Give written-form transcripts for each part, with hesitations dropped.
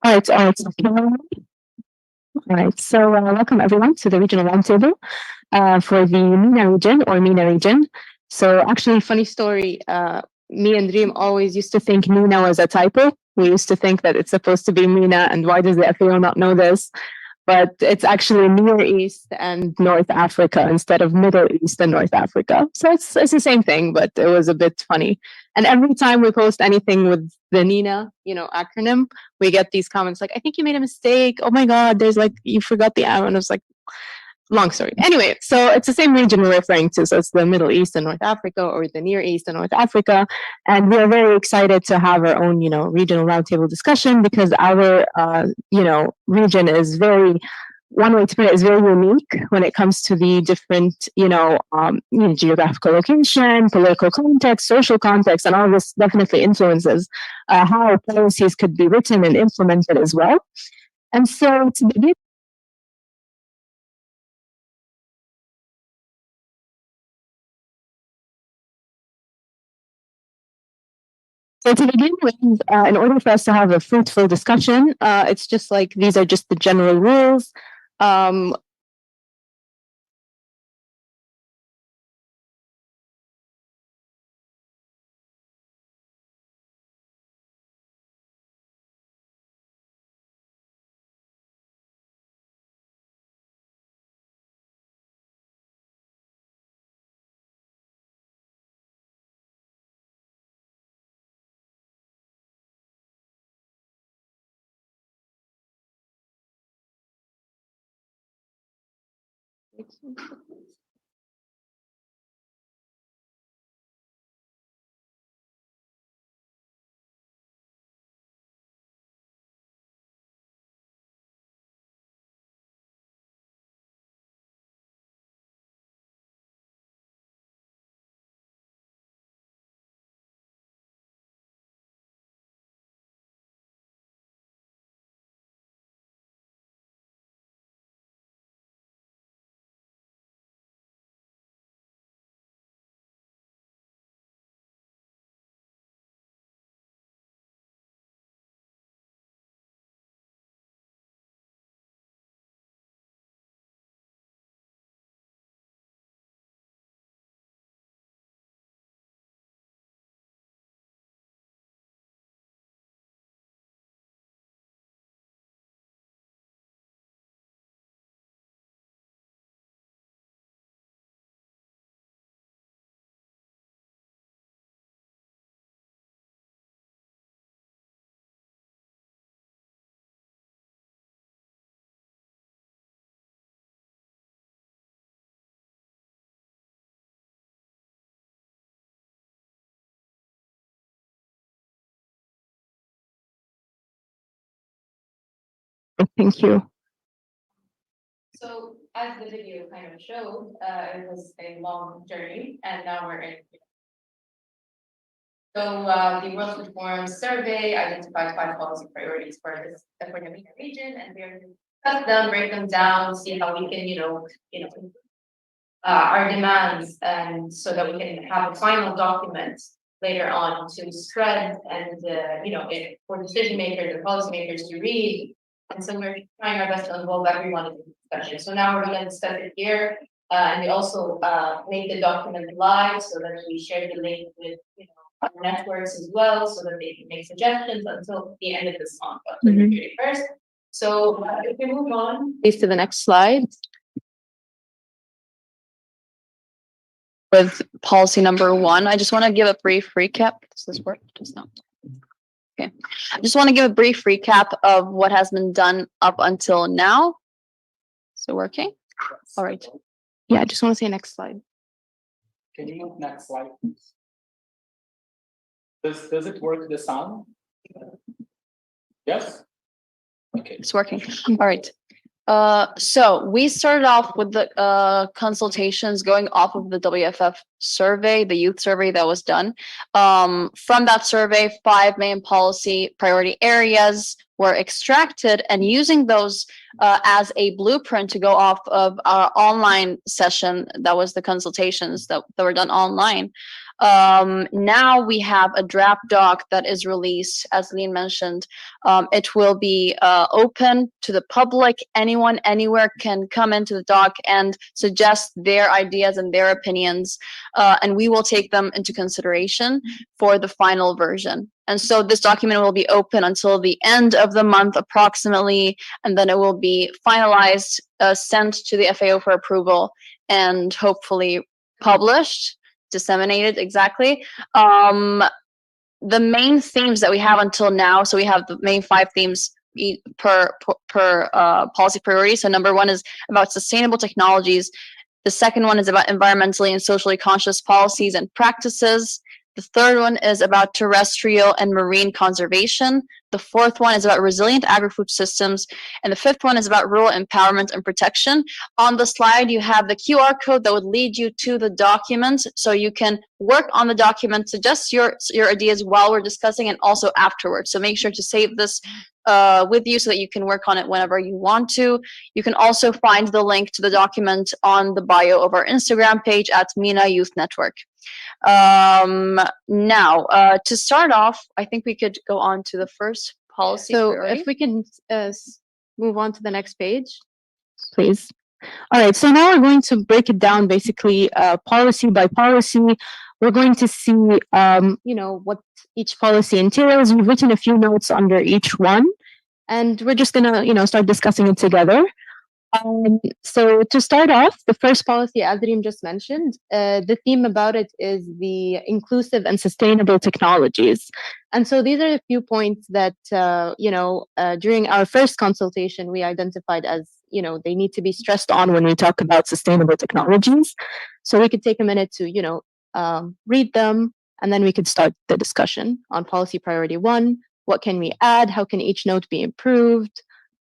All right. All right. So, welcome everyone to the regional roundtable for the MENA region or MENA region. So, actually, funny story. Me and Dream always used to think MENA was a typo. We used to think that it's supposed to be MENA, and why does the FAO not know this? But it's actually Near East and North Africa instead of Middle East and North Africa. So it's the same thing, but it was a bit funny. And every time we post anything with the NINA, acronym, we get these comments like, I think you made a mistake. Oh my God, there's like, you forgot the M. And it was like, long story. Anyway, so it's the same region we're referring to. So it's the Middle East and North Africa, or the Near East and North Africa. And we're very excited to have our own, regional roundtable discussion because our, region is very, one way to put it, is very unique when it comes to the different, geographical location, political context, social context, and all this definitely influences how policies could be written and implemented as well. And so to begin, with, in order for us to have a fruitful discussion, it's just like these are just the general rules. Um, Thank you. So, as the video kind of showed, it was a long journey, and now we're in. So, the World Food Forum survey identified 5 policy priorities for the MENA region, and we're going to cut them, break them down, see how we can, our demands, and so that we can have a final document later on to spread and for decision makers and policymakers to read. And so we're trying our best to involve everyone in the discussion. So now we're going to discuss it here, and we also made the document live so that we share the link with our networks as well, so that they can make suggestions until the end of this month, October 31st. So if we move on, please, to the next slide. With policy number 1, I just want to give a brief recap. Does this work? Does not. Okay. I just want to give a brief recap of what has been done up until now. Is it working? All right. Yeah, I just want to say next slide. Can you move next slide, please? Does it work, the sound? Yes? Okay. It's working. All right. So we started off with the consultations going off of the WFF survey, the youth survey that was done. From that survey, 5 main policy priority areas were extracted, and using those as a blueprint to go off of our online session, that was the consultations that were done online. Now we have a draft doc that is released, as Lean mentioned. It will be open to the public. Anyone, anywhere can come into the doc and suggest their ideas and their opinions, and we will take them into consideration for the final version. And so this document will be open until the end of the month approximately, and then it will be finalized, sent to the FAO for approval, and hopefully published, disseminated exactly. The main themes that we have until now, so we have the main 5 themes per policy priority. So number 1 is about sustainable technologies. The second one is about environmentally and socially conscious policies and practices. The third one is about terrestrial and marine conservation. The fourth one is about resilient agri-food systems. And the fifth one is about rural empowerment and protection. On the slide, you have the QR code that would lead you to the document, so you can work on the document, suggest your ideas while we're discussing and also afterwards. So make sure to save this with you so that you can work on it whenever you want to. You can also find the link to the document on the bio of our Instagram page at MENA Youth Network. Now, to start off, I think we could go on to the first policy priority. If we can move on to the next page, please. All right, so now we're going to break it down basically policy by policy. We're going to see, what each policy entails. We've written a few notes under each one, and we're just gonna, start discussing it together. So to start off, the first policy, as Reem just mentioned, the theme about it is the inclusive and sustainable technologies. And so these are a few points that, during our first consultation, we identified as, they need to be stressed on when we talk about sustainable technologies. So we could take a minute to, read them, and then we could start the discussion on policy priority 1. What can we add? How can each note be improved?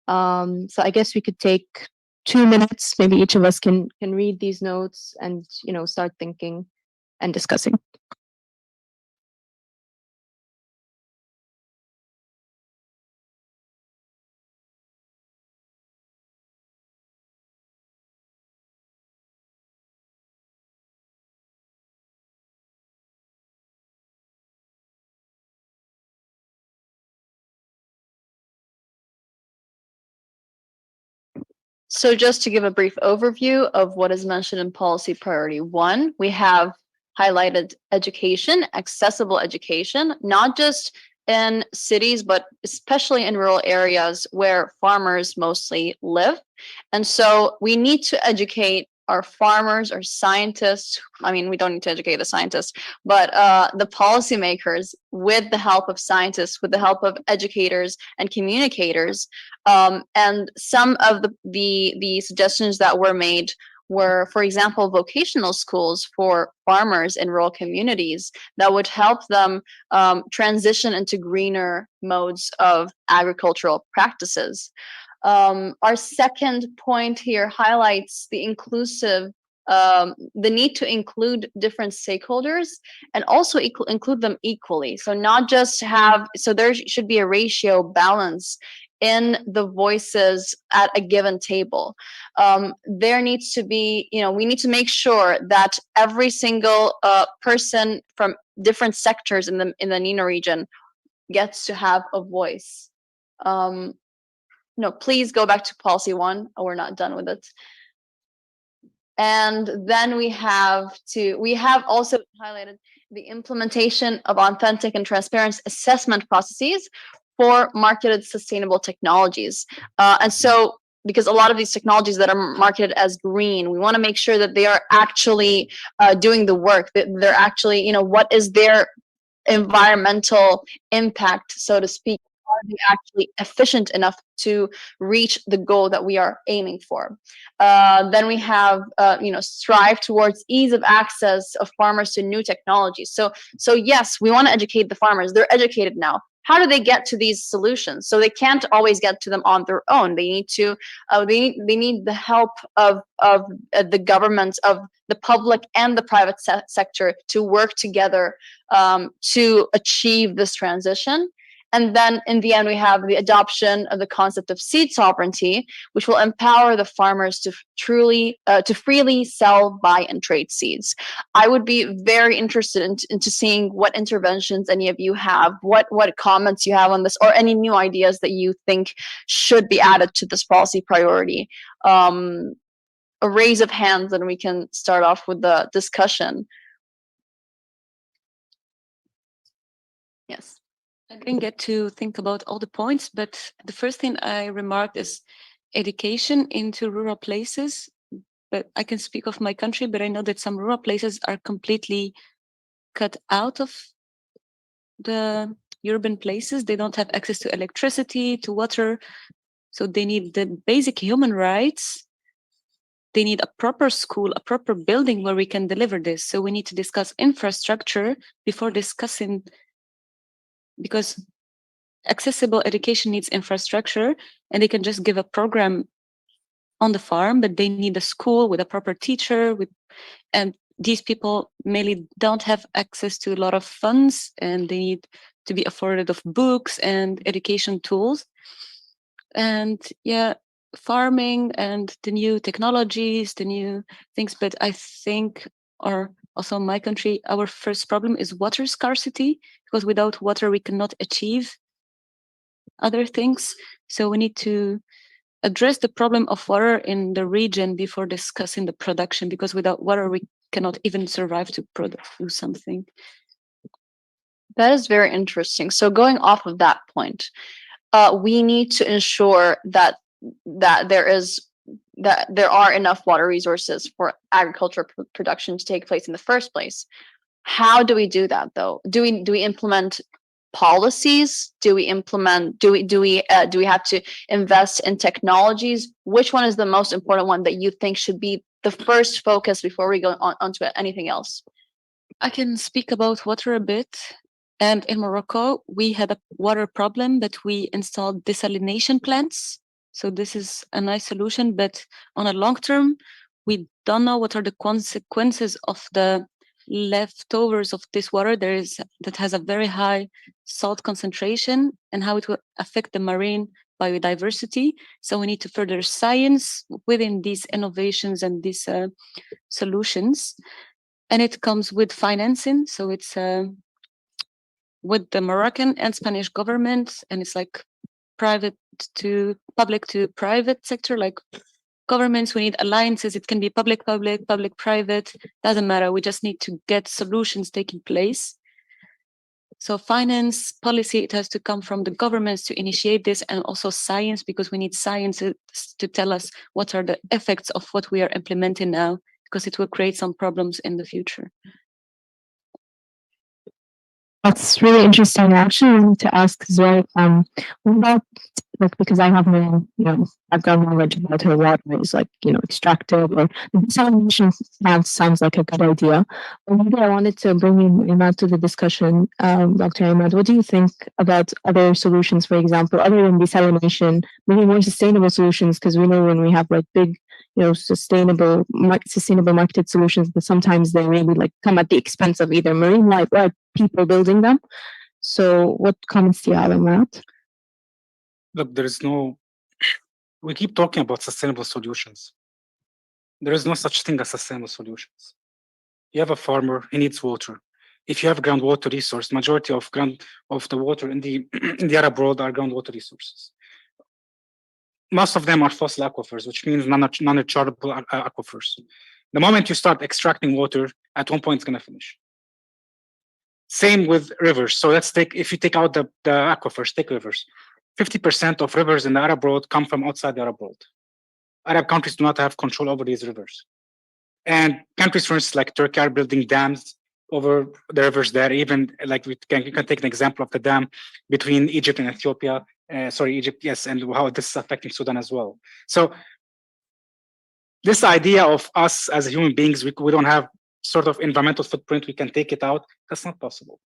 So I guess we could take 2 minutes. Maybe each of us can read these notes and start thinking and discussing. So just to give a brief overview of what is mentioned in policy priority 1, we have highlighted education, accessible education, not just in cities, but especially in rural areas where farmers mostly live. And so we need to educate our farmers or scientists. I mean, we don't need to educate the scientists, but the policymakers, with the help of scientists, with the help of educators and communicators. And some of the suggestions that were made were, for example, vocational schools for farmers in rural communities that would help them transition into greener modes of agricultural practices. Our second point here highlights the need to include different stakeholders and also include them equally. So not just there should be a ratio balance in the voices at a given table. There needs to be, we need to make sure that every single person from different sectors in the MENA region gets to have a voice. No, please go back to policy 1. We're not done with it. And then we have also highlighted the implementation of authentic and transparent assessment processes for marketed sustainable technologies. And so, because a lot of these technologies that are marketed as green, we want to make sure that they are actually doing the work, that they're actually, what is their environmental impact, so to speak? Are they actually efficient enough to reach the goal that we are aiming for? Then we have, strive towards ease of access of farmers to new technologies. So yes, we want to educate the farmers. They're educated now. How do they get to these solutions? So they can't always get to them on their own. They need to, they need the help of the government, of the public and the private sector to work together to achieve this transition. And then in the end, we have the adoption of the concept of seed sovereignty, which will empower the farmers to freely sell, buy, and trade seeds. I would be very interested into seeing what interventions any of you have, what comments you have on this, or any new ideas that you think should be added to this policy priority. A raise of hands, and we can start off with the discussion. Yes. I didn't get to think about all the points, but the first thing I remarked is education into rural places. But I can speak of my country, but I know that some rural places are completely cut out of the urban places. They don't have access to electricity, to water. So they need the basic human rights. They need a proper school, a proper building where we can deliver this. So we need to discuss infrastructure before discussing, because accessible education needs infrastructure, and they can just give a program on the farm, but they need a school with a proper teacher, and these people mainly don't have access to a lot of funds, and they need to be afforded of books and education tools. And yeah, farming and the new technologies, the new things, but I think, or also in my country, our first problem is water scarcity, because without water we cannot achieve other things. So we need to address the problem of water in the region before discussing the production, because without water we cannot even survive to produce something. That is very interesting. So going off of that point, we need to ensure that there are enough water resources for agricultural production to take place in the first place. How do we do that, though? Do we implement policies? Do we have to invest in technologies? Which one is the most important one that you think should be the first focus before we go onto anything else? I can speak about water a bit. And in Morocco, we had a water problem, but we installed desalination plants. So this is a nice solution, but on a long term, we don't know what are the consequences of the leftovers of this water that has a very high salt concentration, and how it will affect the marine biodiversity. So we need to further science within these innovations and these solutions. And it comes with financing. So it's with the Moroccan and Spanish government, and it's like private to public to private sector, like governments. We need alliances. It can be public, private, doesn't matter. We just need to get solutions taking place. So finance policy, it has to come from the governments to initiate this, and also science, because we need science to tell us what are the effects of what we are implementing now, because it will create some problems in the future. That's really interesting. I actually wanted to ask as well, what about, like, because I have no, background knowledge about how water is, like, extracted, or the desalination plant sounds like a good idea. But maybe I wanted to bring in that to the discussion. Dr. Ahmed, what do you think about other solutions, for example, other than desalination, maybe more sustainable solutions? Because we know when we have like big, sustainable marketed solutions, but sometimes they really like come at the expense of either marine life or people building them. So what comments do you have on that? Look, we keep talking about sustainable solutions. There is no such thing as sustainable solutions. You have a farmer, he needs water. If you have groundwater resource, majority of the water in the in the Arab world are groundwater resources. Most of them are fossil aquifers, which means non-rechargeable aquifers. The moment you start extracting water, at one point it's going to finish. Same with rivers. So if you take out the aquifers, take rivers. 50% of rivers in the Arab world come from outside the Arab world. Arab countries do not have control over these rivers. And countries, for instance, like Turkey, are building dams over the rivers there. Even like you can take an example of the dam between Egypt and Ethiopia. Egypt, yes, and how this is affecting Sudan as well. So this idea of us as human beings, we don't have sort of environmental footprint, we can take it out, that's not possible.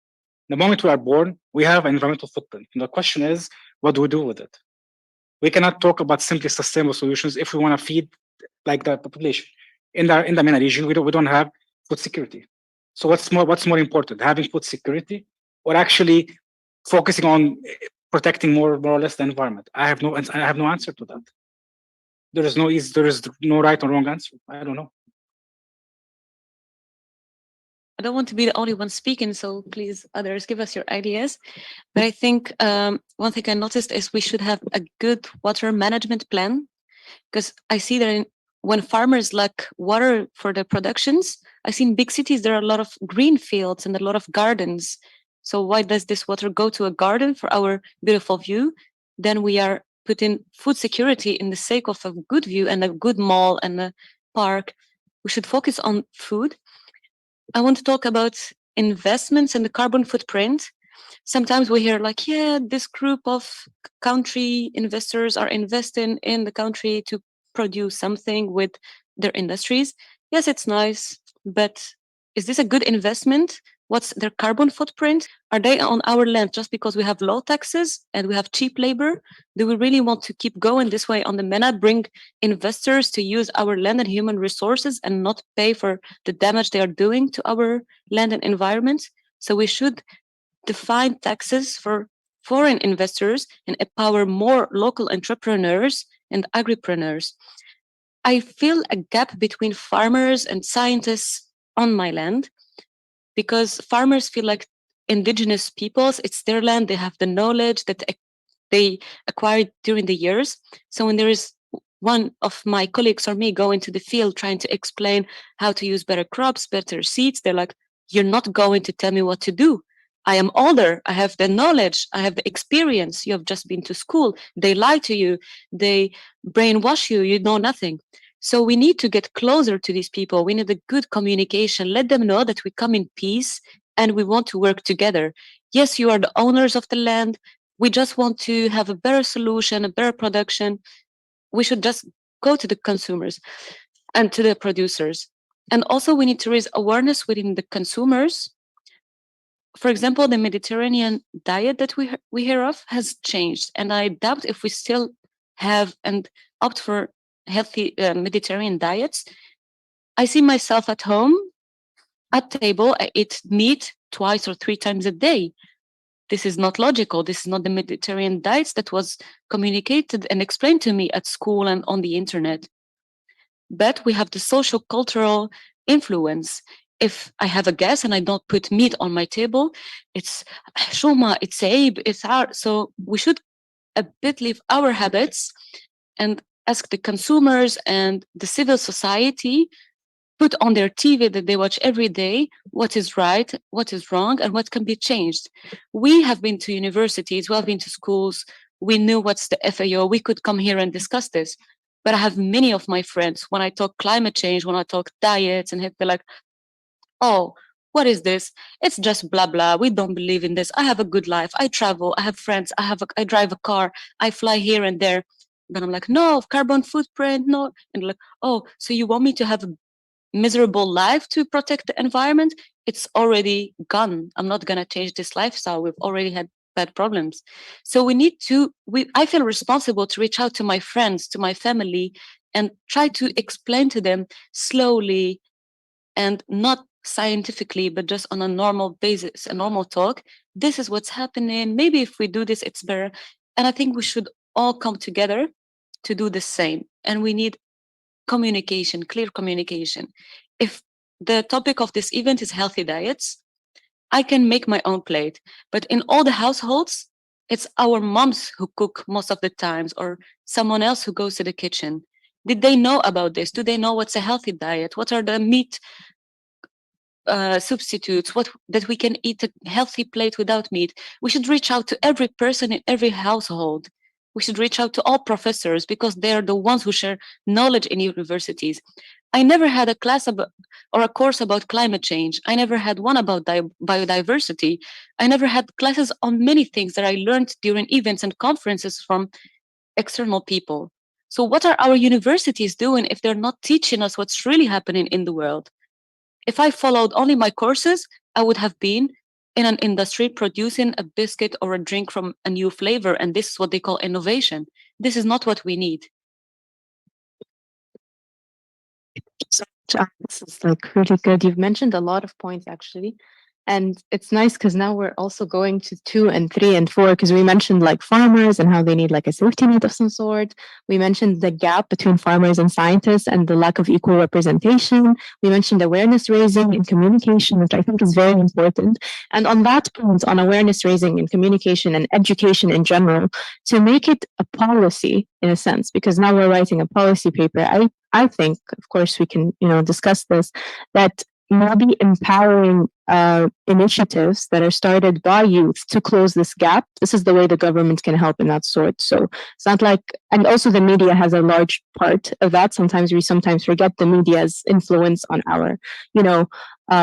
The moment we are born, we have an environmental footprint. And the question is, what do we do with it? We cannot talk about simply sustainable solutions if we want to feed like the population. In the MENA region, we don't have food security. So what's more important, having food security, or actually focusing on protecting more or less the environment? I have no answer to that. There is no right or wrong answer. I don't know. I don't want to be the only one speaking, so please, others, give us your ideas. But I think one thing I noticed is we should have a good water management plan, because I see that when farmers lack water for their productions, I see in big cities there are a lot of green fields and a lot of gardens. So why does this water go to a garden for our beautiful view? Then we are putting food security in the sake of a good view and a good mall and a park. We should focus on food. I want to talk about investments and the carbon footprint. Sometimes we hear like, yeah, this group of country investors are investing in the country to produce something with their industries. Yes, it's nice, but is this a good investment? What's their carbon footprint? Are they on our land just because we have low taxes and we have cheap labor? Do we really want to keep going this way on the MENA, bring investors to use our land and human resources and not pay for the damage they are doing to our land and environment? So we should define taxes for foreign investors and empower more local entrepreneurs and agripreneurs. I feel a gap between farmers and scientists on my land, because farmers feel like indigenous peoples, it's their land, they have the knowledge that they acquired during the years. So when there is one of my colleagues or me go into the field trying to explain how to use better crops, better seeds, they're like, you're not going to tell me what to do. I am older. I have the knowledge. I have the experience. You have just been to school. They lie to you. They brainwash you. You know nothing. So we need to get closer to these people. We need a good communication. Let them know that we come in peace and we want to work together. Yes, you are the owners of the land. We just want to have a better solution, a better production. We should just go to the consumers and to the producers. And also, we need to raise awareness within the consumers. For example, the Mediterranean diet that we hear of has changed, and I doubt if we still have and opt for healthy Mediterranean diets. I see myself at home at table. I eat meat twice or three times a day. This is not logical. This is not the Mediterranean diets that was communicated and explained to me at school and on the internet. But we have the social cultural influence. If I have a guest and I don't put meat on my table, it's shoma, it's aib, it's our. So we should a bit leave our habits and ask the consumers and the civil society put on their TV that they watch every day what is right, what is wrong, and what can be changed. We have been to universities, we have been to schools, we knew what's the FAO, we could come here and discuss this. But I have many of my friends, when I talk climate change, when I talk diets, and they're like, oh, what is this? It's just blah blah. We don't believe in this. I have a good life. I travel. I have friends. I drive a car. I fly here and there. Then I'm like, no, carbon footprint, no. And like, oh, so you want me to have a miserable life to protect the environment? It's already gone. I'm not gonna change this lifestyle. We've already had bad problems. So we need to I feel responsible to reach out to my friends, to my family, and try to explain to them slowly and not scientifically, but just on a normal basis, a normal talk. This is what's happening. Maybe if we do this, it's better. And I think we should all come together to do the same. And we need communication, clear communication. If the topic of this event is healthy diets, I can make my own plate. But in all the households, it's our moms who cook most of the times, or someone else who goes to the kitchen. Did they know about this? Do they know what's a healthy diet? What are the meat substitutes? What that we can eat a healthy plate without meat? We should reach out to every person in every household. We should reach out to all professors because they are the ones who share knowledge in universities. I never had a class about or a course about climate change. I never had one about biodiversity. I never had classes on many things that I learned during events and conferences from external people. So, what are our universities doing if they're not teaching us what's really happening in the world? If I followed only my courses, I would have been in an industry producing a biscuit or a drink from a new flavor. And this is what they call innovation. This is not what we need. So, this is like really good. You've mentioned a lot of points actually. And it's nice because now we're also going to 2 and 3 and 4 because we mentioned like farmers and how they need like a safety net of some sort. We mentioned the gap between farmers and scientists and the lack of equal representation. We mentioned awareness raising and communication, which I think is very important. And on that point, on awareness raising and communication and education in general, to make it a policy in a sense, because now we're writing a policy paper. I think, of course, we can, discuss this, that maybe empowering initiatives that are started by youth to close this gap. This is the way the government can help in that sort. So it's not like, and also the media has a large part of that. Sometimes we forget the media's influence on our,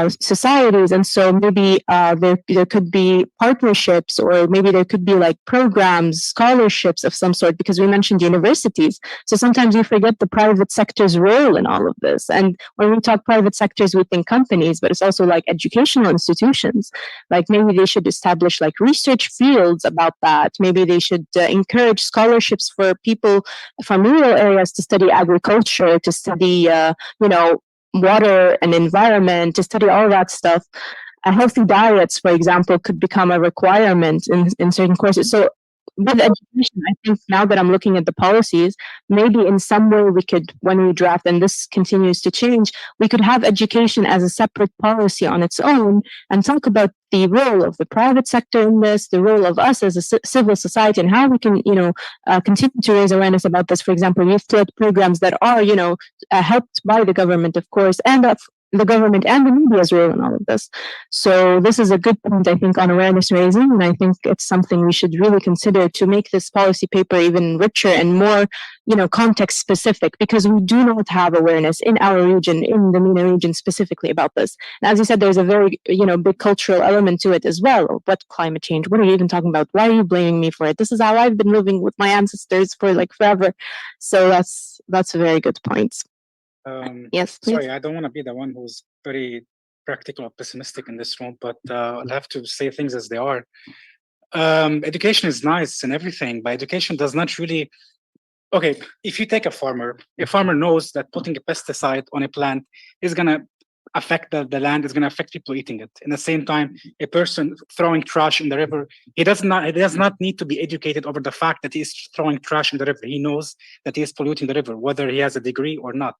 societies. And so maybe there could be partnerships, or maybe there could be like programs, scholarships of some sort, because we mentioned universities. So sometimes we forget the private sector's role in all of this. And when we talk private sectors, we think companies, but it's also like educational institutions. Like maybe they should establish like research fields about that. Maybe they should encourage scholarships for people from rural areas to study agriculture, to study, water and environment, to study all that stuff. Healthy diets, for example, could become a requirement in certain courses. So with education, I think now that I'm looking at the policies, maybe in some way we could, when we draft, and this continues to change, we could have education as a separate policy on its own and talk about the role of the private sector in this, the role of us as a civil society, and how we can, continue to raise awareness about this. For example, youth-led programs that are, helped by the government, of course, and the government and the media's role in all of this. So this is a good point, I think, on awareness raising, and I think it's something we should really consider to make this policy paper even richer and more, context specific, because we do not have awareness in our region, in the MENA region specifically about this. And as you said, there's a very, big cultural element to it as well. What climate change? What are you even talking about? Why are you blaming me for it? This is how I've been living with my ancestors for like forever. So that's a very good point. Yes, please. Sorry, I don't want to be the one who's very practical or pessimistic in this room, but I'll have to say things as they are. Education is nice and everything, but education does not really. Okay, if you take a farmer knows that putting a pesticide on a plant is going to affect the land, is going to affect people eating it. In the same time, a person throwing trash in the river, he does not need to be educated over the fact that he is throwing trash in the river. He knows that he is polluting the river, whether he has a degree or not.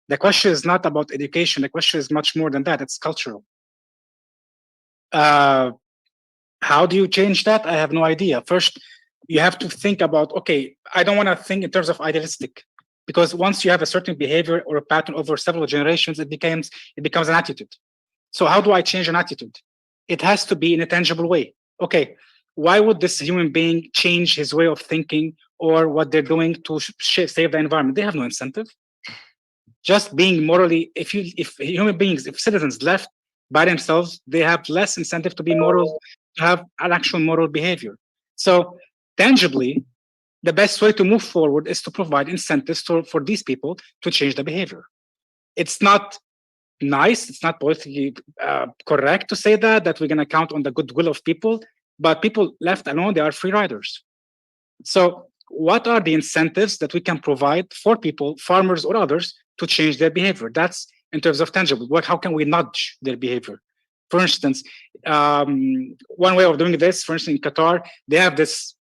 The question is not about education. The question is much more than that. It's cultural. How do you change that? I have no idea. First, you have to think about, okay, I don't want to think in terms of idealistic, because once you have a certain behavior or a pattern over several generations, it becomes an attitude. So how do I change an attitude? It has to be in a tangible way. Okay, why would this human being change his way of thinking or what they're doing to save the environment? They have no incentive. Just being morally, if citizens left by themselves, they have less incentive to be moral, to have an actual moral behavior. So tangibly, the best way to move forward is to provide incentives for these people to change the behavior. It's not nice, it's not politically correct to say that we're going to count on the goodwill of people, but people left alone, they are free riders. So what are the incentives that we can provide for people, farmers or others, to change their behavior? That's in terms of tangible. How can we nudge their behavior? For instance, one way of doing this, for instance, in Qatar, they have this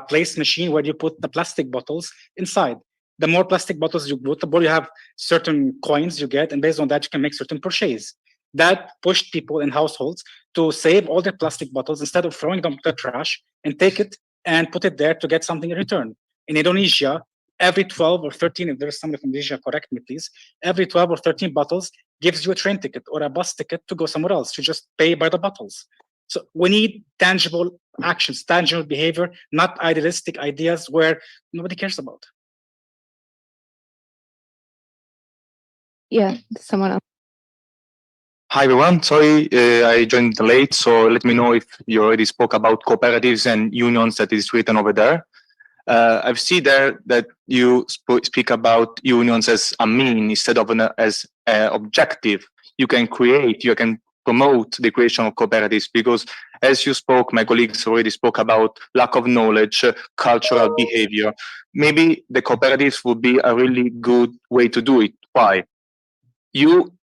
place machine where you put the plastic bottles inside. The more plastic bottles you put, the more you have certain coins you get, and based on that, you can make certain purchases. That pushed people in households to save all their plastic bottles instead of throwing them to the trash and take it and put it there to get something in return. In Indonesia, every 12 or 13, if there's somebody from Indonesia, correct me, please, every 12 or 13 bottles gives you a train ticket or a bus ticket to go somewhere else. You just pay by the bottles. So we need tangible actions, tangible behavior, not idealistic ideas where nobody cares about. Yeah, someone else. Hi everyone, sorry I joined late, so let me know if you already spoke about cooperatives and unions that is written over there. I've seen there that you speak about unions as a mean instead of as an objective. You can promote the creation of cooperatives, because as you spoke, my colleagues already spoke about lack of knowledge, cultural behavior. Maybe the cooperatives would be a really good way to do it. Why?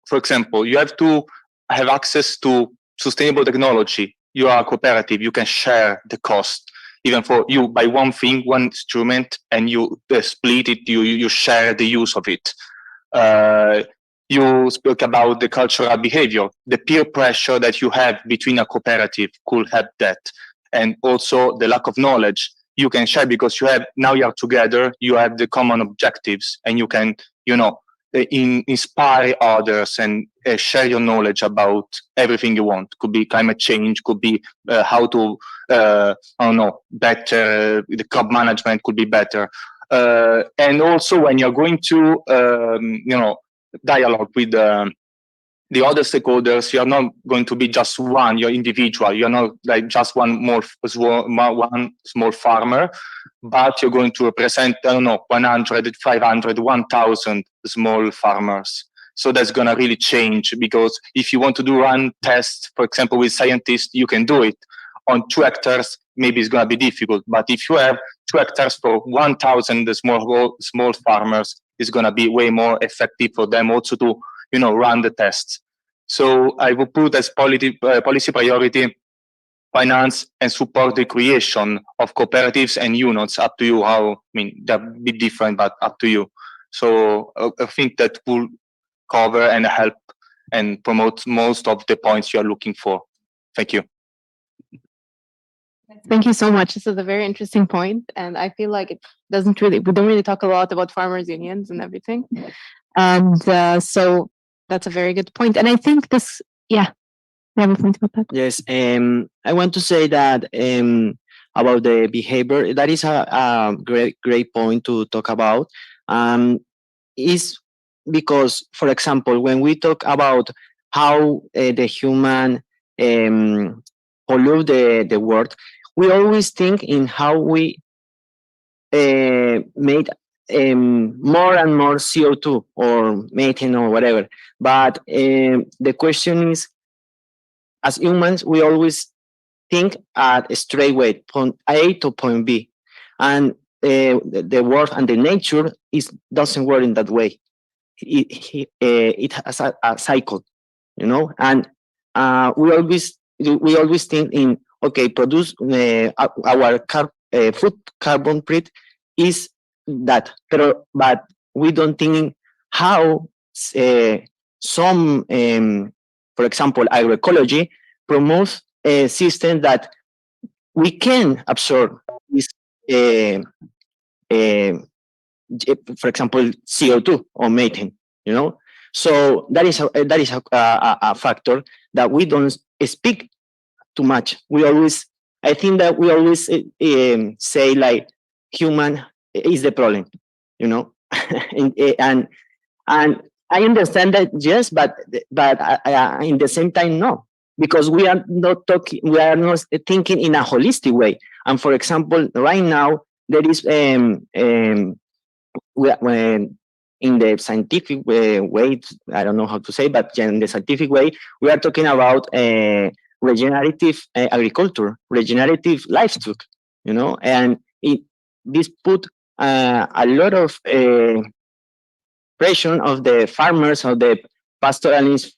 For example, you have to have access to sustainable technology, you are a cooperative, you can share the cost. Even for you buy one thing, one instrument, and you split it, you share the use of it. You spoke about the cultural behavior. The peer pressure that you have between a cooperative could help that. And also the lack of knowledge you can share because now you are together, you have the common objectives, and you can, inspire others and share your knowledge about everything you want. Could be climate change, could be how to, I don't know, better, the crop management could be better. And also when you're going to, dialogue with the other stakeholders, you're not going to be just one, you're individual. You're not like just one small farmer, but you're going to represent, I don't know, 100, 500, 1,000 small farmers. So that's going to really change, because if you want to do one test, for example, with scientists, you can do it. On 2 hectares, maybe it's going to be difficult. But if you have 2 hectares for 1,000 small farmers, it's going to be way more effective for them also to run the tests. So I would put as policy priority finance and support the creation of cooperatives and unions. Up to you how, they're a bit different, but up to you. So I think that will cover and help and promote most of the points you're looking for. Thank you. Thank you so much. This is a very interesting point, and I feel like we don't really talk a lot about farmers unions and everything. And so that's a very good point. And I think this, yeah, you have a point about that? Yes, I want to say that about the behavior, that is a great point to talk about. Is because, for example, when we talk about how the human pollute the world, we always think in how we made more and more CO2 or methane or whatever. But the question is, as humans, we always think at a straight way, point A to point B. And the world and the nature doesn't work in that way. It has a cycle, and we always think in, okay, produce our food carbon print is that, but we don't think how some, for example, agroecology promotes a system that we can absorb this, for example, CO2 or methane. So that is a factor that we don't speak too much. I think that we always say like human is the problem, and I understand that, yes, but in the same time, no, because we are not thinking in a holistic way. And for example, right now there is when in the scientific way, I don't know how to say, but in the scientific way, we are talking about regenerative agriculture, regenerative livestock, and this put a lot of pressure of the farmers, of the pastoralist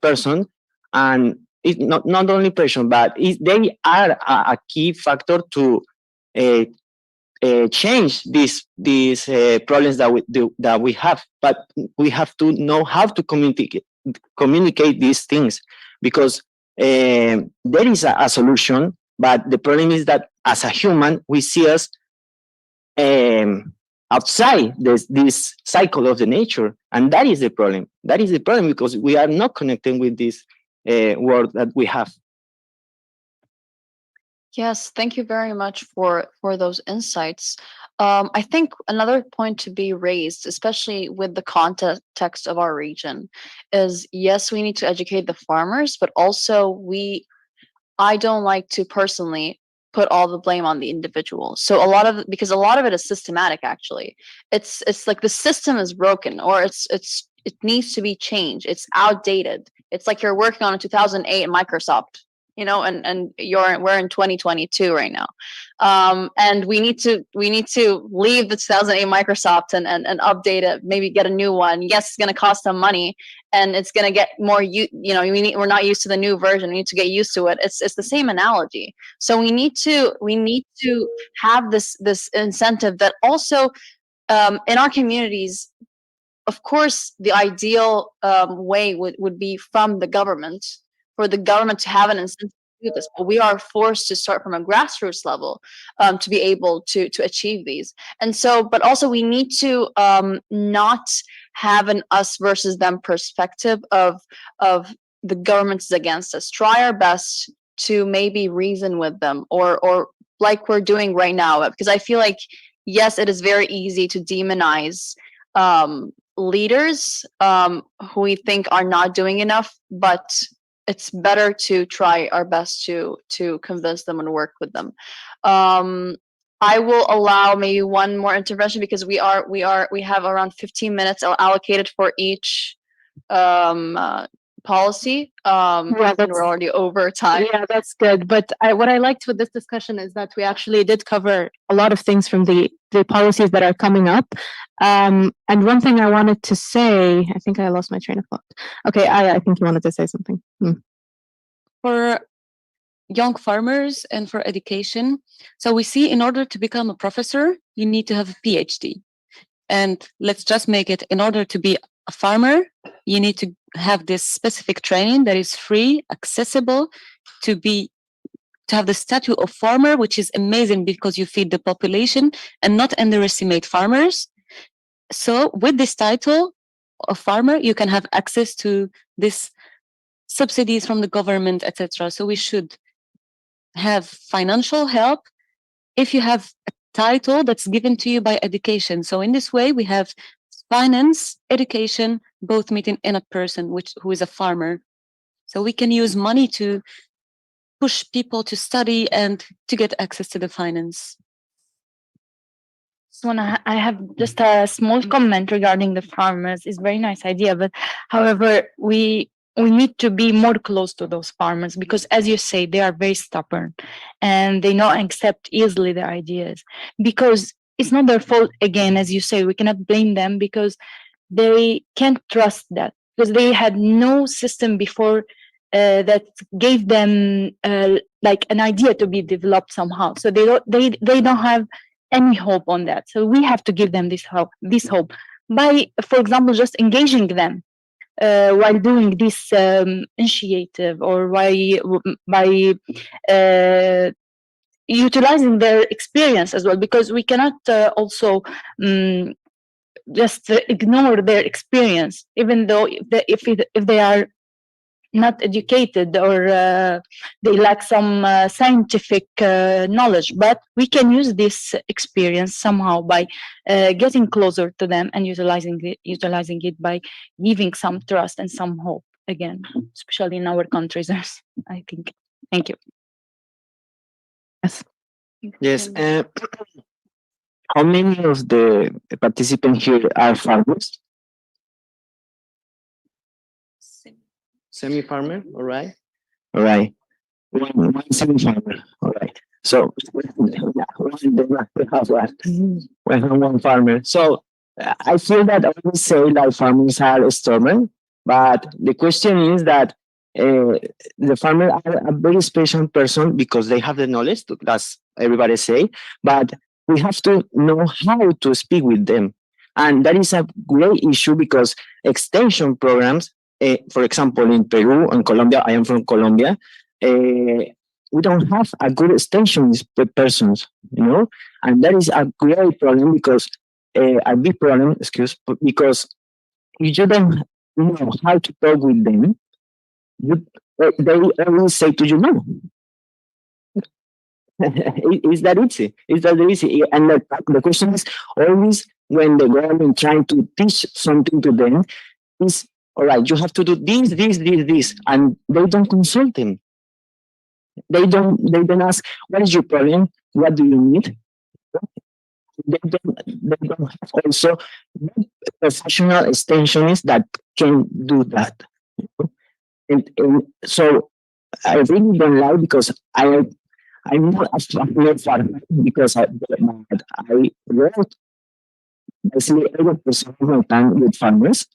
person, and it's not only pressure, but they are a key factor to change these problems that we have. But we have to know how to communicate these things, because there is a solution, but the problem is that as a human we see us outside this cycle of the nature, and that is the problem. That is the problem, because we are not connecting with this world that we have. Yes, thank you very much for those insights. I think another point to be raised, especially with the context of our region, is yes, we need to educate the farmers, but also I don't like to personally put all the blame on the individual. So because a lot of it is systematic. Actually, it's like the system is broken, or it needs to be changed. It's outdated. It's like you're working on a 2008 Microsoft you know, and we're in 2022 right now. And we need to leave the 2008 Microsoft and update it, maybe get a new one. Yes, it's going to cost some money, and it's going to get more, we're not used to the new version. We need to get used to it. It's the same analogy. So we need to have this incentive that also, in our communities, of course, the ideal way would be from the government, for the government to have an incentive to do this. But we are forced to start from a grassroots level to be able to achieve these. And so, but also we need to not have an us versus them perspective of the government is against us. Try our best to maybe reason with them, or like we're doing right now, because I feel like, yes, it is very easy to demonize leaders who we think are not doing enough, but it's better to try our best to convince them and work with them. I will allow maybe one more intervention, because we have around 15 minutes allocated for each policy. Yeah, And we're already over time. Yeah, that's good. But what I liked with this discussion is that we actually did cover a lot of things from the policies that are coming up. And one thing I wanted to say, I think I lost my train of thought. Okay, I think you wanted to say something. For young farmers and for education. So we see, in order to become a professor, you need to have a PhD. And let's just make it, in order to be a farmer, you need to have this specific training that is free, accessible, to have the status of farmer, which is amazing because you feed the population, and not underestimate farmers. So with this title of farmer, you can have access to this subsidies from the government, etc. So we should have financial help if you have a title that's given to you by education. So in this way, we have finance, education, both meeting in a person who is a farmer. So we can use money to push people to study and to get access to the finance. So I have just a small comment regarding the farmers. It's a very nice idea, but however, we need to be more close to those farmers, because, as you say, they are very stubborn and they don't accept easily their ideas, because it's not their fault. Again, as you say, we cannot blame them, because they can't trust that, because they had no system before that gave them like an idea to be developed somehow. So they don't have any hope on that. So we have to give them this hope by, for example, just engaging them while doing this initiative, or by utilizing their experience as well, because we cannot also just ignore their experience, even though if they are not educated, or they lack some scientific knowledge, but we can use this experience somehow by getting closer to them and utilizing it by giving some trust and some hope, again, especially in our countries, I think. Thank you. Yes. How many of the participants here are farmers? Semi-farmer, all right. All right. One semi-farmer, all right. So we have one farmer. So I feel that I would say that farmers are stubborn, but the question is that the farmers are a very special person because they have the knowledge, as everybody say, but we have to know how to speak with them. And that is a great issue because extension programs, for example, in Peru and Colombia, I am from Colombia, we don't have a good extension persons, and that is a great problem because a big problem, because if you don't know how to talk with them, they always say to you no. Is that easy? Is that easy? And the question is always, when the government trying to teach something to them, is all right, you have to do this, and they don't consult them. They don't ask, what is your problem? What do you need? They don't have also professional extensionists that can do that. And so I really don't like because I'm not a farmer because I wrote basically 80% of my time with farmers,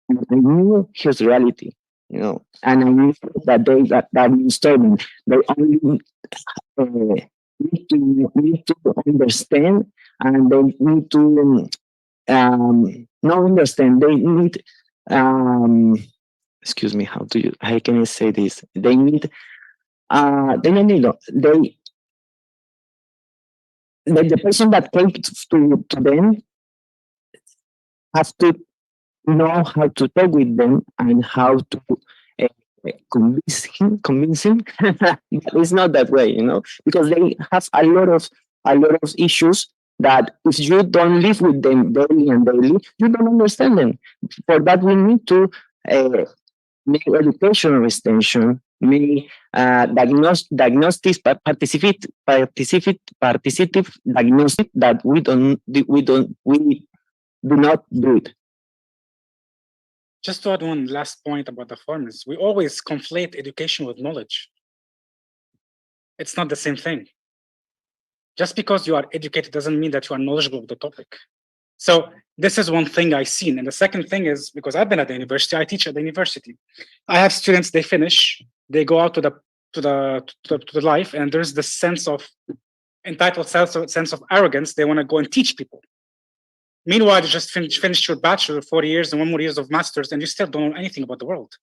and I knew his reality, and I knew that that disturbing. They only need to understand, and they need to not understand. They need um, excuse me. How can I say this? They need they don't need the person that came to them have to know how to talk with them and how to convince him that it's not that way, because they have a lot of issues that if you don't live with them daily and daily, you don't understand them. For that, we need to uh, make educational extension, make participative diagnostic that we do not do it. Just to add one last point about the farmers, we always conflate education with knowledge. It's not the same thing. Just because you are educated doesn't mean that you are knowledgeable of the topic. So this is one thing I've seen. And the second thing is, because I've been at the university, I teach at the university. I have students, they finish, they go out to the life, and there's this sense of entitled sense of arrogance. They want to go and teach people. Meanwhile, you just finished your bachelor, 4 years and 1 more years of masters, and you still don't know anything about the world.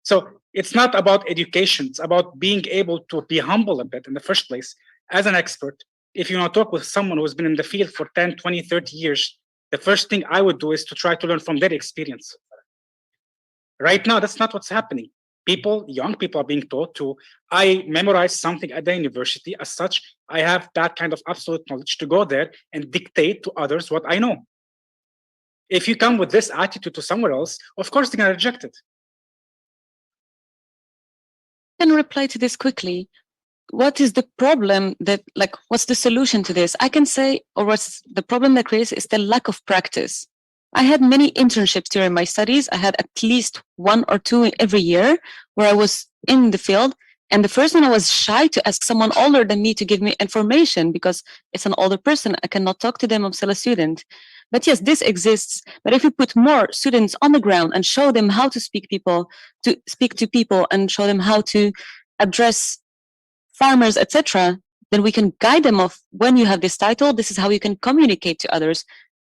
So it's not about education. It's about being able to be humble a bit in the first place as an expert. If you want to talk with someone who's been in the field for 10, 20, 30 years, the first thing I would do is to try to learn from their experience. Right now, that's not what's happening. Young people are being taught to, I memorize something at the university. As such, I have that kind of absolute knowledge to go there and dictate to others what I know. If you come with this attitude to somewhere else, of course they're going to reject it. Can reply to this quickly. What is the problem what's the solution to this? I can say, or what's the problem that creates is the lack of practice. I had many internships during my studies. I had at least 1 or 2 every year where I was in the field. And the first one, I was shy to ask someone older than me to give me information because it's an older person. I cannot talk to them. I'm still a student. But yes, this exists. But if we put more students on the ground and show them how to speak to people and show them how to address farmers, etc., then we can guide them of when you have this title, this is how you can communicate to others.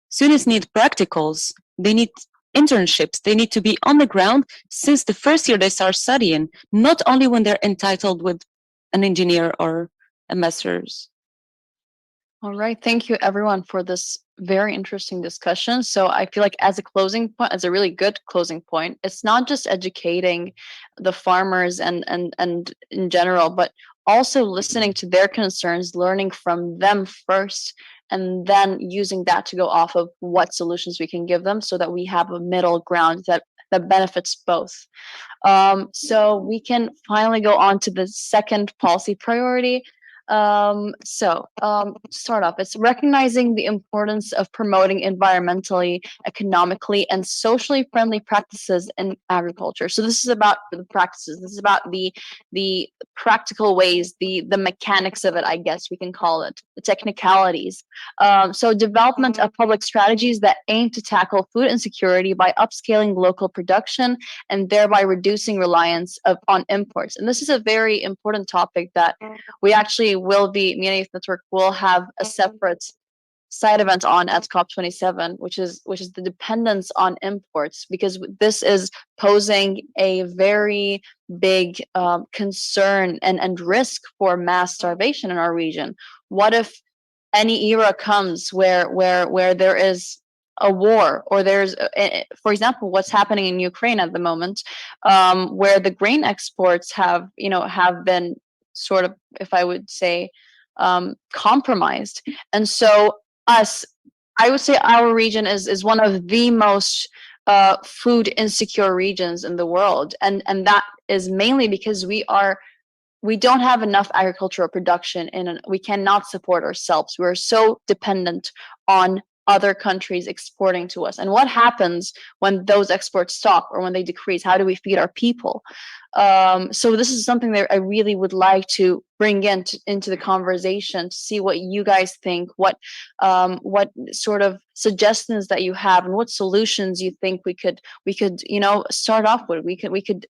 Students need practicals. They need internships. They need to be on the ground since the first year they start studying, not only when they're entitled with an engineer or a master's. All right. Thank you, everyone, for this very interesting discussion. So I feel like as a closing point, as a really good closing point, it's not just educating the farmers and in general, but also listening to their concerns, learning from them first, and then using that to go off of what solutions we can give them so that we have a middle ground that benefits both. So we can finally go on to the second policy priority. To start off, it's recognizing the importance of promoting environmentally, economically, and socially friendly practices in agriculture. So this is about the practices. This is about the practical ways, the mechanics of it, I guess we can call it, the technicalities. So development of public strategies that aim to tackle food insecurity by upscaling local production and thereby reducing reliance on imports. And this is a very important topic that we actually will be, me and Youth Network will have a separate side event on at COP27, which is the dependence on imports, because this is posing a very big concern and risk for mass starvation in our region. What if any era comes where there is a war, or there's, for example, what's happening in Ukraine at the moment, where the grain exports have been sort of, if I would say, compromised. And so I would say our region is one of the most food insecure regions in the world, and that is mainly because we don't have enough agricultural production we cannot support ourselves. We're so dependent on other countries exporting to us, and what happens when those exports stop or when they decrease? How do we feed our people? So this is something that I really would like to bring into the conversation, to see what you guys think, what sort of suggestions that you have, and what solutions you think we could start off with. We could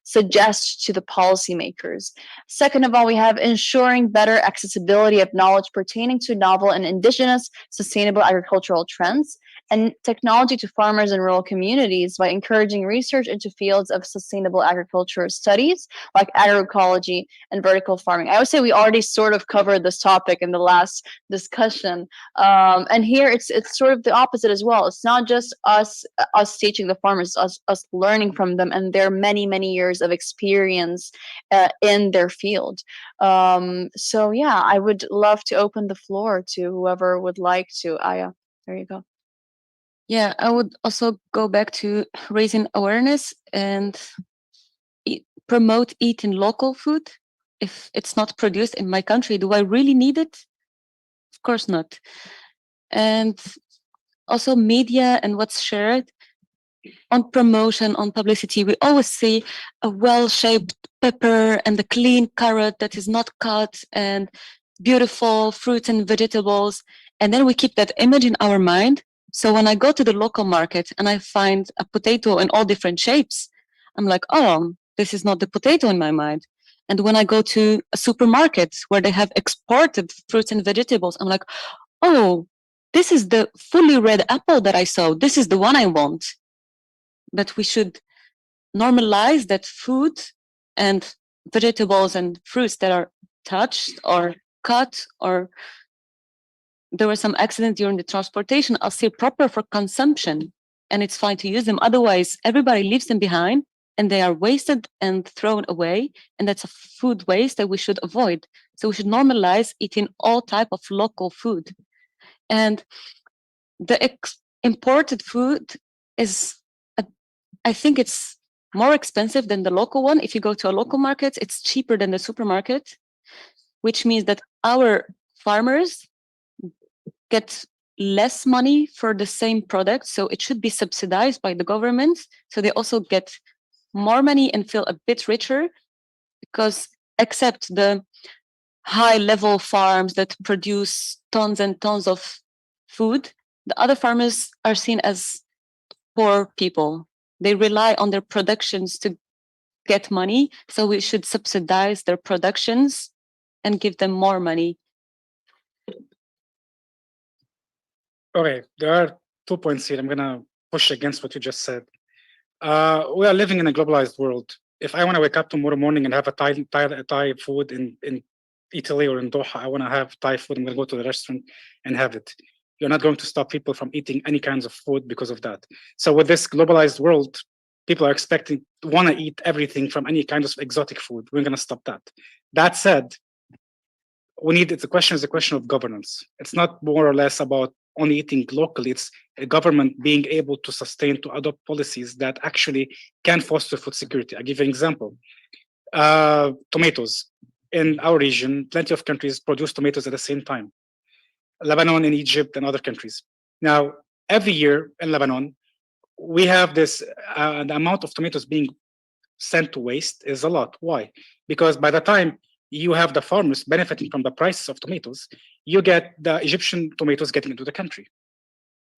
suggest to the policymakers. Second of all, we have ensuring better accessibility of knowledge pertaining to novel and indigenous sustainable agricultural trends and technology to farmers and rural communities by encouraging research into fields of sustainable agriculture studies like agroecology and vertical farming. I would say we already sort of covered this topic in the last discussion, and here it's sort of the opposite as well. It's not just us teaching the farmers, us learning from them and their many years of experience in their field. So yeah, I would love to open the floor to whoever would like to. Aya, there you go. Yeah, I would also go back to raising awareness and promote eating local food. If it's not produced in my country, do I really need it? Of course not. And also media and what's shared on promotion, on publicity, we always see a well-shaped pepper and a clean carrot that is not cut and beautiful fruits and vegetables. And then we keep that image in our mind. So when I go to the local market and I find a potato in all different shapes, I'm like, oh, this is not the potato in my mind. And when I go to a supermarket where they have exported fruits and vegetables, I'm like, oh, this is the fully red apple that I saw. This is the one I want. But we should normalize that food and vegetables and fruits that are touched or cut or there was some accident during the transportation are still proper for consumption and it's fine to use them. Otherwise, everybody leaves them behind and they are wasted and thrown away. And that's a food waste that we should avoid. So we should normalize eating all type of local food. And the imported food is, I think it's more expensive than the local one. If you go to a local market, it's cheaper than the supermarket, which means that our farmers get less money for the same product. So it should be subsidized by the government. So they also get more money and feel a bit richer because except the high level farms that produce tons and tons of food, the other farmers are seen as poor people. They rely on their productions to get money. So we should subsidize their productions and give them more money. Okay, there are 2 points here. I'm gonna push against what you just said. We are living in a globalized world. If I want to wake up tomorrow morning and have a Thai food in Italy or in Doha, I want to have Thai food. I'm gonna go to the restaurant and have it. You're not going to stop people from eating any kinds of food because of that. So with this globalized world, people are expecting want to eat everything from any kind of exotic food. We're gonna stop that. That said, the question is a question of governance. It's not more or less about only eating locally. It's a government being able to sustain, to adopt policies that actually can foster food security. I'll give you an example. Tomatoes. In our region, plenty of countries produce tomatoes at the same time. Lebanon and Egypt and other countries. Now, every year in Lebanon, we have this, the amount of tomatoes being sent to waste is a lot. Why? Because by the time you have the farmers benefiting from the price of tomatoes, you get the Egyptian tomatoes getting into the country.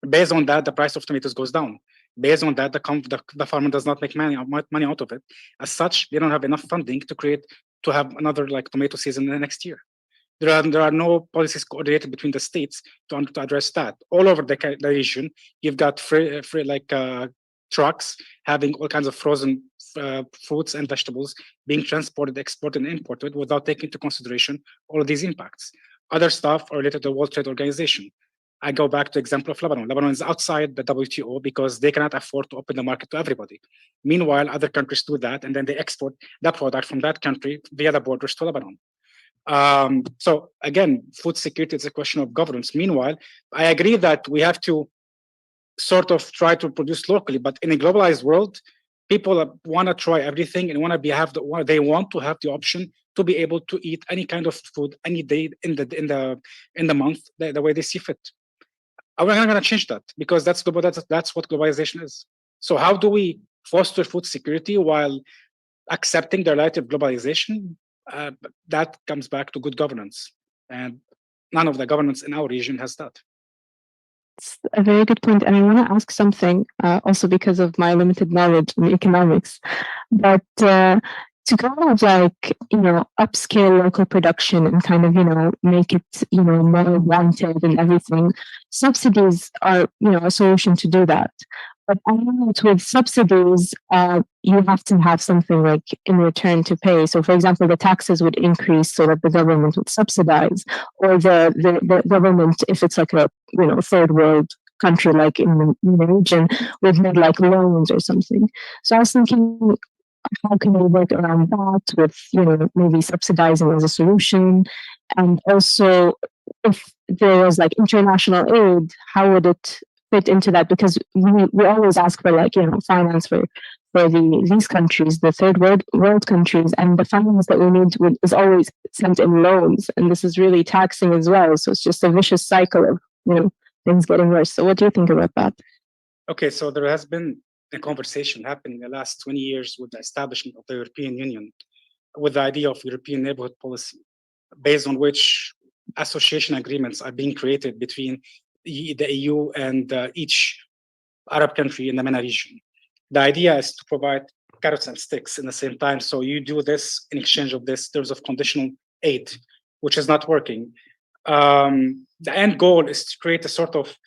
Based on that, the price of tomatoes goes down. Based on that, the farmer does not make money out of it. As such, they don't have enough funding to have another like tomato season in the next year. There are no policies coordinated between the states to address that. All over the region, you've got free trucks having all kinds of frozen fruits and vegetables being transported, exported, and imported without taking into consideration all of these impacts. Other stuff are related to the World Trade Organization. I go back to the example of Lebanon. Lebanon is outside the WTO because they cannot afford to open the market to everybody. Meanwhile, other countries do that, and then they export that product from that country via the borders to Lebanon. So again, food security is a question of governance. Meanwhile, I agree that we have to sort of try to produce locally, but in a globalized world, people want to try everything and they want to have the option to be able to eat any kind of food any day in the month the way they see fit. we're not going to change that because that's what globalization is. So how do we foster food security while accepting the reality of globalization? That comes back to good governance, and none of the governments in our region has that. It's a very good point, and I want to ask something also because of my limited knowledge in economics. But to kind of like upscale local production and kind of make it more wanted and everything, subsidies are a solution to do that. But I know that with subsidies, you have to have something like in return to pay. So, for example, the taxes would increase so that the government would subsidize, or the government, if it's like a third world country like in the region, would need like loans or something. So I was thinking, how can we work around that with maybe subsidizing as a solution, and also if there was like international aid, how would it fit into that? Because we always ask for like finance for these countries, the third world countries, and the finance that we need is always sent in loans, and this is really taxing as well. So it's just a vicious cycle of things getting worse. So what do you think about that? Okay, so there has been a conversation happening in the last 20 years with the establishment of the European Union, with the idea of European neighborhood policy, based on which association agreements are being created between the EU and each Arab country in the MENA region. The idea is to provide carrots and sticks in the same time. So you do this in exchange of this terms of conditional aid, which is not working. The end goal is to create a sort of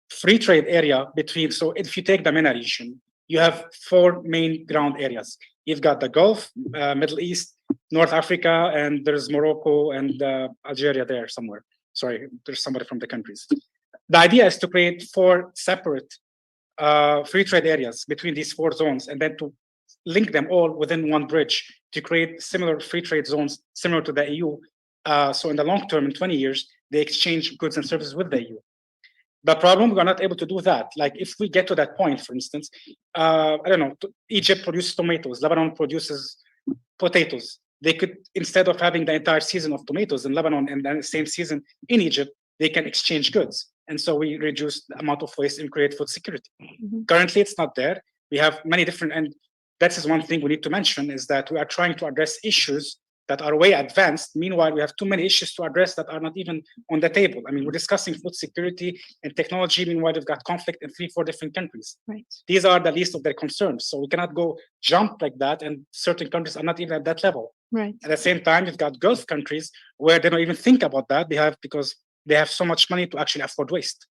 free trade area between. So if you take the MENA region, you have 4 main ground areas. You've got the Gulf, Middle East, North Africa, and there's Morocco and Algeria there somewhere. Sorry, there's somebody from the countries. The idea is to create 4 separate free trade areas between these 4 zones, and then to link them all within one bridge to create similar free trade zones similar to the EU. So in the long term, in 20 years, they exchange goods and services with the EU. The problem, we're not able to do that. Like if we get to that point, for instance, I don't know, Egypt produces tomatoes, Lebanon produces potatoes. They could, instead of having the entire season of tomatoes in Lebanon and then the same season in Egypt, they can exchange goods. And so we reduce the amount of waste and create food security. Currently, it's not there. We have many different, and that is one thing we need to mention, is that we are trying to address issues that are way advanced. Meanwhile, we have too many issues to address that are not even on the table. I mean, we're discussing food security and technology. Meanwhile, we've got conflict in 3-4 different countries. Right. These are the least of their concerns. So we cannot go jump like that, and certain countries are not even at that level. Right. At the same time, you've got Gulf countries where they don't even think about that. Because they have so much money to actually afford waste.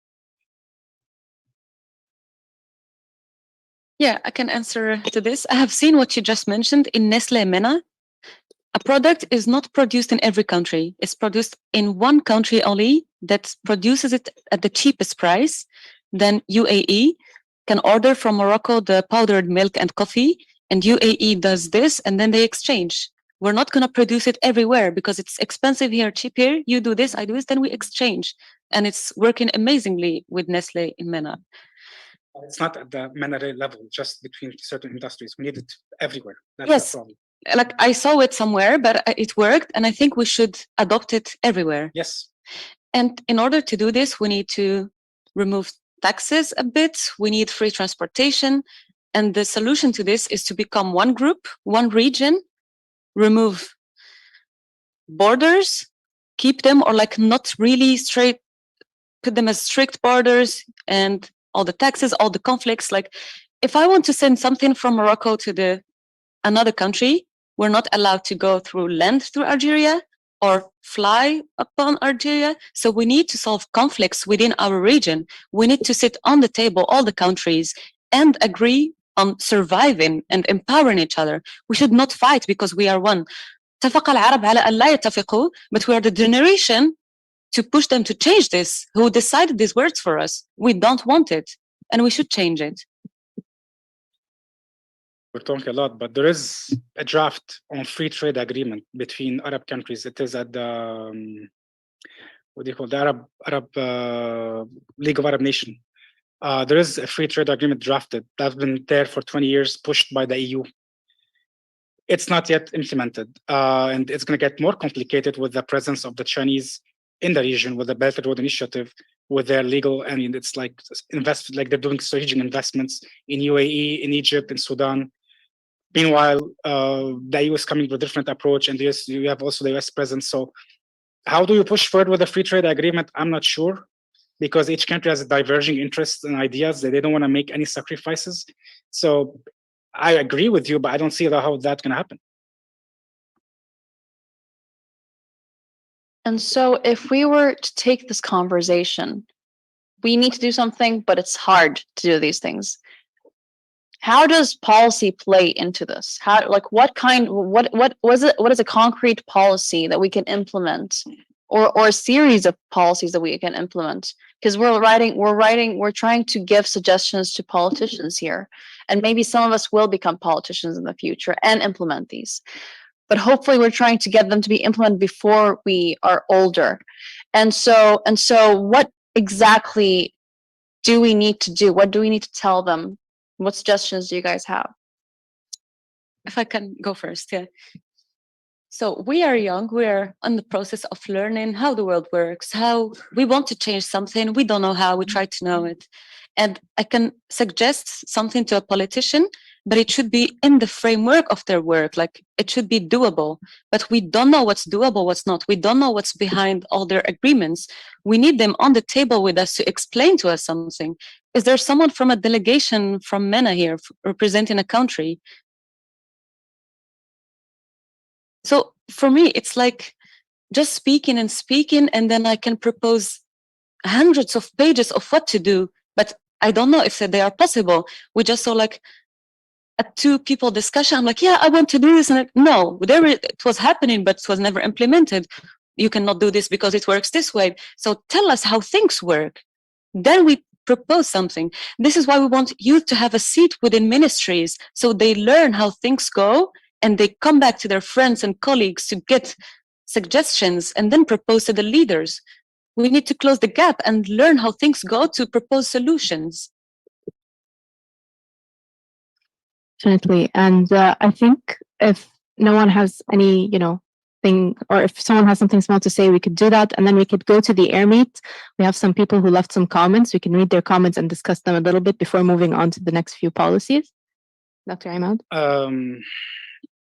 Yeah, I can answer to this. I have seen what you just mentioned in Nestle MENA. A product is not produced in every country. It's produced in one country only that produces it at the cheapest price. Then UAE can order from Morocco the powdered milk and coffee, and UAE does this, and then they exchange. We're not going to produce it everywhere because it's expensive here, cheap here. You do this, I do this, then we exchange. And it's working amazingly with Nestle in MENA. It's not at the MENA level, just between certain industries. We need it everywhere. That's Yes. the problem. Like I saw it somewhere, but it worked, and I think we should adopt it everywhere. Yes. And in order to do this, we need to remove taxes a bit. We need free transportation. And the solution to this is to become one group, one region, remove borders, keep them, or like not really straight, put them as strict borders, and all the taxes, all the conflicts. Like if I want to send something from Morocco to another country, we're not allowed to go through land through Algeria or fly upon Algeria. So we need to solve conflicts within our region. We need to sit on the table, all the countries, and agree on surviving and empowering each other. We should not fight because we are one. اتفق العرب على أن لا يتفقوا, but we are the generation to push them to change this, who decided these words for us. We don't want it, and we should change it. We're talking a lot, but there is a draft on free trade agreement between Arab countries. It is at the what do you call the Arab League of Arab Nations. There is a free trade agreement drafted that's been there for 20 years, pushed by the EU. It's not yet implemented, and it's going to get more complicated with the presence of the Chinese in the region with the Belt and Road Initiative, with their legal. I mean, it's like like they're doing strategic investments in UAE, in Egypt, in Sudan. Meanwhile, the US coming with a different approach, and you have also the US presence. So, how do you push forward with a free trade agreement? I'm not sure, because each country has diverging interests and ideas that they don't want to make any sacrifices. So, I agree with you, but I don't see how that's going to happen. And so if we were to take this conversation, we need to do something, but it's hard to do these things. How does policy play into this? How, like, what is a concrete policy that we can implement, or a series of policies that we can implement? Because we're trying to give suggestions to politicians here, and maybe some of us will become politicians in the future and implement these. But hopefully we're trying to get them to be implemented before we are older. And so what exactly do we need to do? What do we need to tell them? What suggestions do you guys have? If I can go first, yeah. So we are young, we are in the process of learning how the world works, how we want to change something, we don't know how, we try to know it. And I can suggest something to a politician, but it should be in the framework of their work, like it should be doable. But we don't know what's doable, what's not. We don't know what's behind all their agreements. We need them on the table with us to explain to us something. Is there someone from a delegation from MENA here representing a country? So for me, it's like just speaking, and then I can propose hundreds of pages of what to do, but I don't know if they are possible. We just saw like a 2 people discussion. I'm like, yeah, I want to do this. And no, it was happening, but it was never implemented. You cannot do this because it works this way. So tell us how things work. Then we propose something. This is why we want youth to have a seat within ministries, so they learn how things go and they come back to their friends and colleagues to get suggestions and then propose to the leaders. We need to close the gap and learn how things go to propose solutions. Definitely. And I think if no one has any, thing, or if someone has something small to say, we could do that. And then we could go to the air meet. We have some people who left some comments. We can read their comments and discuss them a little bit before moving on to the next few policies. Dr. Imad?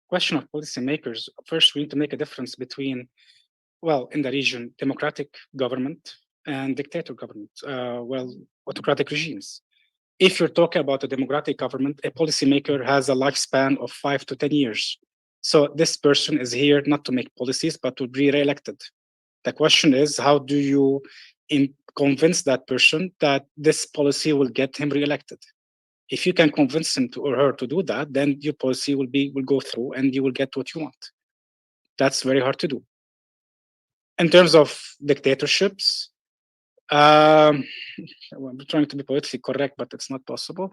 Question of policymakers. First, we need to make a difference between, well, in the region, democratic government and dictator government, autocratic regimes. If you're talking about a democratic government, a policymaker has a lifespan of 5 to 10 years. So this person is here not to make policies, but to be re-elected. The question is, how do you convince that person that this policy will get him re-elected? If you can convince him or her to do that, then your policy will go through and you will get what you want. That's very hard to do. In terms of dictatorships, I'm trying to be politically correct, but it's not possible.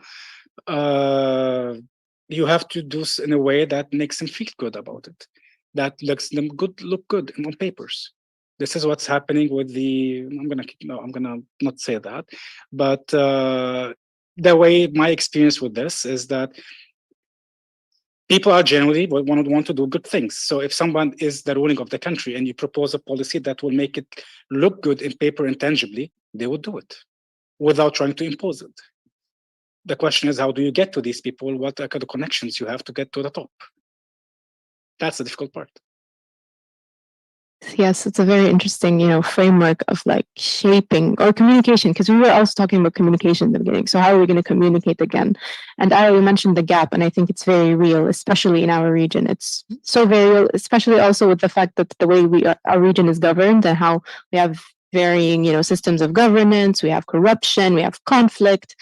You have to do in a way that makes them feel good about it, that looks them look good on papers. This is what's happening with the. I'm gonna not say that, but the way my experience with this is that people are generally want to do good things. So if someone is the ruling of the country and you propose a policy that will make it look good in paper and tangibly, they will do it without trying to impose it. The question is, how do you get to these people? What are the connections you have to get to the top? That's the difficult part. Yes, it's a very interesting, framework of like shaping or communication, because we were also talking about communication in the beginning. So how are we going to communicate again? And I already mentioned the gap, and I think it's very real, especially in our region. It's so very real, especially also with the fact that the way our region is governed and how we have varying, systems of governance, we have corruption, we have conflict.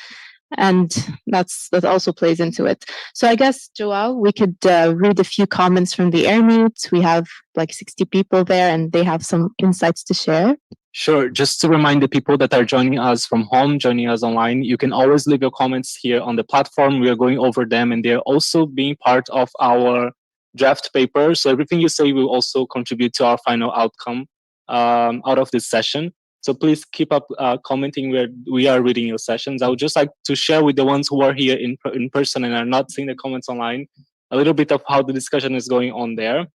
And that also plays into it. So I guess, Joao, we could read a few comments from the air meet. We have like 60 people there, and they have some insights to share. Sure. Just to remind the people that are joining us from home, joining us online, you can always leave your comments here on the platform. We are going over them, and they're also being part of our draft paper. So everything you say will also contribute to our final outcome out of this session. So please keep up commenting where we are reading your sessions. I would just like to share with the ones who are here in person and are not seeing the comments online a little bit of how the discussion is going on there.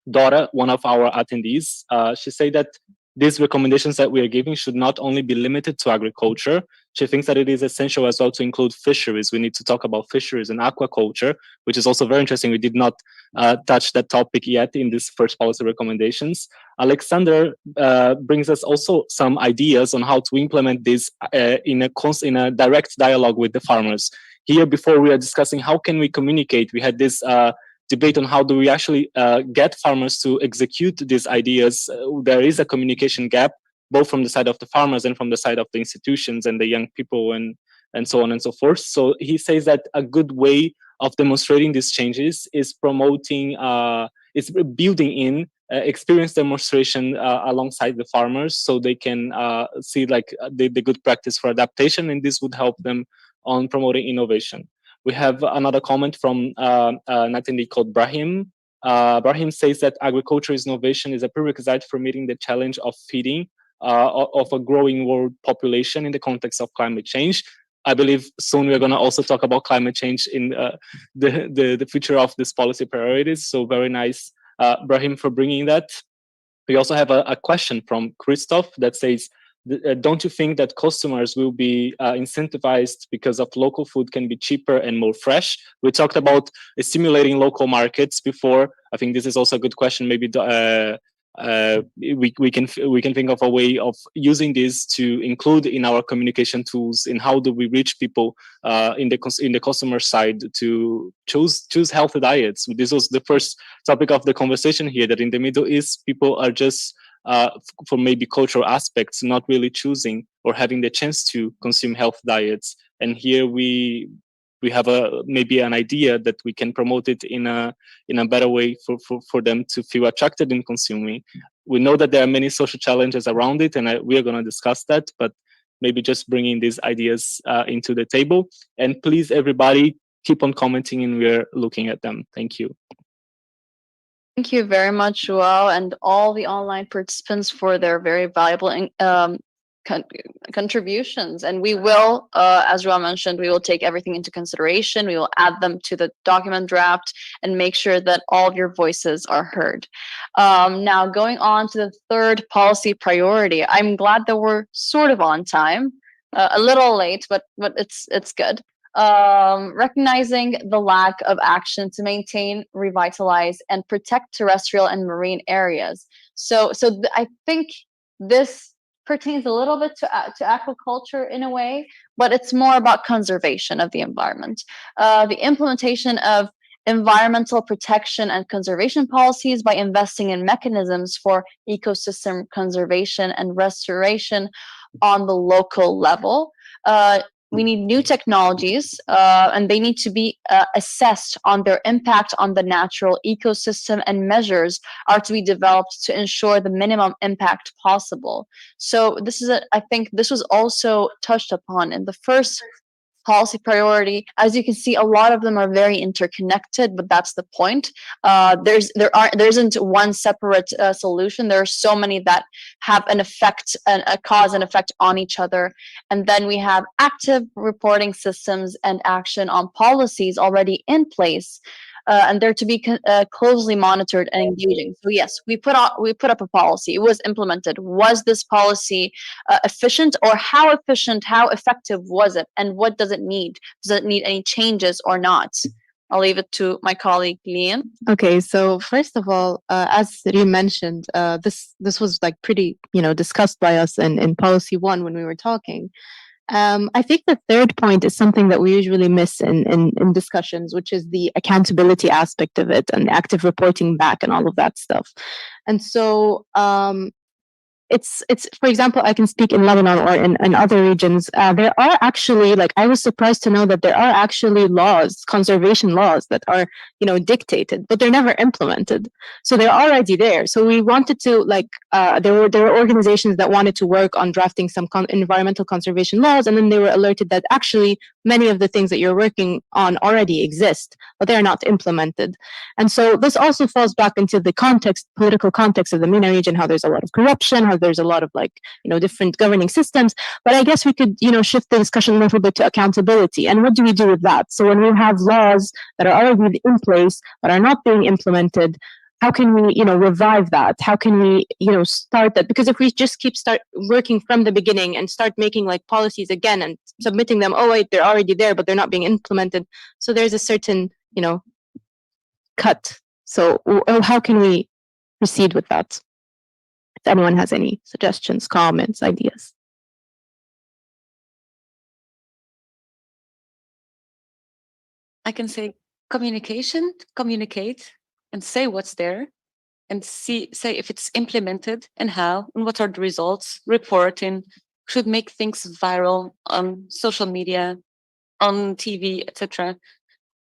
Dora, one of our attendees, she said that these recommendations that we are giving should not only be limited to agriculture. She thinks that it is essential as well to include fisheries. We need to talk about fisheries and aquaculture, which is also very interesting. We did not touch that topic yet in this first policy recommendations. Alexander brings us also some ideas on how to implement this in a direct dialogue with the farmers. Here, before we are discussing how can we communicate, we had this debate on how do we actually get farmers to execute these ideas. There is a communication gap, both from the side of the farmers and from the side of the institutions and the young people and so on and so forth. So he says that a good way of demonstrating these changes is promoting, is building in experience demonstration alongside the farmers, so they can see like the good practice for adaptation, and this would help them on promoting innovation. We have another comment from an attendee called Brahim. Brahim says that agriculture innovation is a prerequisite for meeting the challenge of feeding of a growing world population in the context of climate change. I believe soon we're going to also talk about climate change in the future of these policy priorities. So very nice, Brahim, for bringing that. We also have a question from Christoph that says, don't you think that customers will be incentivized because of local food can be cheaper and more fresh? We talked about stimulating local markets before. I think this is also a good question. Maybe we can think of a way of using this to include in our communication tools. In how do we reach people in the customer side to choose healthy diets? This was the first topic of the conversation here. That in the Middle East, people are just for maybe cultural aspects, not really choosing or having the chance to consume health diets. And here we have maybe an idea that we can promote it in a better way for them to feel attracted in consuming. We know that there are many social challenges around it, and we are going to discuss that, but maybe just bringing these ideas into the table. And please, everybody, keep on commenting, and we're looking at them. Thank you. Thank you very much, Joao, and all the online participants for their very valuable contributions. And we will, as Joao mentioned, we will take everything into consideration. We will add them to the document draft and make sure that all of your voices are heard. Now, going on to the third policy priority, I'm glad that we're sort of on time, a little late, but it's good. Recognizing the lack of action to maintain, revitalize, and protect terrestrial and marine areas. So I think this pertains a little bit to aquaculture in a way, but it's more about conservation of the environment. The implementation of environmental protection and conservation policies by investing in mechanisms for ecosystem conservation and restoration on the local level. We need new technologies, and they need to be assessed on their impact on the natural ecosystem, and measures are to be developed to ensure the minimum impact possible. So this is I think this was also touched upon in the first policy priority. As you can see, a lot of them are very interconnected, but that's the point. There isn't one separate solution. There are so many that have an effect, a cause and effect on each other. And then we have active reporting systems and action on policies already in place. And they're to be closely monitored and engaging. So yes, we put up a policy. It was implemented. Was this policy efficient, or how efficient, how effective was it, and what does it need? Does it need any changes or not? I'll leave it to my colleague Lian. Okay, so first of all, as Reem mentioned, this was like pretty discussed by us in policy 1 when we were talking. I think the third point is something that we usually miss in discussions, which is the accountability aspect of it and the active reporting back and all of that stuff. And so it's for example, I can speak in Lebanon or in other regions. There are actually, like, I was surprised to know that there are actually laws, conservation laws, that are dictated, but they're never implemented. So they're already there. So we wanted to there were organizations that wanted to work on drafting some environmental conservation laws, and then they were alerted that actually many of the things that you're working on already exist, but they're not implemented. And so this also falls back into the political context of the MENA region, how there's a lot of corruption, how there's a lot of different governing systems. But I guess we could shift the discussion a little bit to accountability. And what do we do with that? So when we have laws that are already in place but are not being implemented, how can we, revive that? How can we, start that? Because if we just start working from the beginning and start making like policies again and submitting them, oh wait, they're already there, but they're not being implemented. So there's a certain, cut. So how can we proceed with that? If anyone has any suggestions, comments, ideas. I can say communicate and say what's there and say if it's implemented and how and what are the results, reporting, should make things viral on social media, on TV, etc.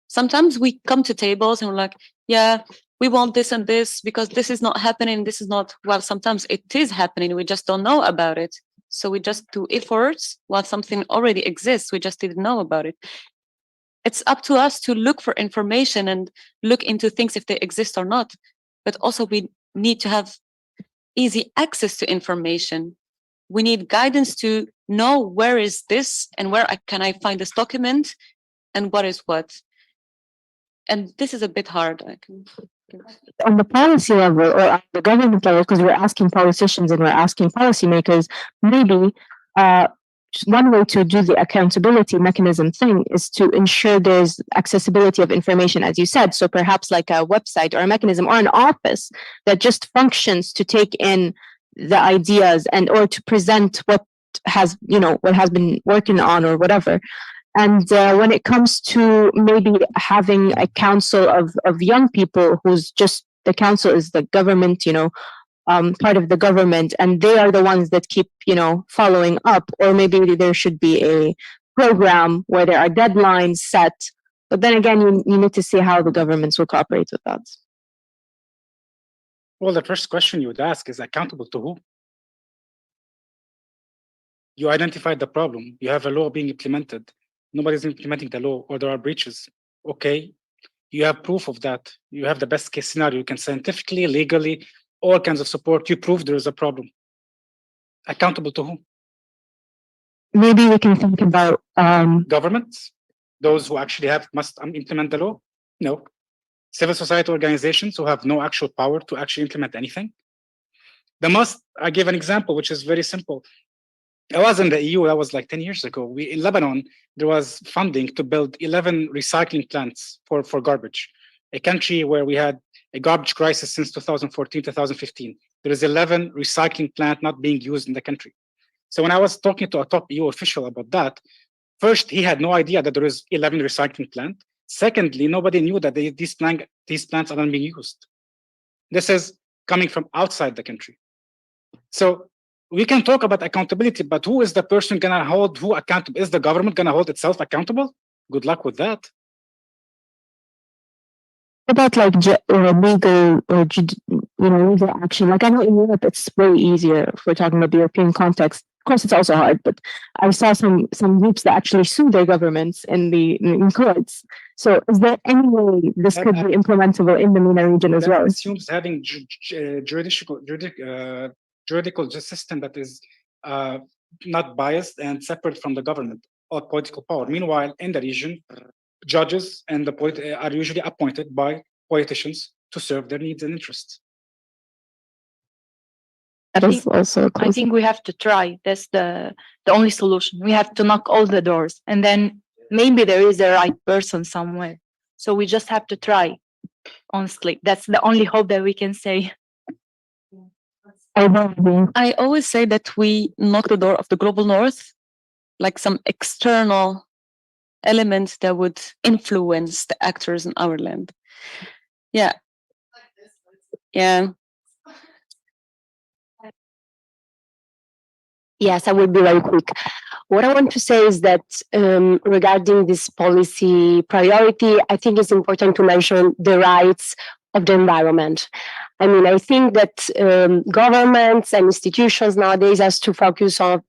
Sometimes we come to tables and we're like, yeah, we want this and this because this is not happening. This is not, well, sometimes it is happening. We just don't know about it. So we just do efforts while something already exists. We just didn't know about it. It's up to us to look for information and look into things if they exist or not. But also we need to have easy access to information. We need guidance to know where is this and where can I find this document and what is what. And this is a bit hard. On the policy level or on the government level, because we're asking politicians and we're asking policymakers, maybe one way to do the accountability mechanism thing is to ensure there's accessibility of information, as you said. So perhaps like a website or a mechanism or an office that just functions to take in the ideas and or to present what has been working on or whatever. And when it comes to maybe having a council of young people who's just, the council is the government, part of the government, and they are the ones that keep, following up, or maybe there should be a program where there are deadlines set. But then again, you need to see how the governments will cooperate with that. Well, the first question you would ask is accountable to who? You identified the problem. You have a law being implemented. Nobody's implementing the law, or there are breaches. Okay, you have proof of that. You have the best case scenario. You can scientifically, legally, all kinds of support. You prove there is a problem. Accountable to who? Maybe we can think about governments, those who actually must implement the law. No. Civil society organizations who have no actual power to actually implement anything. I give an example, which is very simple. I was in the EU, that was like 10 years ago. In Lebanon, there was funding to build 11 recycling plants for garbage. A country where we had a garbage crisis since 2014, 2015. There is 11 recycling plants not being used in the country. So when I was talking to a top EU official about that, first, he had no idea that there is 11 recycling plants. Secondly, nobody knew that these plants are not being used. This is coming from outside the country. So we can talk about accountability, but who is the person going to hold who accountable? Is the government going to hold itself accountable? Good luck with that. About like legal or legal action. Like I know in Europe it's way easier if we're talking about the European context. Of course, it's also hard, but I saw some groups that actually sue their governments in courts. So, is there any way this could be implementable in the MENA region as well? That assumes having juridical system that is not biased and separate from the government or political power. Meanwhile, in the region, judges and are usually appointed by politicians to serve their needs and interests. That is also I think we have to try. That's the only solution. We have to knock all the doors, and then maybe there is a right person somewhere. So we just have to try. Honestly, that's the only hope that we can say. I always say that we knock the door of the global north, like some external element that would influence the actors in our land. Yeah. Yeah. Yes, I will be very quick. What I want to say is that regarding this policy priority, I think it's important to mention the rights of the environment. I mean, I think that governments and institutions nowadays has to focus on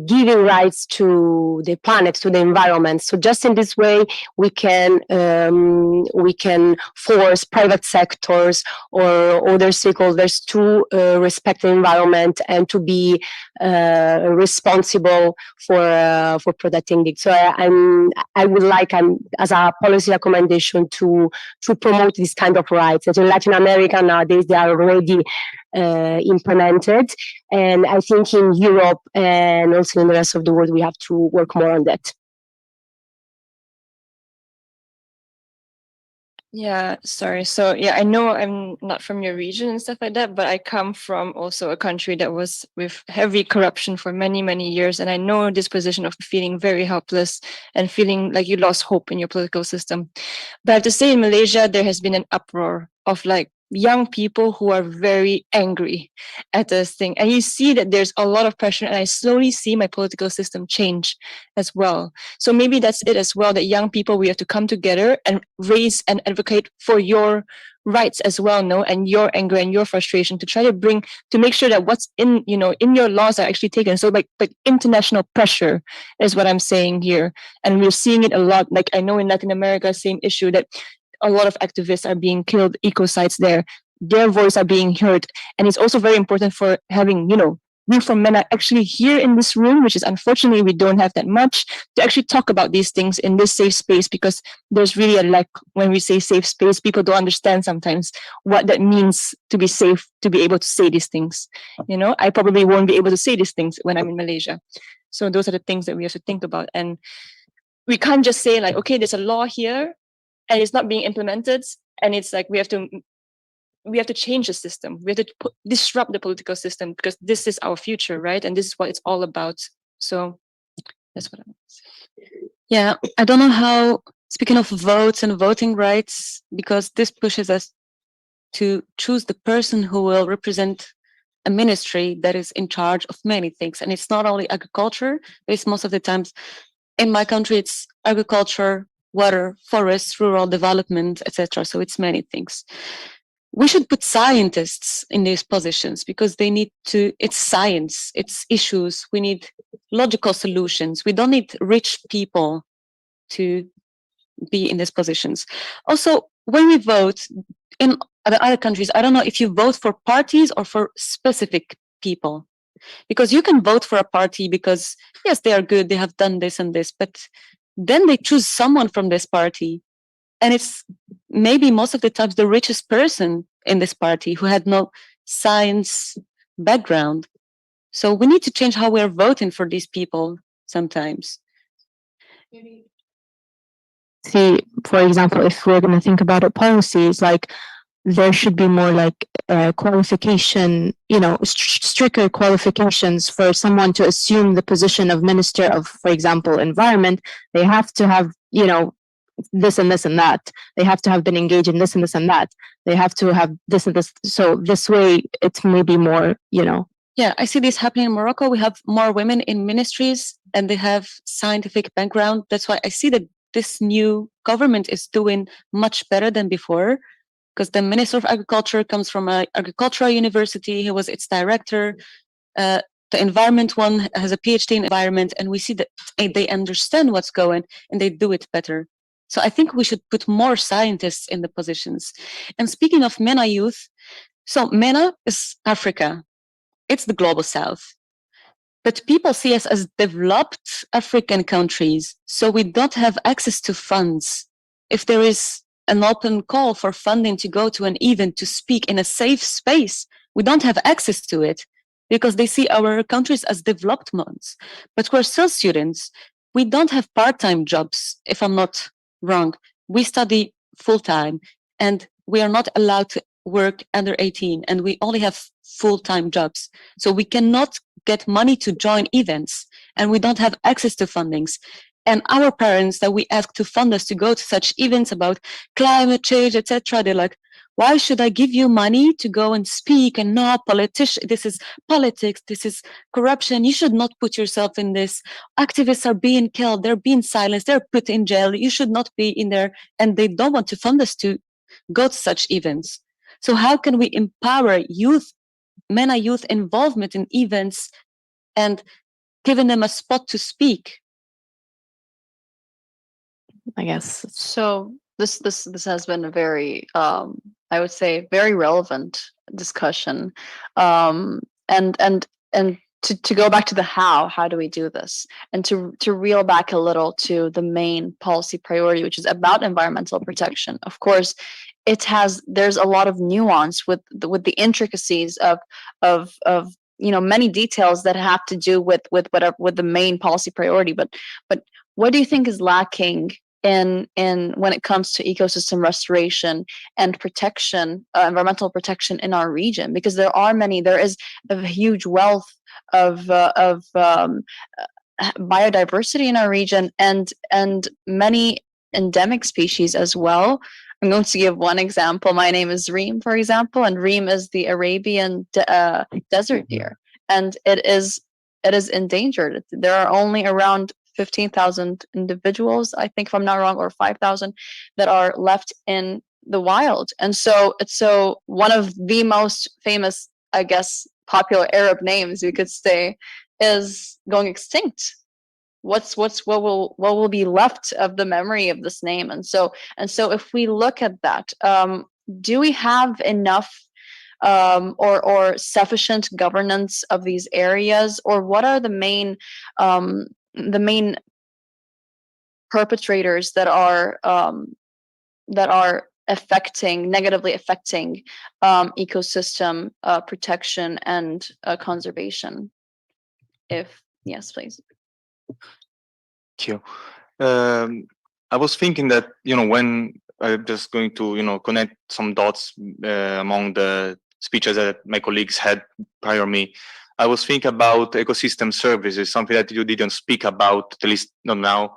giving rights to the planet, to the environment. So just in this way, we can force private sectors or other stakeholders to respect the environment and to be responsible for protecting it. So I would like as a policy recommendation to promote this kind of rights. That in Latin America nowadays they are already implemented, and I think in Europe and also in the rest of the world we have to work more on that. Yeah, sorry. So yeah, I know I'm not from your region and stuff like that, but I come from also a country that was with heavy corruption for many, many years. And I know this position of feeling very helpless and feeling like you lost hope in your political system. But I have to say in Malaysia, there has been an uproar of like young people who are very angry at this thing. And you see that there's a lot of pressure, and I slowly see my political system change as well. So maybe that's it as well, that young people, we have to come together and raise and advocate for your rights as well, no, and your anger and your frustration, to try to make sure that what's in your laws are actually taken. So like international pressure is what I'm saying here. And we're seeing it a lot. Like I know in Latin America, same issue, that a lot of activists are being killed, ecocides there, their voice are being heard. And it's also very important for having, we from MENA actually here in this room, which is unfortunately we don't have that much, to actually talk about these things in this safe space, because there's really a lack. When we say safe space, people don't understand sometimes what that means to be safe, to be able to say these things. I probably won't be able to say these things when I'm in Malaysia. So those are the things that we have to think about. And we can't just say like, okay, there's a law here and it's not being implemented, and it's like we have to change the system. We have to disrupt the political system, because this is our future, right? And this is what it's all about. So that's what I'm saying. Yeah, I don't know how, speaking of votes and voting rights, because this pushes us to choose the person who will represent a ministry that is in charge of many things. And it's not only agriculture, but it's most of the times, in my country, it's agriculture, water, forests, rural development, etc. So it's many things. We should put scientists in these positions, because they need to, it's science, it's issues. We need logical solutions. We don't need rich people to be in these positions. Also, when we vote in other countries, I don't know if you vote for parties or for specific people, because you can vote for a party because, yes, they are good, they have done this and this, but then they choose someone from this party, and it's maybe most of the times the richest person in this party who had no science background. So we need to change how we're voting for these people sometimes. See, for example, if we're going to think about it, policies, like there should be more like qualification, stricter qualifications for someone to assume the position of Minister of, for example, Environment. They have to have, this and this and that. They have to have been engaged in this and this and that. They have to have this and this. So this way, it's maybe more, Yeah, I see this happening in Morocco. We have more women in ministries, and they have scientific background. That's why I see that this new government is doing much better than before, because the Minister of Agriculture comes from an agricultural university. He was its director. The environment one has a PhD in environment, and we see that they understand what's going and they do it better. So I think we should put more scientists in the positions. And speaking of MENA youth, so MENA is Africa. It's the global south. But people see us as developed African countries, so we don't have access to funds. If there is an open call for funding to go to an event to speak in a safe space, we don't have access to it, because they see our countries as developed ones. But we're still students. We don't have part-time jobs, if I'm not wrong. We study full-time, and we are not allowed to work under 18, and we only have full-time jobs. So we cannot get money to join events, and we don't have access to fundings. And our parents that we ask to fund us to go to such events about climate change, etc., they're like, why should I give you money to go and speak? And no, this is politics, this is corruption. You should not put yourself in this. Activists are being killed, they're being silenced, they're put in jail. You should not be in there. And they don't want to fund us to go to such events. So how can we empower youth, MENA youth involvement in events, and given them a spot to speak. I guess. So this has been a very I would say very relevant discussion. And to go back to the how do we do this? And to reel back a little to the main policy priority, which is about environmental protection. Of course, there's a lot of nuance with the intricacies of many details that have to do with the main policy priority. But what do you think is lacking in when it comes to ecosystem restoration and protection, environmental protection in our region? Because there is a huge wealth of biodiversity in our region, and many endemic species as well. I'm going to give one example. My name is Reem, for example, and Reem is the Arabian desert deer, and it is endangered. There are only around 15,000 individuals, I think, if I'm not wrong, or 5,000 that are left in the wild. And so it's one of the most famous, I guess, popular Arab names, you could say, is going extinct. What will be left of the memory of this name? And so if we look at that, do we have enough or sufficient governance of these areas, or what are the main perpetrators that are negatively affecting ecosystem protection and conservation? If yes, please. Thank you. I was thinking that, when I'm just going to, connect some dots among the speeches that my colleagues had prior me. I was thinking about ecosystem services, something that you didn't speak about, at least not now,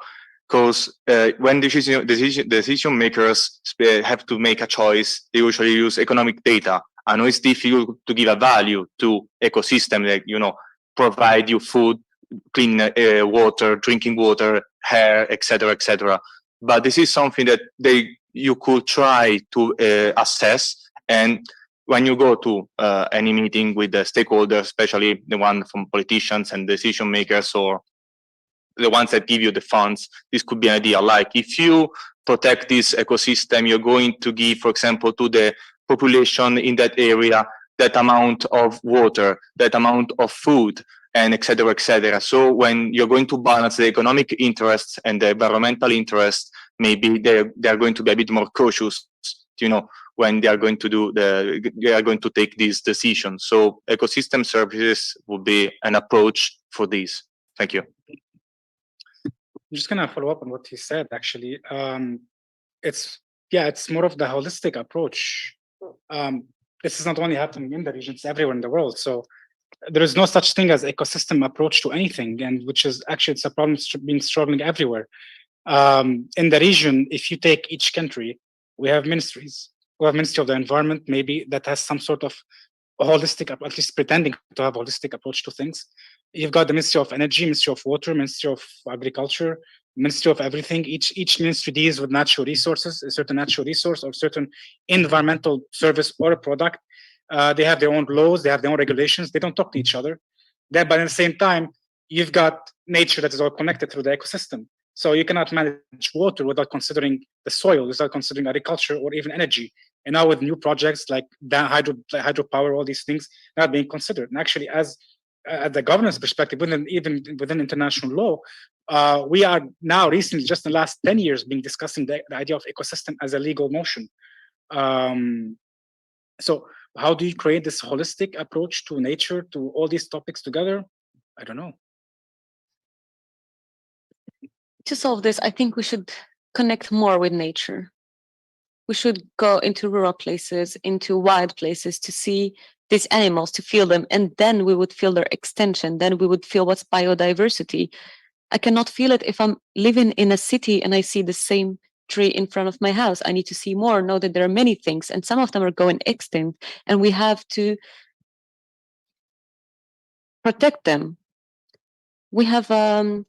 because when decision makers have to make a choice, they usually use economic data. I know it's difficult to give a value to ecosystem that, provide you food, clean water, drinking water, hair, etc., etc. But this is something that you could try to assess. And when you go to any meeting with the stakeholders, especially the one from politicians and decision makers, or the ones that give you the funds, this could be an idea. Like, if you protect this ecosystem, you're going to give, for example, to the population in that area that amount of water, that amount of food, and et cetera, et cetera. So when you're going to balance the economic interests and the environmental interests, maybe they're going to be a bit more cautious, when they are going to take these decisions. So ecosystem services would be an approach for this. Thank you. I'm just gonna follow up on what he said. Actually, it's more of the holistic approach. This is not only happening in the region; it's everywhere in the world. So there is no such thing as ecosystem approach to anything, and which is actually, it's a problem being struggling everywhere. In the region, if you take each country, we have ministries. We have Ministry of the Environment, maybe, that has some sort of holistic, at least pretending to have a holistic approach to things. You've got the Ministry of Energy, Ministry of Water, Ministry of Agriculture, Ministry of everything. Each ministry deals with natural resources, a certain natural resource or certain environmental service or a product. They have their own laws, they have their own regulations. They don't talk to each other. But at the same time, you've got nature that is all connected through the ecosystem. So you cannot manage water without considering the soil, without considering agriculture or even energy. And now with new projects like hydropower, all these things not being considered. And actually, as at the governance perspective, even within international law, we are now recently, just in the last 10 years, being discussing the idea of ecosystem as a legal notion. So how do you create this holistic approach to nature, to all these topics together? I don't know. To solve this, I think we should connect more with nature. We should go into rural places, into wild places to see these animals, to feel them, and then we would feel their extension. Then we would feel what's biodiversity. I cannot feel it if I'm living in a city and I see the same tree in front of my house. I need to see more, know that there are many things, and some of them are going extinct, and we have to protect them. We have the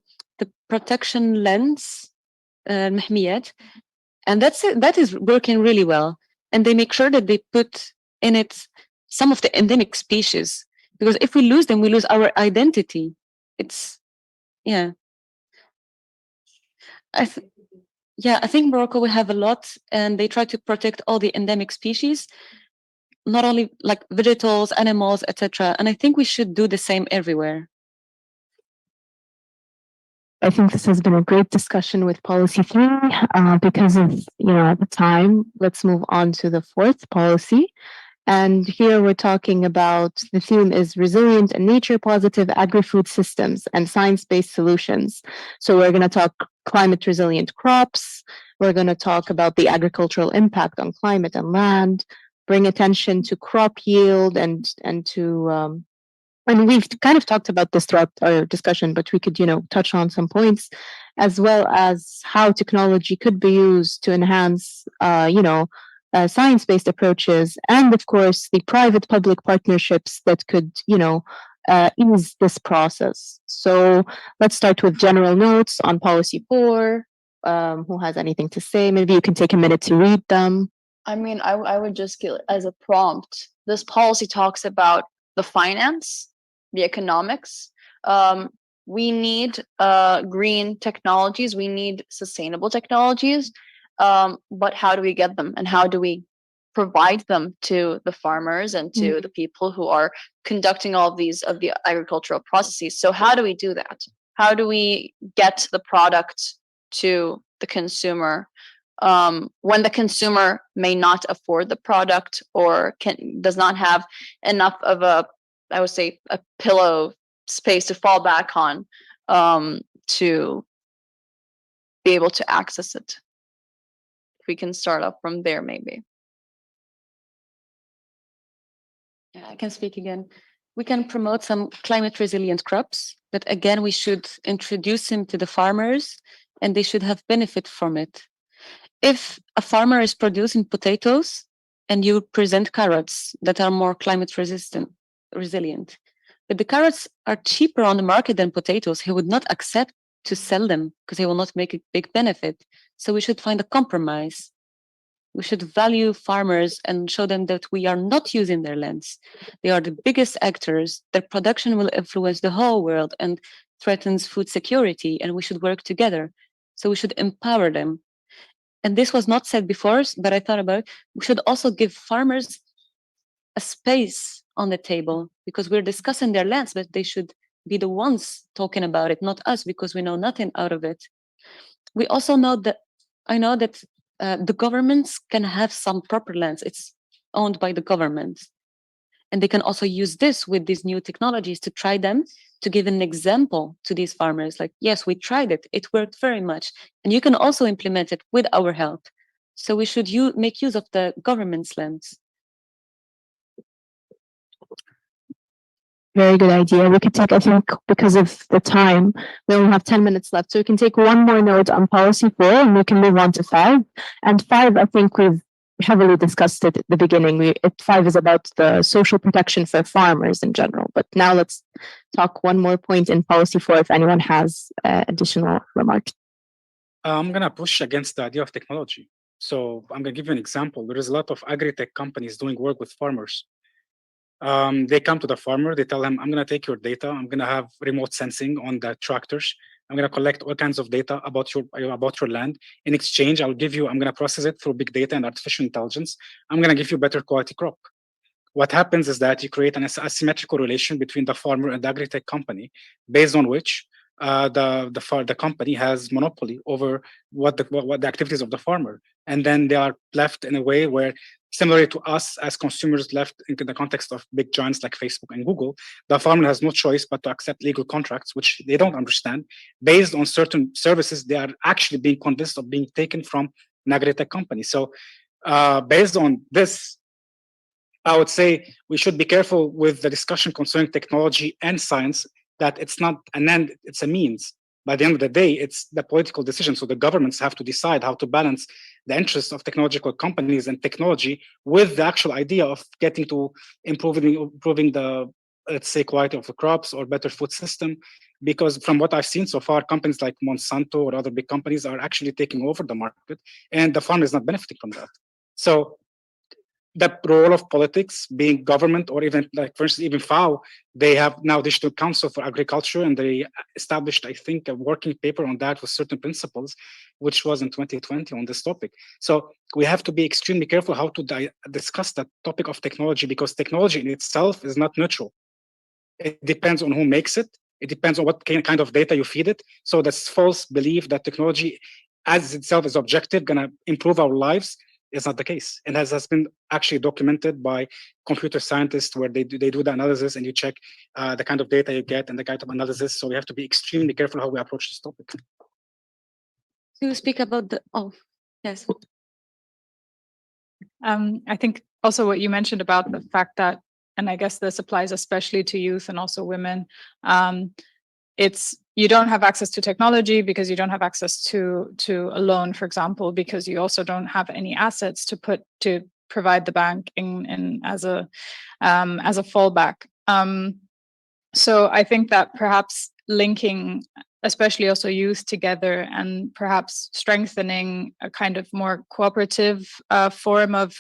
protection lens, المحميات, and that is working really well. And they make sure that they put in it some of the endemic species, because if we lose them, we lose our identity. It's Yeah. Yeah, I think Morocco will have a lot, and they try to protect all the endemic species, not only like vegetables, animals, etc. And I think we should do the same everywhere. I think this has been a great discussion with policy 3 because of, at the time. Let's move on to the fourth policy. And here we're talking about the theme is resilient and nature positive agri-food systems and science-based solutions. So we're going to talk climate resilient crops. We're going to talk about the agricultural impact on climate and land, bring attention to crop yield and to and we've kind of talked about this throughout our discussion, but we could, touch on some points, as well as how technology could be used to enhance, science-based approaches, and of course, the private-public partnerships that could, ease this process. So let's start with general notes on policy 4. Who has anything to say? Maybe you can take a minute to read them. I mean, I would just give as a prompt. This policy talks about the finance, the economics. We need green technologies. We need sustainable technologies. But how do we get them, and how do we provide them to the farmers and to the people who are conducting all of these of the agricultural processes? So how do we do that? How do we get the product to the consumer when the consumer may not afford the product or does not have enough of I would say, a pillow space to fall back on to be able to access it? If we can start off from there, maybe. Yeah, I can speak again. We can promote some climate resilient crops that, again, we should introduce them to the farmers, and they should have benefit from it. If a farmer is producing potatoes and you present carrots that are more climate resilient, but the carrots are cheaper on the market than potatoes, he would not accept to sell them because he will not make a big benefit. So we should find a compromise. We should value farmers and show them that we are not using their lands. They are the biggest actors. Their production will influence the whole world and threatens food security, and we should work together. So we should empower them. And this was not said before, but I thought about it. We should also give farmers a space on the table because we're discussing their lands, but they should be the ones talking about it, not us, because we know nothing out of it. We also know that I know that the governments can have some proper lands. It's owned by the government. And they can also use this with these new technologies to try them, to give an example to these farmers. Like, yes, we tried it. It worked very much. And you can also implement it with our help. So we should make use of the government's lands. Very good idea. We could take, I think, because of the time, we only have 10 minutes left. So we can take one more note on policy 4 and we can move on to 5. And 5, I think we've heavily discussed it at the beginning. 5 is about the social protection for farmers in general. But now let's talk one more point in policy 4 if anyone has additional remarks. I'm going to push against the idea of technology. So I'm going to give you an example. There is a lot of agri-tech companies doing work with farmers. They come to the farmer, they tell him, I'm going to take your data, I'm going to have remote sensing on the tractors, I'm going to collect all kinds of data about your land. In exchange, I'm going to process it through big data and artificial intelligence. I'm going to give you better quality crop. What happens is that you create an asymmetrical relation between the farmer and the agri-tech company, based on which the company has monopoly over what the activities of the farmer, and then they are left in a way where, similarly to us as consumers left into the context of big giants like Facebook and Google, the farmer has no choice but to accept legal contracts, which they don't understand, based on certain services they are actually being convinced of being taken from an agri-tech company. So based on this, I would say we should be careful with the discussion concerning technology and science, that it's not an end, it's a means. By the end of the day, it's the political decision. So the governments have to decide how to balance the interests of technological companies and technology with the actual idea of getting to improving the, let's say, quality of the crops or better food system. Because from what I've seen so far, companies like Monsanto or other big companies are actually taking over the market, and the farmer is not benefiting from that. So the role of politics, being government, or even like, for instance, even FAO, they have now Digital Council for Agriculture, and they established, I think, a working paper on that with certain principles, which was in 2020 on this topic. So we have to be extremely careful how to discuss that topic of technology, because technology in itself is not neutral. It depends on who makes it. It depends on what kind of data you feed it. So this false belief that technology as itself is objective, gonna improve our lives, is not the case. And as has been actually documented by computer scientists, where they do the analysis and you check the kind of data you get and the kind of analysis. So we have to be extremely careful how we approach this topic. To speak about the, oh, yes. I think also what you mentioned about the fact that, and I guess this applies especially to youth and also women, it's you don't have access to technology because you don't have access to a loan, for example, because you also don't have any assets to provide the bank in as a fallback. So I think that perhaps linking, especially also youth together, and perhaps strengthening a kind of more cooperative form of,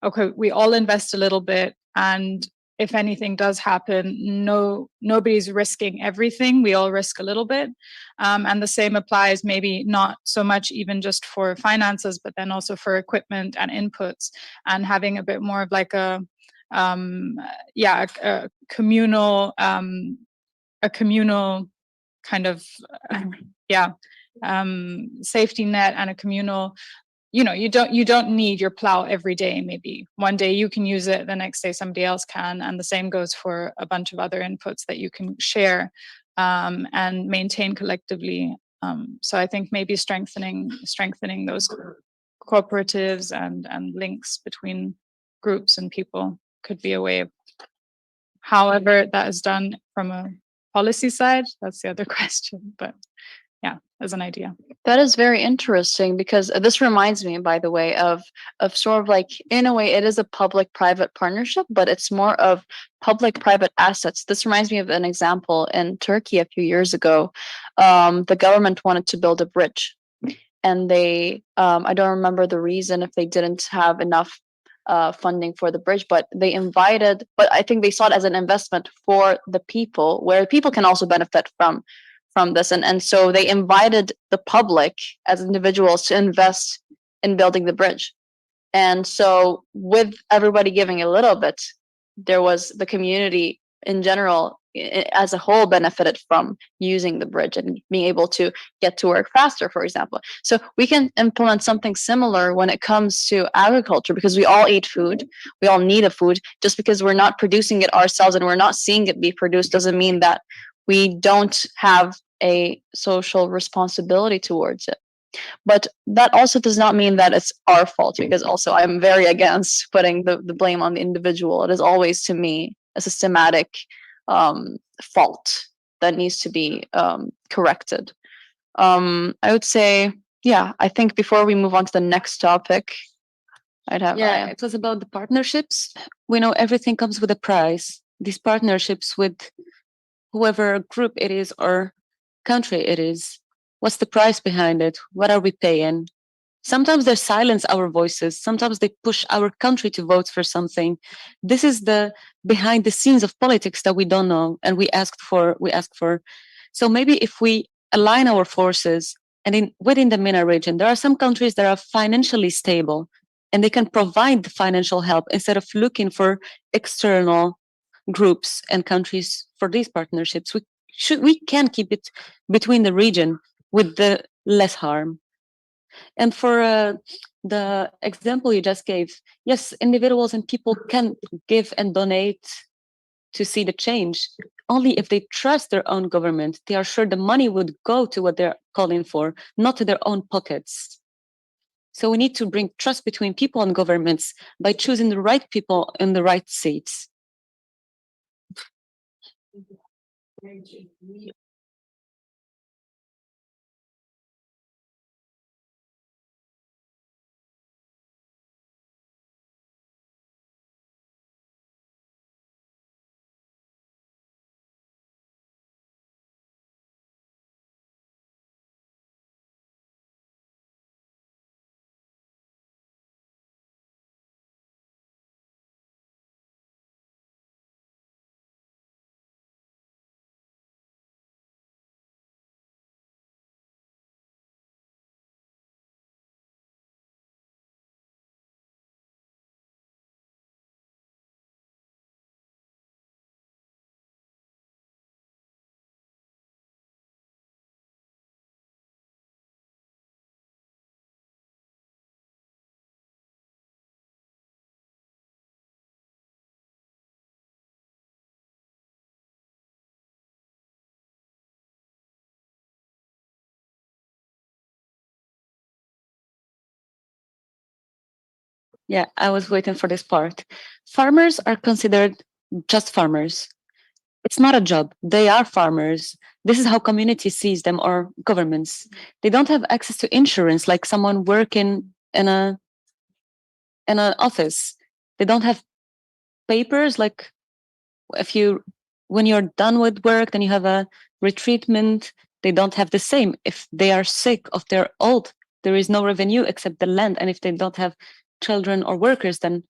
okay, we all invest a little bit, and if anything does happen, nobody's risking everything. We all risk a little bit, and the same applies maybe not so much even just for finances, but then also for equipment and inputs, and having a bit more of like a communal kind of safety net, and a communal, you don't need your plow every day. Maybe one day you can use it, the next day somebody else can, and the same goes for a bunch of other inputs that you can share and maintain collectively. So I think maybe strengthening those cooperatives and links between groups and people could be a way of, however that is done from a policy side, that's the other question, but yeah, as an idea. That is very interesting, because this reminds me, by the way, of sort of like, in a way, it is a public-private partnership, but it's more of public-private assets. This reminds me of an example in Turkey a few years ago. The government wanted to build a bridge, and they, I don't remember the reason, if they didn't have enough funding for the bridge, but but I think they saw it as an investment for the people, where people can also benefit from this. And so they invited the public as individuals to invest in building the bridge. And so with everybody giving a little bit, there was the community in general as a whole benefited from using the bridge and being able to get to work faster, for example. So we can implement something similar when it comes to agriculture, because we all eat food, we all need a food. Just because we're not producing it ourselves and we're not seeing it be produced doesn't mean that we don't have a social responsibility towards it. But that also does not mean that it's our fault, because also I'm very against putting the blame on the individual. It is always, to me, a systematic fault that needs to be corrected. I would say, yeah, I think before we move on to the next topic, it was about the partnerships. We know everything comes with a price. These partnerships with whoever group it is or country it is, what's the price behind it? What are we paying? Sometimes they silence our voices. Sometimes they push our country to vote for something. This is the behind the scenes of politics that we don't know, and we ask for. So maybe if we align our forces, and within the MENA region, there are some countries that are financially stable, and they can provide the financial help instead of looking for external groups and countries for these partnerships. We can keep it between the region with the less harm. And for the example you just gave, yes, individuals and people can give and donate to see the change. Only if they trust their own government, they are sure the money would go to what they're calling for, not to their own pockets. So we need to bring trust between people and governments by choosing the right people in the right seats. Yeah, I was waiting for this part. Farmers are considered just farmers. It's not a job. They are farmers. This is how community sees them or governments. They don't have access to insurance like someone working in an office. They don't have papers like if you when you're done with work then you have a retreatment. They don't have the same. If they are sick or they're old, there is no revenue except the land. And if they don't have children or workers, then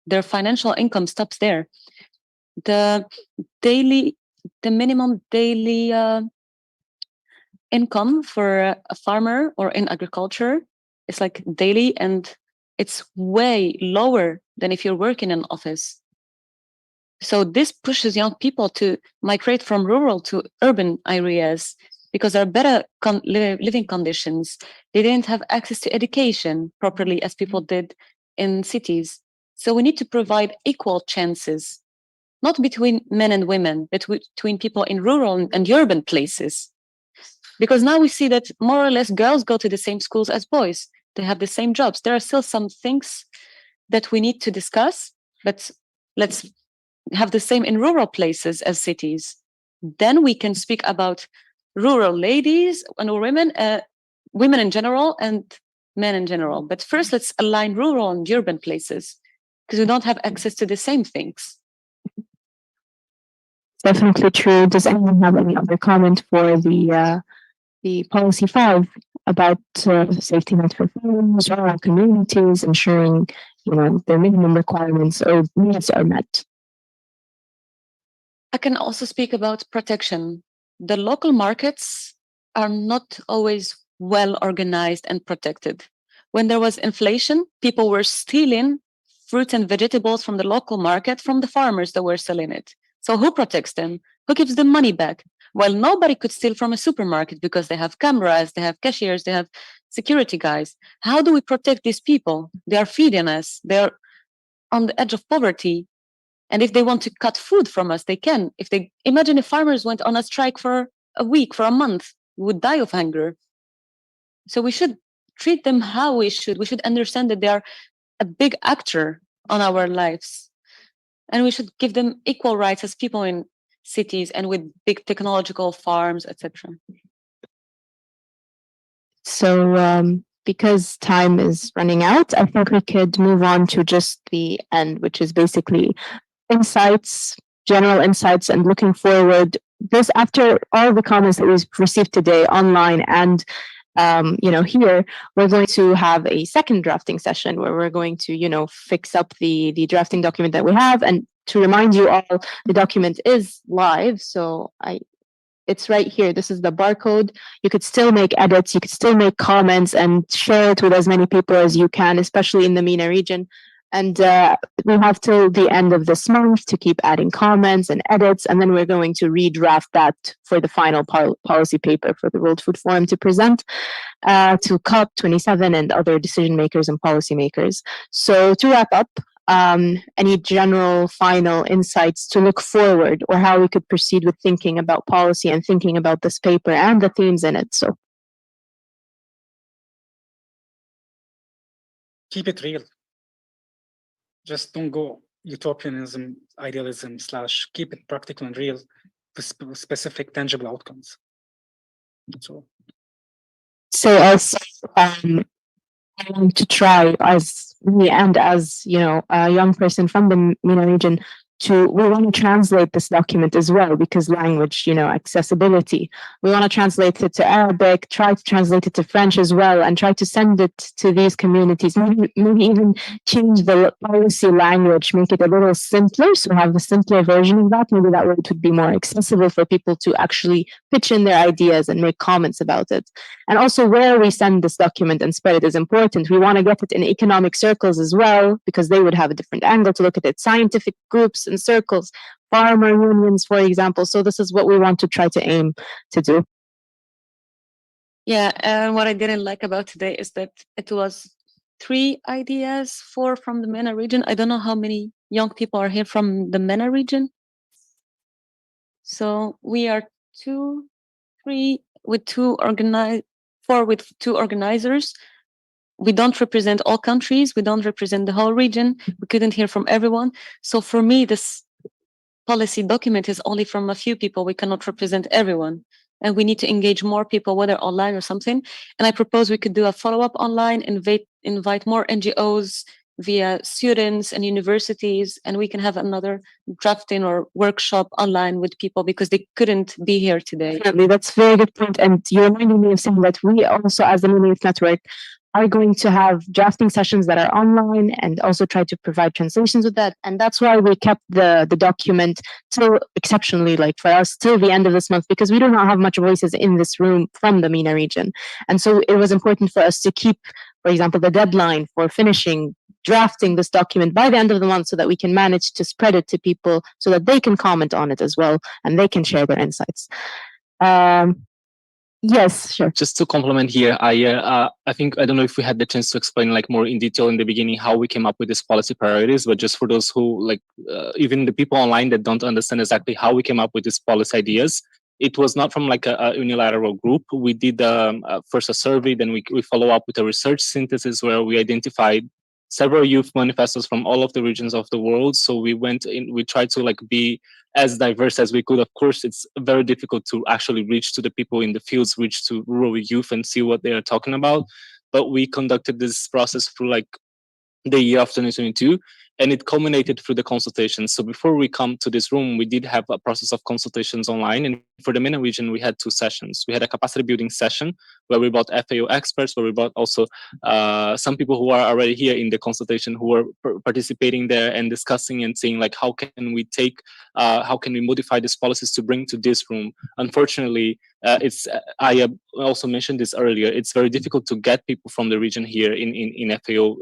their financial income stops there. The daily, the minimum daily income for a farmer or in agriculture is like daily, and it's way lower than if you're working in an office. So this pushes young people to migrate from rural to urban areas because there are better living conditions. They didn't have access to education properly as people did in cities. So we need to provide equal chances, not between men and women, but between people in rural and urban places. Because now we see that more or less girls go to the same schools as boys. They have the same jobs. There are still some things that we need to discuss, but let's have the same in rural places as cities. Then we can speak about rural ladies and women, women in general and men in general. But first, let's align rural and urban places because we don't have access to the same things. Definitely true. Does anyone have any other comment for the policy 5 about safety net for farmers, rural communities, ensuring their minimum requirements or needs are met? I can also speak about protection. The local markets are not always well organized and protected. When there was inflation, people were stealing fruits and vegetables from the local market from the farmers that were selling it. So who protects them? Who gives them money back? Well, nobody could steal from a supermarket because they have cameras, they have cashiers, they have security guys. How do we protect these people? They are feeding us. They are on the edge of poverty. And if they want to cut food from us, they can. If they imagine if farmers went on a strike for a week, for a month, we would die of hunger. So we should treat them how we should. We should understand that they are a big actor on our lives. And we should give them equal rights as people in cities and with big technological farms, etc. So, because time is running out, I think we could move on to just the end, which is basically insights, general insights, and looking forward. This after all the comments that we've received today online and here we're going to have a second drafting session where we're going to fix up the drafting document that we have. And to remind you all, the document is live, so it's right here. This is the barcode. You could still make edits, you could still make comments and share it with as many people as you can, especially in the MENA region. And we have till the end of this month to keep adding comments and edits, and then we're going to redraft that for the final policy paper for the World Food Forum to present to COP27 and other decision makers and policymakers. So to wrap up, any general final insights to look forward or how we could proceed with thinking about policy and thinking about this paper and the themes in it. So Keep it real. Just don't go utopianism, idealism / keep it practical and real with specific tangible outcomes. So also, I want to try as me and as a young person from the MENA region we want to translate this document as well, because language, accessibility. We want to translate it to Arabic, try to translate it to French as well, and try to send it to these communities. Maybe even change the policy language, make it a little simpler, so have a simpler version of that. Maybe that way it would be more accessible for people to actually pitch in their ideas and make comments about it. And also where we send this document and spread it is important. We want to get it in economic circles as well, because they would have a different angle to look at it. Scientific groups and circles, farmer unions, for example. So this is what we want to try to aim to do. Yeah, and what I didn't like about today is that it was 3 ideas, 4 from the MENA region. I don't know how many young people are here from the MENA region. So we are 2, 3 with 2 4 with 2 organizers. we don't represent all countries, we don't represent the whole region, we couldn't hear from everyone. So for me, this policy document is only from a few people. We cannot represent everyone. And we need to engage more people, whether online or something. And I propose we could do a follow-up online, invite more NGOs via students and universities, and we can have another drafting or workshop online with people because they couldn't be here today. Definitely, that's a very good point. And you reminded me of something that we also, as the Women Youth Network, are going to have drafting sessions that are online and also try to provide translations with that. And that's why we kept the document till exceptionally, like for us, till the end of this month, because we do not have much voices in this room from the MENA region. And so it was important for us to keep, for example, the deadline for finishing drafting this document by the end of the month so that we can manage to spread it to people so that they can comment on it as well and they can share their insights. Yes, sure. Just to complement here, I think I don't know if we had the chance to explain like more in detail in the beginning how we came up with these policy priorities, but just for those who like even the people online that don't understand exactly how we came up with these policy ideas, it was not from like a unilateral group. We did first a survey, then we follow up with a research synthesis where we identified several youth manifestos from all of the regions of the world. So we went in, we tried to like be as diverse as we could. Of course, it's very difficult to actually reach to the people in the fields, reach to rural youth and see what they are talking about. But we conducted this process through like the year of 2022, and it culminated through the consultations. So before we come to this room, we did have a process of consultations online. And for the MENA region, we had 2 sessions. We had a capacity building session where we brought FAO experts, where we brought also some people who are already here in the consultation who are participating there and discussing and saying like, how can we modify these policies to bring to this room? Unfortunately, I also mentioned this earlier, it's very difficult to get people from the region here in FAO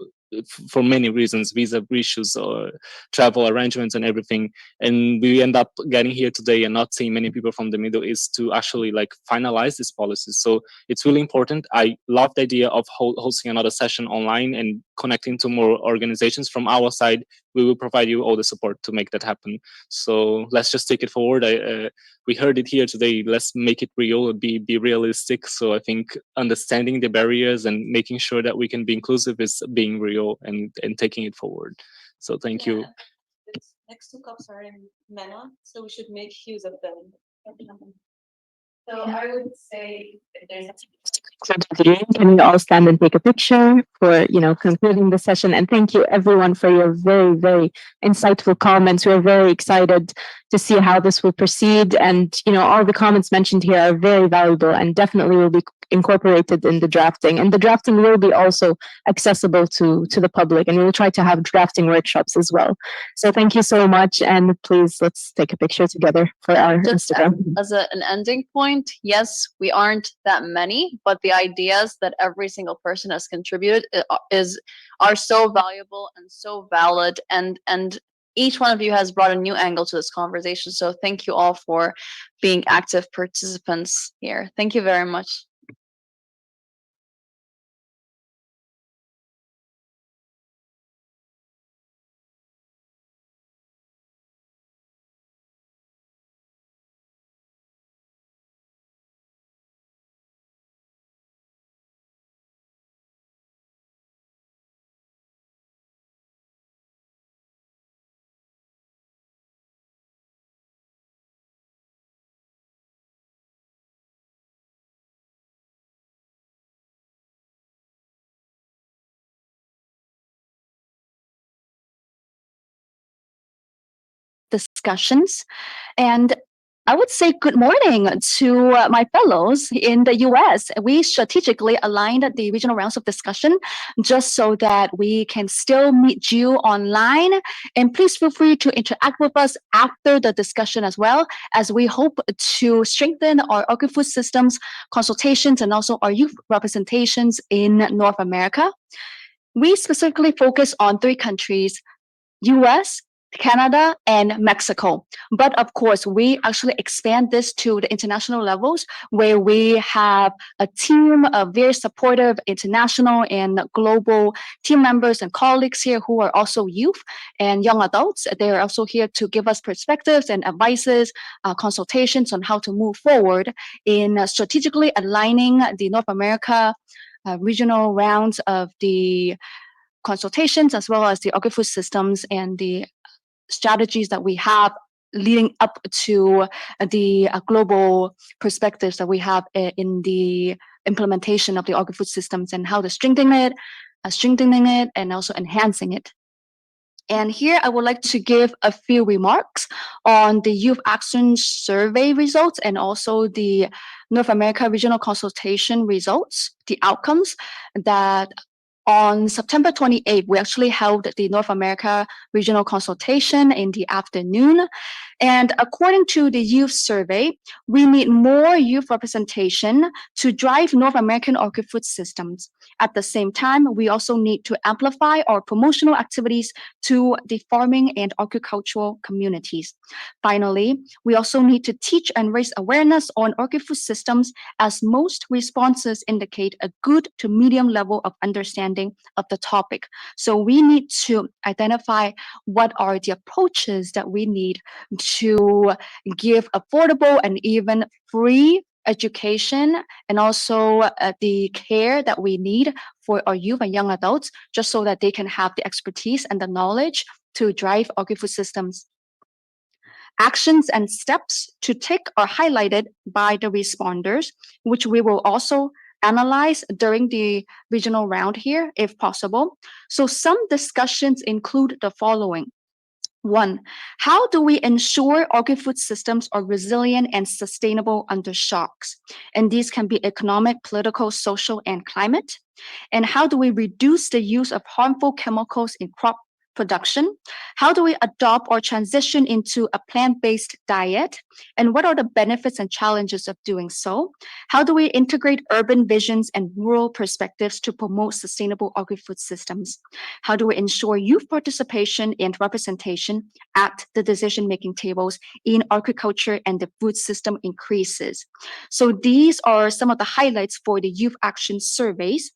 for many reasons, visa issues or travel arrangements and everything. And we end up getting here today and not seeing many people from the Middle East to actually like finalize these policies. So it's really important. I love the idea of hosting another session online and connecting to more organizations. From our side, we will provide you all the support to make that happen. So let's just take it forward. We heard it here today. Let's make it real, be realistic. So I think understanding the barriers and making sure that we can be inclusive is being real and taking it forward. So thank you. These next 2 cups are in MENA, so we should make use of them. So I would say if there's can you all stand and take a picture for, concluding the session? And thank you everyone for your very, very insightful comments. We're very excited to see how this will proceed. And, all the comments mentioned here are very valuable and definitely will be incorporated in the drafting. And the drafting will be also accessible to the public. And we'll try to have drafting workshops as well. So thank you so much. And please, let's take a picture together for our Instagram. As an ending point, yes, we aren't that many, but the ideas that every single person has contributed are so valuable and so valid, and each one of you has brought a new angle to this conversation. So thank you all for being active participants here. Thank you very much. Discussions. And I would say good morning to my fellows in the US. We strategically aligned the regional rounds of discussion just so that we can still meet you online. And please feel free to interact with us after the discussion as well, as we hope to strengthen our agri-food systems consultations and also our youth representations in North America. We specifically focus on 3 countries: US, Canada, and Mexico. But of course, we actually expand this to the international levels where we have a team of very supportive international and global team members and colleagues here who are also youth and young adults. They are also here to give us perspectives and advices, consultations on how to move forward in strategically aligning the North America regional rounds of the consultations, as well as the agri-food systems and the strategies that we have leading up to the global perspectives that we have in the implementation of the agri-food systems, and how to strengthening it and also enhancing it. And here I would like to give a few remarks on the Youth Action Survey results and also the North America Regional Consultation results, the outcomes that on September 28th, we actually held the North America Regional Consultation in the afternoon. And according to the youth survey, we need more youth representation to drive North American agri-food systems. At the same time, we also need to amplify our promotional activities to the farming and agricultural communities. Finally, we also need to teach and raise awareness on agri-food systems, as most responses indicate a good to medium level of understanding of the topic. So we need to identify what are the approaches that we need to give affordable and even free education, and also the care that we need for our youth and young adults, just so that they can have the expertise and the knowledge to drive agri-food systems. Actions and steps to take are highlighted by the responders, which we will also analyze during the regional round here, if possible. So some discussions include the following. One, how do we ensure agri-food systems are resilient and sustainable under shocks? And these can be economic, political, social, and climate. And how do we reduce the use of harmful chemicals in crop production? How do we adopt or transition into a plant-based diet? And what are the benefits and challenges of doing so? How do we integrate urban visions and rural perspectives to promote sustainable agri-food systems? How do we ensure youth participation and representation at the decision-making tables in agriculture and the food system increases? So these are some of the highlights for the youth action surveys.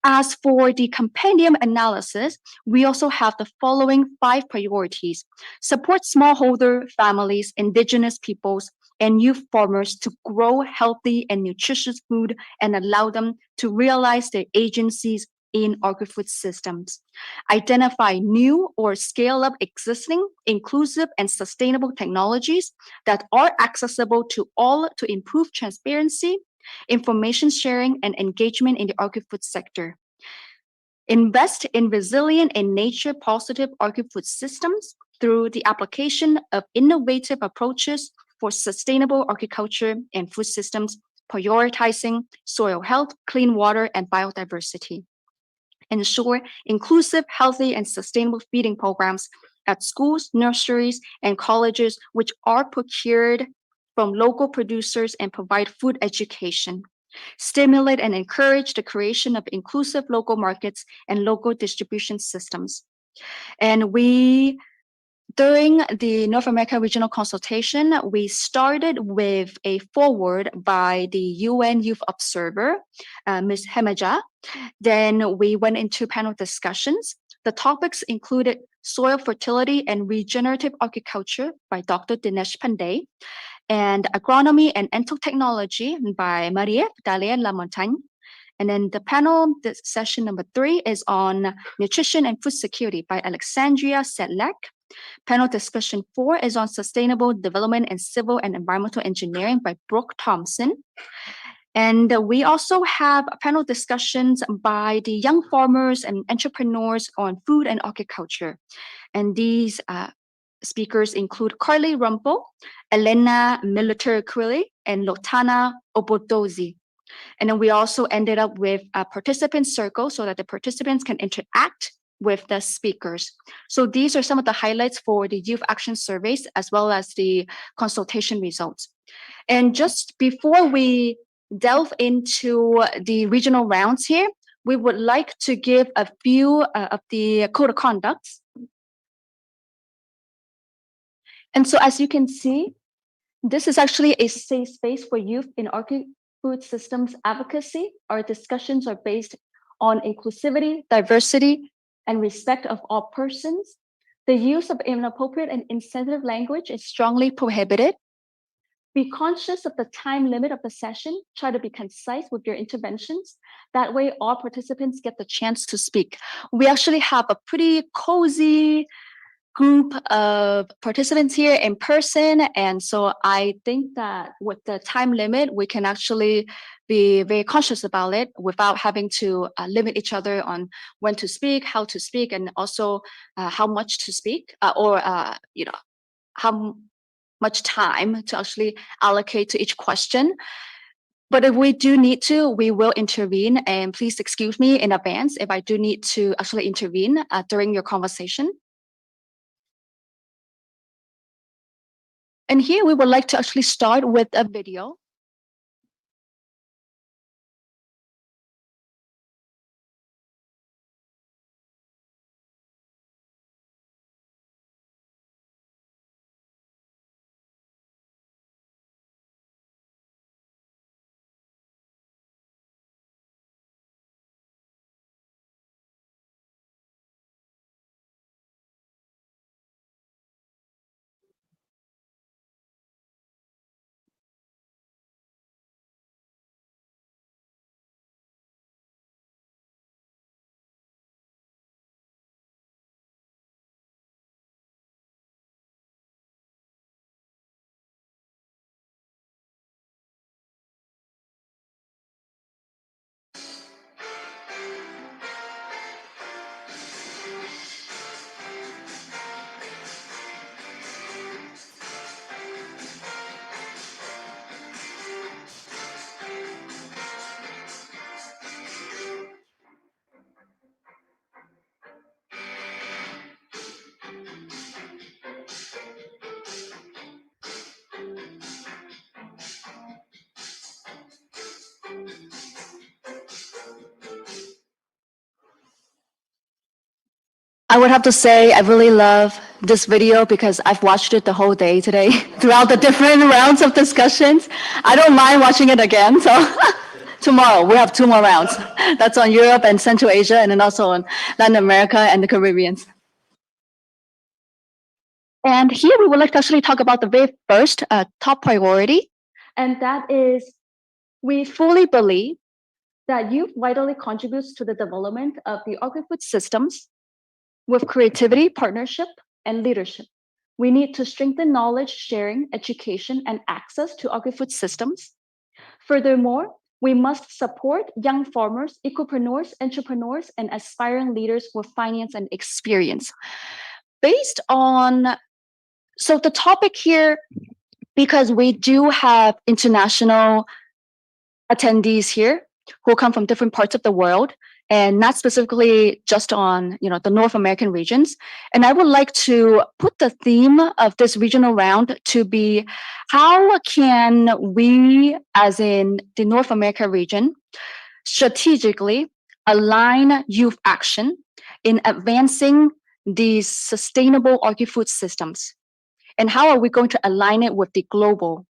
As for the compendium analysis, we also have the following 5 priorities: support smallholder families, indigenous peoples, and youth farmers to grow healthy and nutritious food and allow them to realize their agencies in agri-food systems. Identify new or scale up existing, inclusive, and sustainable technologies that are accessible to all to improve transparency, information sharing, and engagement in the agri-food sector. Invest in resilient and nature positive agri-food systems through the application of innovative approaches for sustainable agriculture and food systems, prioritizing soil health, clean water, and biodiversity. Ensure inclusive, healthy, and sustainable feeding programs at schools, nurseries, and colleges, which are procured from local producers and provide food education. Stimulate and encourage the creation of inclusive local markets and local distribution systems. And during the North America Regional Consultation, we started with a foreword by the UN Youth Observer, Ms. Hemaja. Then we went into panel discussions. The topics included soil fertility and regenerative agriculture by Dr. Dinesh Pandey, and agronomy and entomology by Marie Dalia Lamontagne. And then the panel, session number 3 is on nutrition and food security by Alexandria Sedlak. Panel discussion 4 is on sustainable development and civil and environmental engineering by Brooke Thompson. And we also have panel discussions by the young farmers and entrepreneurs on food and agriculture. And these speakers include Carly Rumpel, Elena Militer-Quilly, and Lotana Obodozi. And then we also ended up with a participant circle so that the participants can interact with the speakers. So these are some of the highlights for the youth action surveys, as well as the consultation results. And just before we delve into the regional rounds here, we would like to give a few of the code of conducts. And so as you can see, this is actually a safe space for youth in agri-food systems advocacy. Our discussions are based on inclusivity, diversity, and respect of all persons. The use of inappropriate and insensitive language is strongly prohibited. Be conscious of the time limit of the session. Try to be concise with your interventions. That way, all participants get the chance to speak. We actually have a pretty cozy group of participants here in person. And so I think that with the time limit, we can actually be very conscious about it without having to limit each other on when to speak, how to speak, and also how much to speak or how much time to actually allocate to each question. But if we do need to, we will intervene. And please excuse me in advance if I do need to actually intervene during your conversation. And here we would like to actually start with a video. I would have to say I really love this video because I've watched it the whole day today throughout the different rounds of discussions. I don't mind watching it again. So tomorrow we have 2 more rounds. That's on Europe and Central Asia, and then also on Latin America and the Caribbean. And here we would like to actually talk about the very first top priority, and that is we fully believe that youth vitally contributes to the development of the agri-food systems with creativity, partnership, and leadership. We need to strengthen knowledge sharing, education, and access to agri-food systems. Furthermore, we must support young farmers, ecopreneurs, entrepreneurs, and aspiring leaders with finance and experience. Based on, so the topic here, because we do have international attendees here who come from different parts of the world, and not specifically just on the North American regions. And I would like to put the theme of this regional round to be how can we, as in the North America region, strategically align youth action in advancing these sustainable agri-food systems? And how are we going to align it with the global,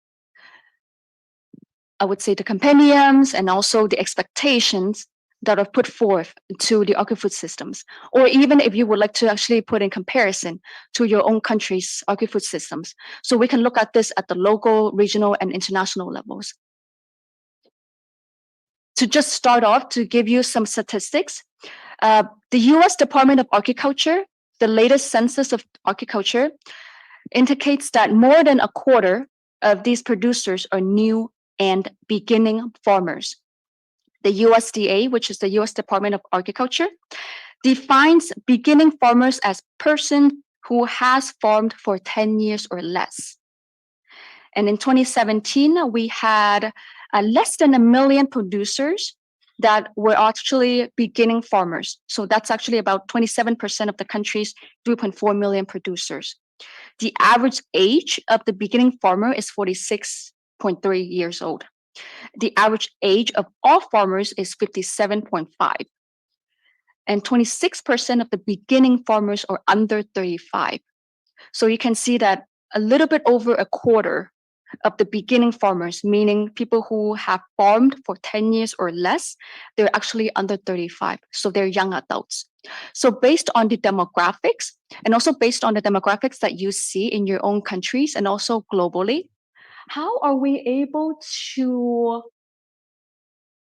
I would say, the compendiums and also the expectations that are put forth to the agri-food systems, or even if you would like to actually put in comparison to your own country's agri-food systems. So we can look at this at the local, regional, and international levels. To just start off, to give you some statistics, the US Department of Agriculture, the latest census of agriculture, indicates that more than a quarter of these producers are new and beginning farmers. The USDA, which is the US Department of Agriculture, defines beginning farmers as person who has farmed for 10 years or less. And in 2017, we had less than 1 million producers that were actually beginning farmers. So that's actually about 27% of the country's 3.4 million producers. The average age of the beginning farmer is 46.3 years old. The average age of all farmers is 57.5. And 26% of the beginning farmers are under 35. So you can see that a little bit over a quarter of the beginning farmers, meaning people who have farmed for 10 years or less, they're actually under 35. So they're young adults. So based on the demographics, and also based on the demographics that you see in your own countries and also globally, how are we able to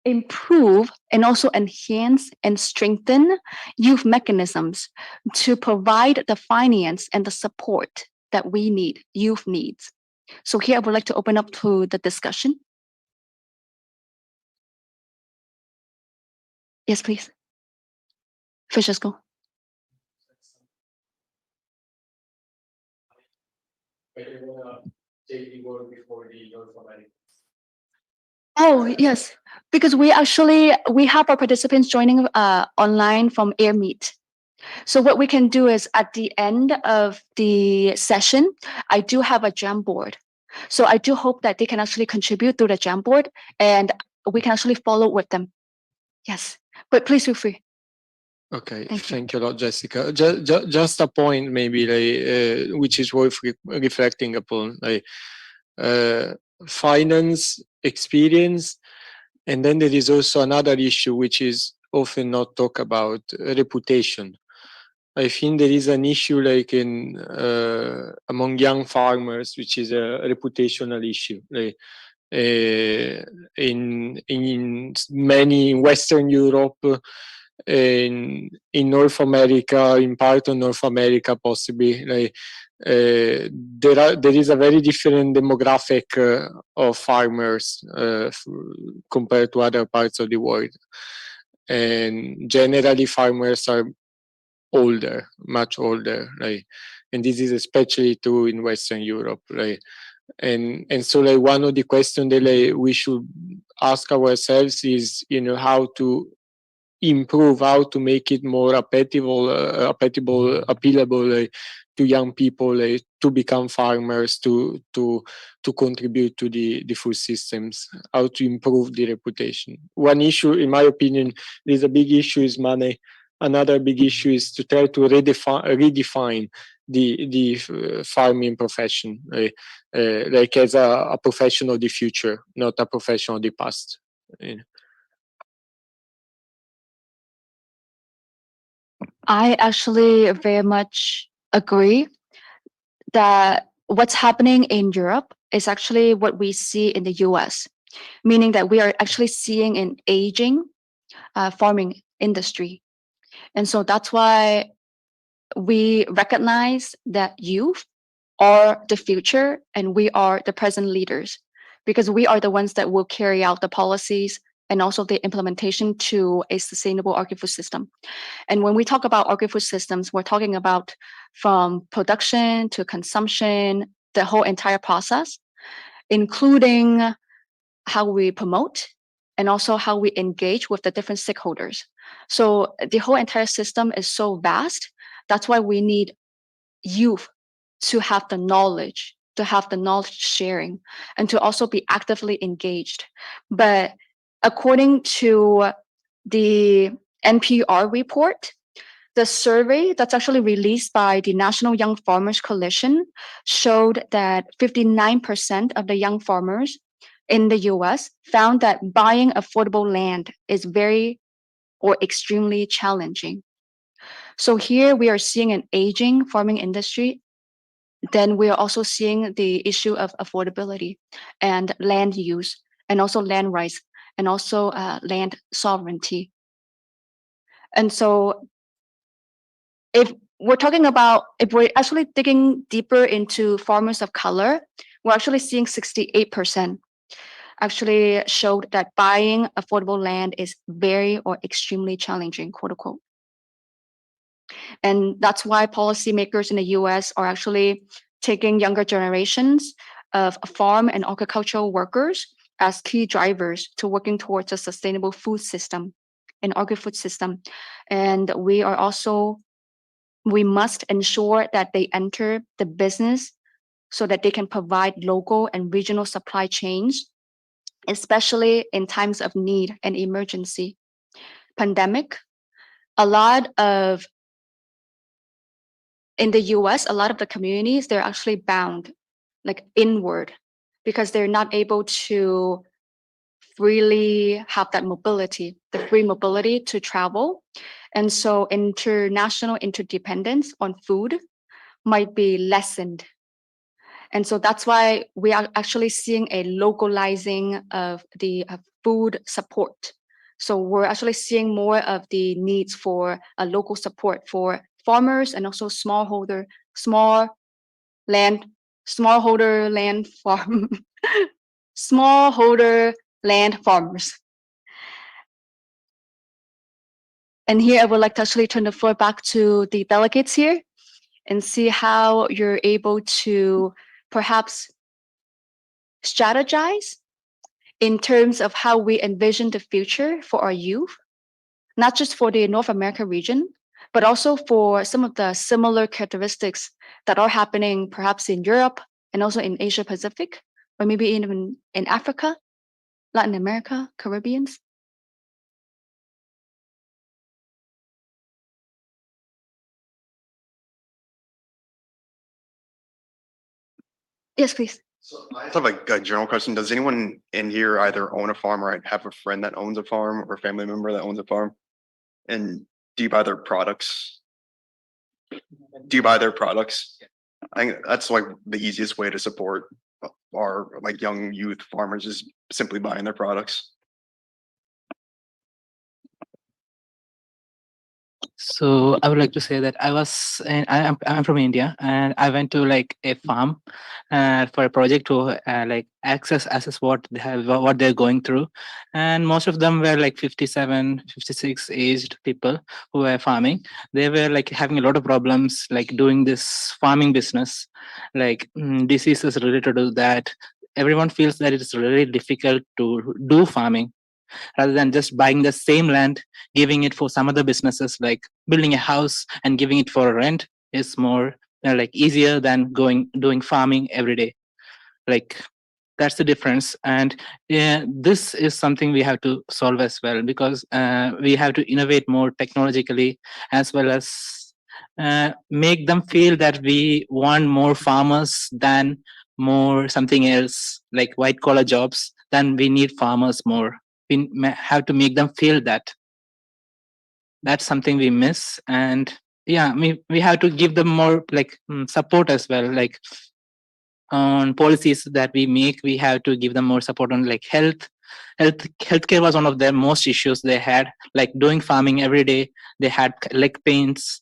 improve and also enhance and strengthen youth mechanisms to provide the finance and the support that we need, youth needs. So here I would like to open up to the discussion. Yes, please. Francesco. Oh, yes, because we have our participants joining online from AirMeet. So what we can do is at the end of the session, I do have a Jamboard. So I do hope that they can actually contribute through the Jamboard and we can actually follow with them. Yes, but please feel free. Okay, Thank you. thank you a lot, Jessica. Just a point, maybe, like, which is worth reflecting upon, like finance, experience, and then there is also another issue which is often not talked about: reputation. I think there is an issue, like in among young farmers, which is a reputational issue. Like, in many Western Europe, in North America, in part of North America, possibly, like, there is a very different demographic of farmers compared to other parts of the world, and generally farmers are older, much older, right? And this is especially true in Western Europe, right? And so, like, one of the questions that, like, we should ask ourselves is, how to improve, how to make it more appealable, like, to young people, like, to become farmers, to contribute to the food systems, how to improve the reputation. One issue, in my opinion, there's a big issue is money. Another big issue is to try to redefine the farming profession, like as a profession of the future, not a profession of the past. I actually very much agree that what's happening in Europe is actually what we see in the US, meaning that we are actually seeing an aging farming industry. And so that's why we recognize that youth are the future and we are the present leaders, because we are the ones that will carry out the policies and also the implementation to a sustainable agri-food system. And when we talk about agri-food systems, we're talking about from production to consumption, the whole entire process, including how we promote and also how we engage with the different stakeholders. So the whole entire system is so vast. That's why we need youth to have the knowledge, to have the knowledge sharing, and to also be actively engaged. But according to the NPR report, the survey that's actually released by the National Young Farmers Coalition showed that 59% of the young farmers in the US found that buying affordable land is very or extremely challenging. So here we are seeing an aging farming industry. Then we are also seeing the issue of affordability and land use and also land rights and also land sovereignty. And so if we're actually digging deeper into farmers of color, we're actually seeing 68% actually showed that buying affordable land is very or extremely challenging, quote unquote. And that's why policymakers in the US are actually taking younger generations of farm and agricultural workers as key drivers to working towards a sustainable food system, an agri-food system. And we must ensure that they enter the business so that they can provide local and regional supply chains, especially in times of need and emergency. Pandemic, in the US, a lot of the communities, they're actually bound, like inward, because they're not able to freely have that mobility, the free mobility to travel. And so international interdependence on food might be lessened. And so that's why we are actually seeing a localizing of the food support. So we're actually seeing more of the needs for a local support for farmers and also smallholder land farm, smallholder land farmers. And here I would like to actually turn the floor back to the delegates here and see how you're able to perhaps strategize in terms of how we envision the future for our youth, not just for the North America region, but also for some of the similar characteristics that are happening perhaps in Europe and also in Asia Pacific, or maybe even in Africa, Latin America, Caribbeans. Yes, please. So I have a general question. Does anyone in here either own a farm or have a friend that owns a farm or a family member that owns a farm? And do you buy their products? Do you buy their products? I think that's like the easiest way to support our like young youth farmers is simply buying their products. So I would like to say that I'm from India, and I went to like a farm for a project to like assess what they have, what they're going through, and most of them were like 57, 56 aged people who were farming. They were like having a lot of problems like doing this farming business, like diseases related to that. Everyone feels that it's really difficult to do farming rather than just buying the same land, giving it for some other businesses, like building a house and giving it for rent is more like easier than doing farming every day. Like that's the difference. And this is something we have to solve as well, because we have to innovate more technologically, as well as make them feel that we want more farmers than more something else like white collar jobs. Then we need farmers more. We have to make them feel that. That's something we miss. And yeah, we have to give them more like support as well, like on policies that we make. We have to give them more support on like healthcare was one of their most issues they had, like doing farming every day. They had leg pains,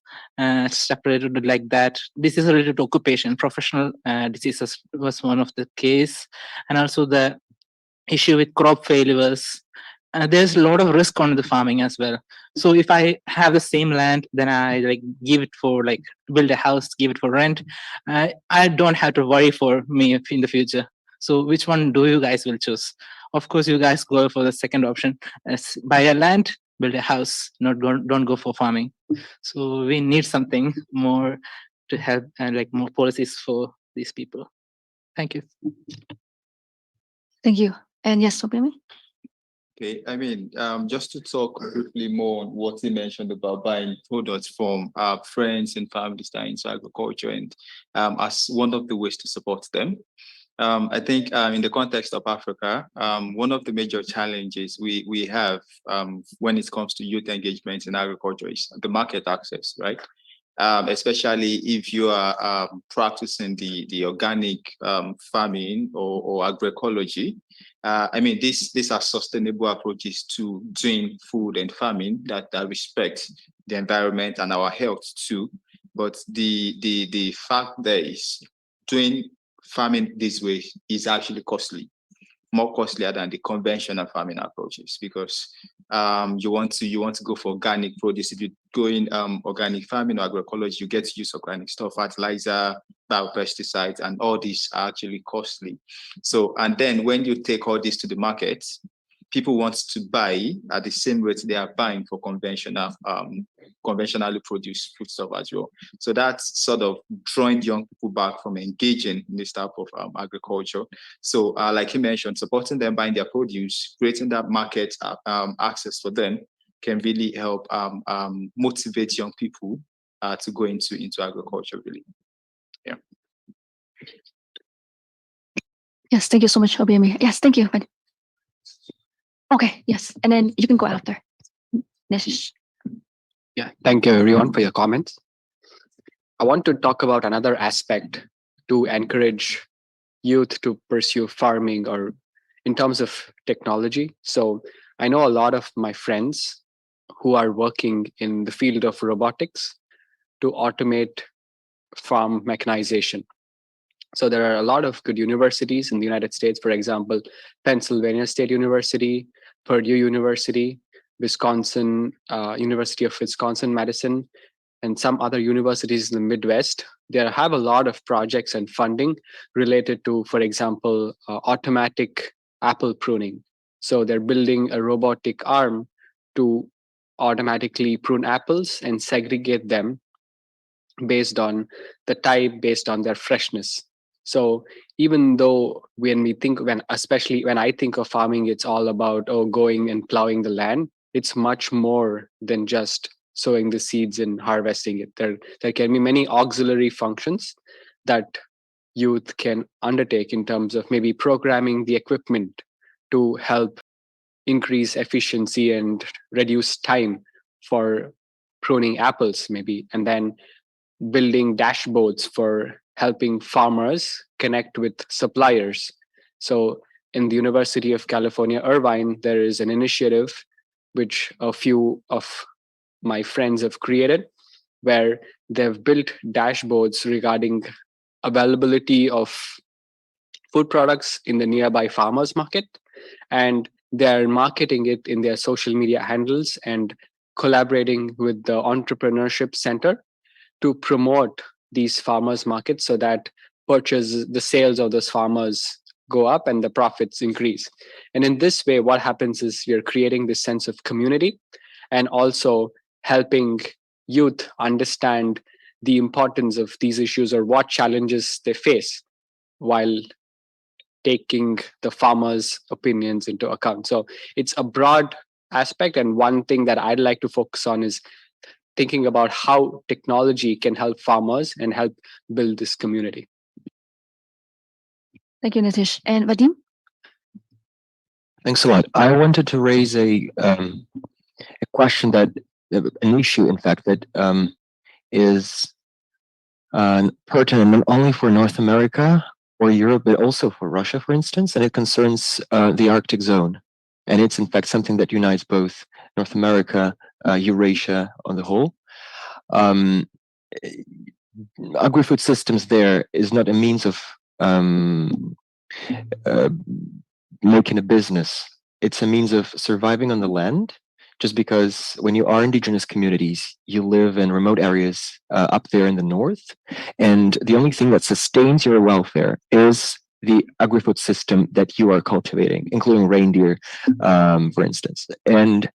stuff related like that. This is related to occupation. Professional diseases was one of the case, and also the issue with crop failures. There's a lot of risk on the farming as well. So if I have the same land, then I like give it for like build a house, give it for rent. I don't have to worry for me in the future. So which one do you guys will choose? Of course, you guys go for the second option: buy a land, build a house. Don't go for farming. So we need something more to help and like more policies for these people. Thank you. Thank you. And yes, Sobiemi? Okay, I mean, just to talk briefly more on what he mentioned about buying products from our friends and families that are into agriculture, and as one of the ways to support them. I think in the context of Africa, one of the major challenges we have when it comes to youth engagement in agriculture is the market access, right? Especially if you are practicing the organic farming or agroecology. I mean, these are sustainable approaches to doing food and farming that respect the environment and our health too. But the fact there is doing farming this way is actually costly, more costlier than the conventional farming approaches, because you want to go for organic produce. If you go in organic farming or agroecology, you get to use organic stuff, fertilizer, biopesticides, and all these are actually costly. So, and then when you take all this to the market, people want to buy at the same rate they are buying for conventionally produced foodstuff as well. So that's sort of drawing young people back from engaging in this type of agriculture. So like he mentioned, supporting them buying their produce, creating that market access for them can really help motivate young people to go into agriculture, really. Yeah. Yes, thank you so much, Obiemi. Yes, thank you. Okay, yes, and then you can go after. Yeah, thank you everyone for your comments. I want to talk about another aspect to encourage youth to pursue farming or in terms of technology. So I know a lot of my friends who are working in the field of robotics to automate farm mechanization. So there are a lot of good universities in the United States, for example, Pennsylvania State University, Purdue University, University of Wisconsin-Madison, and some other universities in the Midwest. They have a lot of projects and funding related to, for example, automatic apple pruning. So they're building a robotic arm to automatically prune apples and segregate them based on the type, based on their freshness. So even though especially when I think of farming, it's all about going and plowing the land. It's much more than just sowing the seeds and harvesting it. There can be many auxiliary functions that youth can undertake in terms of maybe programming the equipment to help increase efficiency and reduce time for pruning apples, maybe, and then building dashboards for helping farmers connect with suppliers. So in the University of California, Irvine, there is an initiative which a few of my friends have created where they've built dashboards regarding availability of food products in the nearby farmers market, and they're marketing it in their social media handles and collaborating with the entrepreneurship center to promote these farmers markets so that the sales of those farmers go up and the profits increase. And in this way, what happens is you're creating this sense of community and also helping youth understand the importance of these issues or what challenges they face while taking the farmers' opinions into account. So it's a broad aspect. And one thing that I'd like to focus on is thinking about how technology can help farmers and help build this community. Thank you, Nitish. And Vadim? Thanks a lot. I wanted to raise a question an issue, in fact, that is pertinent not only for North America or Europe, but also for Russia, for instance, and it concerns the Arctic zone. And it's, in fact, something that unites both North America, Eurasia on the whole. Agri-food systems there is not a means of making a business. It's a means of surviving on the land, just because when you are indigenous communities, you live in remote areas up there in the north, and the only thing that sustains your welfare is the agri-food system that you are cultivating, including reindeer, for instance. And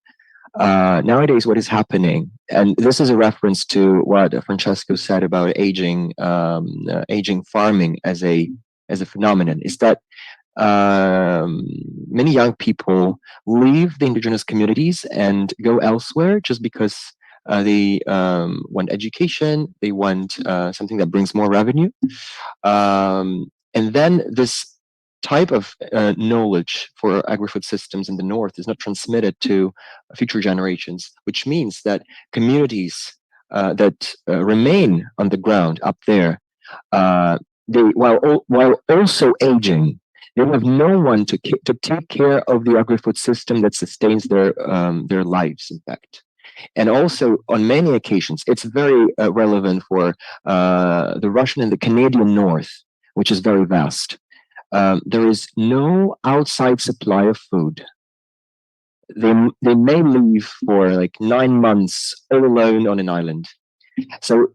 nowadays, what is happening, and this is a reference to what Francesco said about aging farming as a phenomenon, is that many young people leave the indigenous communities and go elsewhere just because they want education, they want something that brings more revenue, and then this type of knowledge for agri-food systems in the north is not transmitted to future generations, which means that communities that remain on the ground up there, while also aging, they have no one to take care of the agri-food system that sustains their lives, in fact. And also, on many occasions, it's very relevant for the Russian and the Canadian North, which is very vast. There is no outside supply of food. They may leave for like 9 months all alone on an island. So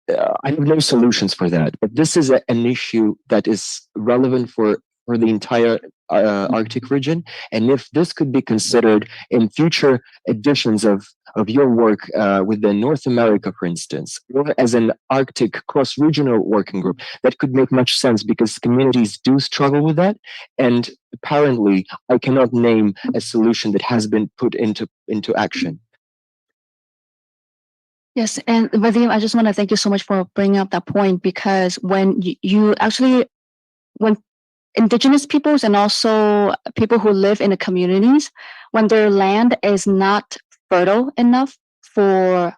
I have no solutions for that. But this is an issue that is relevant for the entire Arctic region. And if this could be considered in future editions of your work within North America, for instance, or as an Arctic cross-regional working group, that could make much sense because communities do struggle with that. And apparently, I cannot name a solution that has been put into action. Yes, and Vadim, I just want to thank you so much for bringing up that point, because when when indigenous peoples and also people who live in the communities, when their land is not fertile enough for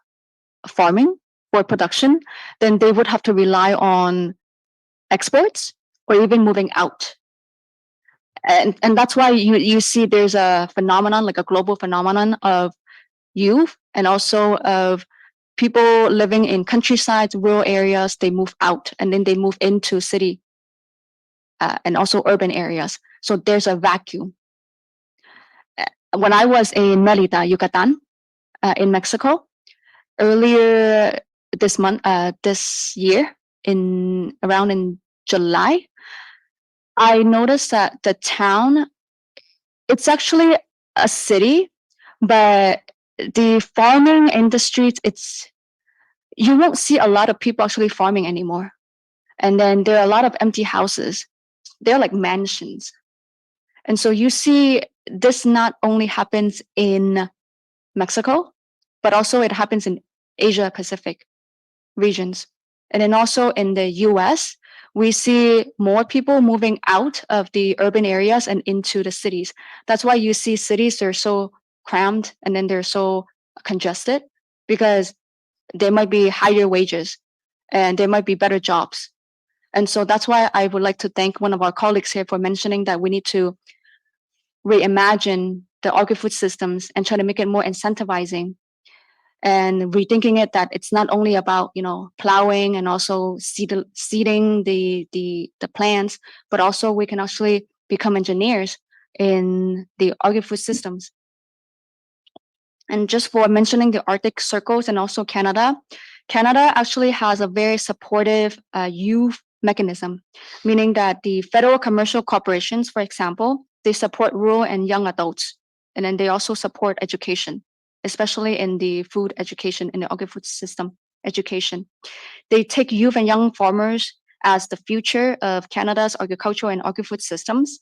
farming, for production, then they would have to rely on exports or even moving out. And that's why you see there's a phenomenon, like a global phenomenon of youth and also of people living in countrysides, rural areas. They move out and then they move into city and also urban areas. So there's a vacuum. When I was in Mérida, Yucatan, in Mexico, earlier this month, this year, around in July, I noticed that the town, it's actually a city, but the farming industry, you won't see a lot of people actually farming anymore. And then there are a lot of empty houses. They're like mansions. And so you see this not only happens in Mexico, but also it happens in Asia Pacific regions. And then also in the US, we see more people moving out of the urban areas and into the cities. That's why you see cities, they're so crammed and then they're so congested because there might be higher wages and there might be better jobs. And so that's why I would like to thank one of our colleagues here for mentioning that we need to reimagine the agri-food systems and try to make it more incentivizing and rethinking it that it's not only about plowing and also seeding the plants, but also we can actually become engineers in the agri-food systems. And just for mentioning the Arctic circles and also Canada actually has a very supportive youth mechanism, meaning that the federal commercial corporations, for example, they support rural and young adults, and then they also support education, especially in the food education, in the agri-food system education. They take youth and young farmers as the future of Canada's agricultural and agri-food systems.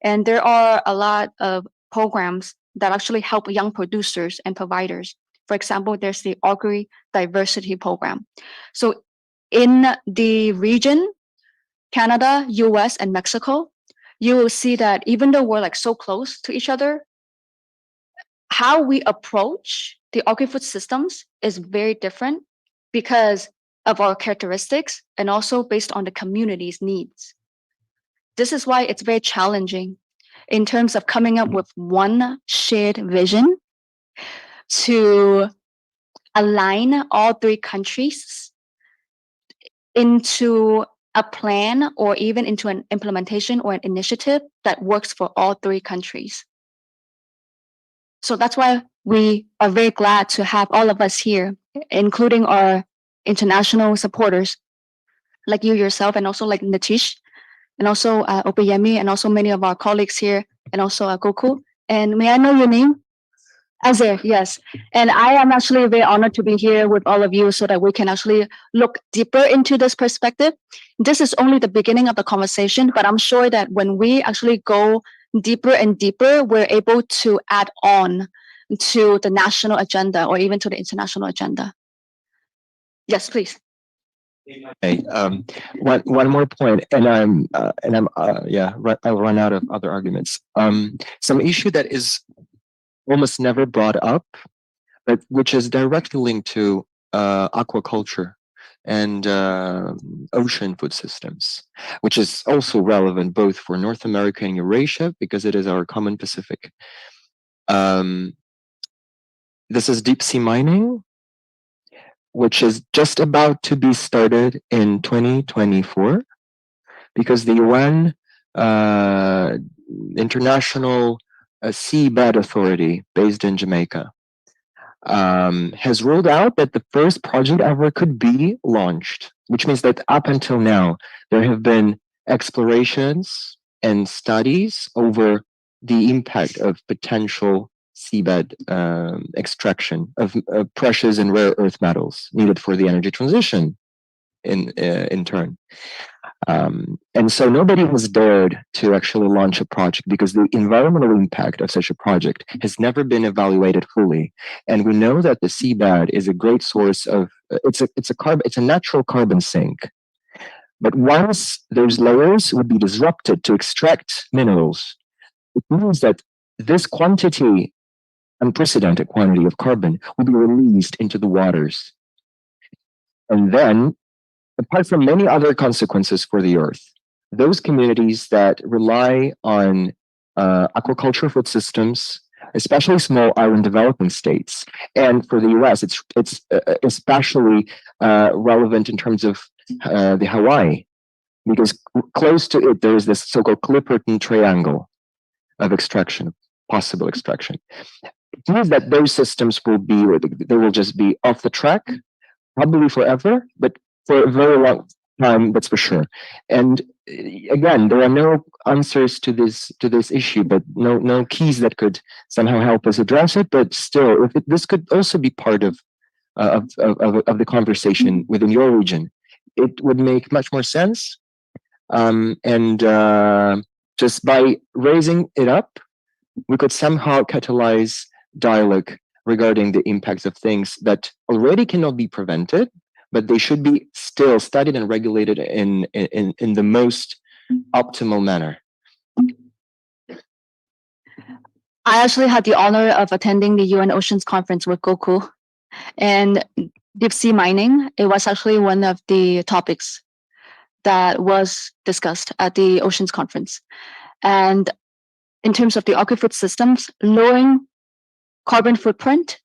And there are a lot of programs that actually help young producers and providers. For example, there's the Agri Diversity Program. So in the region, Canada, US, and Mexico, you will see that even though we're like so close to each other, how we approach the agri-food systems is very different because of our characteristics and also based on the community's needs. This is why it's very challenging in terms of coming up with one shared vision to align all three countries into a plan or even into an implementation or an initiative that works for all three countries. So that's why we are very glad to have all of us here, including our international supporters like you yourself and also like Natish and also Opeyemi and also many of our colleagues here and also Goku. And may I know your name? Azir, yes. And I am actually very honored to be here with all of you so that we can actually look deeper into this perspective. This is only the beginning of the conversation, but I'm sure that when we actually go deeper and deeper, we're able to add on to the national agenda or even to the international agenda. Yes, please. Okay, one more point, and I'll run out of other arguments. Some issue that is almost never brought up, but which is directly linked to aquaculture and ocean food systems, which is also relevant both for North America and Eurasia because it is our common Pacific. This is deep sea mining, which is just about to be started in 2024 because the UN International Seabed Authority based in Jamaica has ruled out that the first project ever could be launched, which means that up until now, there have been explorations and studies over the impact of potential seabed extraction of precious and rare earth metals needed for the energy transition in turn. And so nobody has dared to actually launch a project because the environmental impact of such a project has never been evaluated fully. And we know that the seabed is a great source of it's a natural carbon sink. But once those layers would be disrupted to extract minerals, it means that this quantity, unprecedented quantity of carbon, will be released into the waters. And then, apart from many other consequences for the earth, those communities that rely on aquaculture food systems, especially small island developing states, and for the U.S., it's especially relevant in terms of the Hawaii, because close to it there is this so-called Clipperton Triangle of extraction, possible extraction. It means that those systems will be, they will just be off the track, probably forever, but for a very long time, that's for sure. And again, there are no answers to this issue, but no keys that could somehow help us address it. But still, if this could also be part of the conversation within your region, it would make much more sense. And just by raising it up, we could somehow catalyze dialogue regarding the impacts of things that already cannot be prevented, but they should be still studied and regulated in the most optimal manner. I actually had the honor of attending the UN Oceans Conference with Goku, and deep sea mining, it was actually one of the topics that was discussed at the Oceans Conference. And in terms of the agri-food systems, lowering carbon footprint,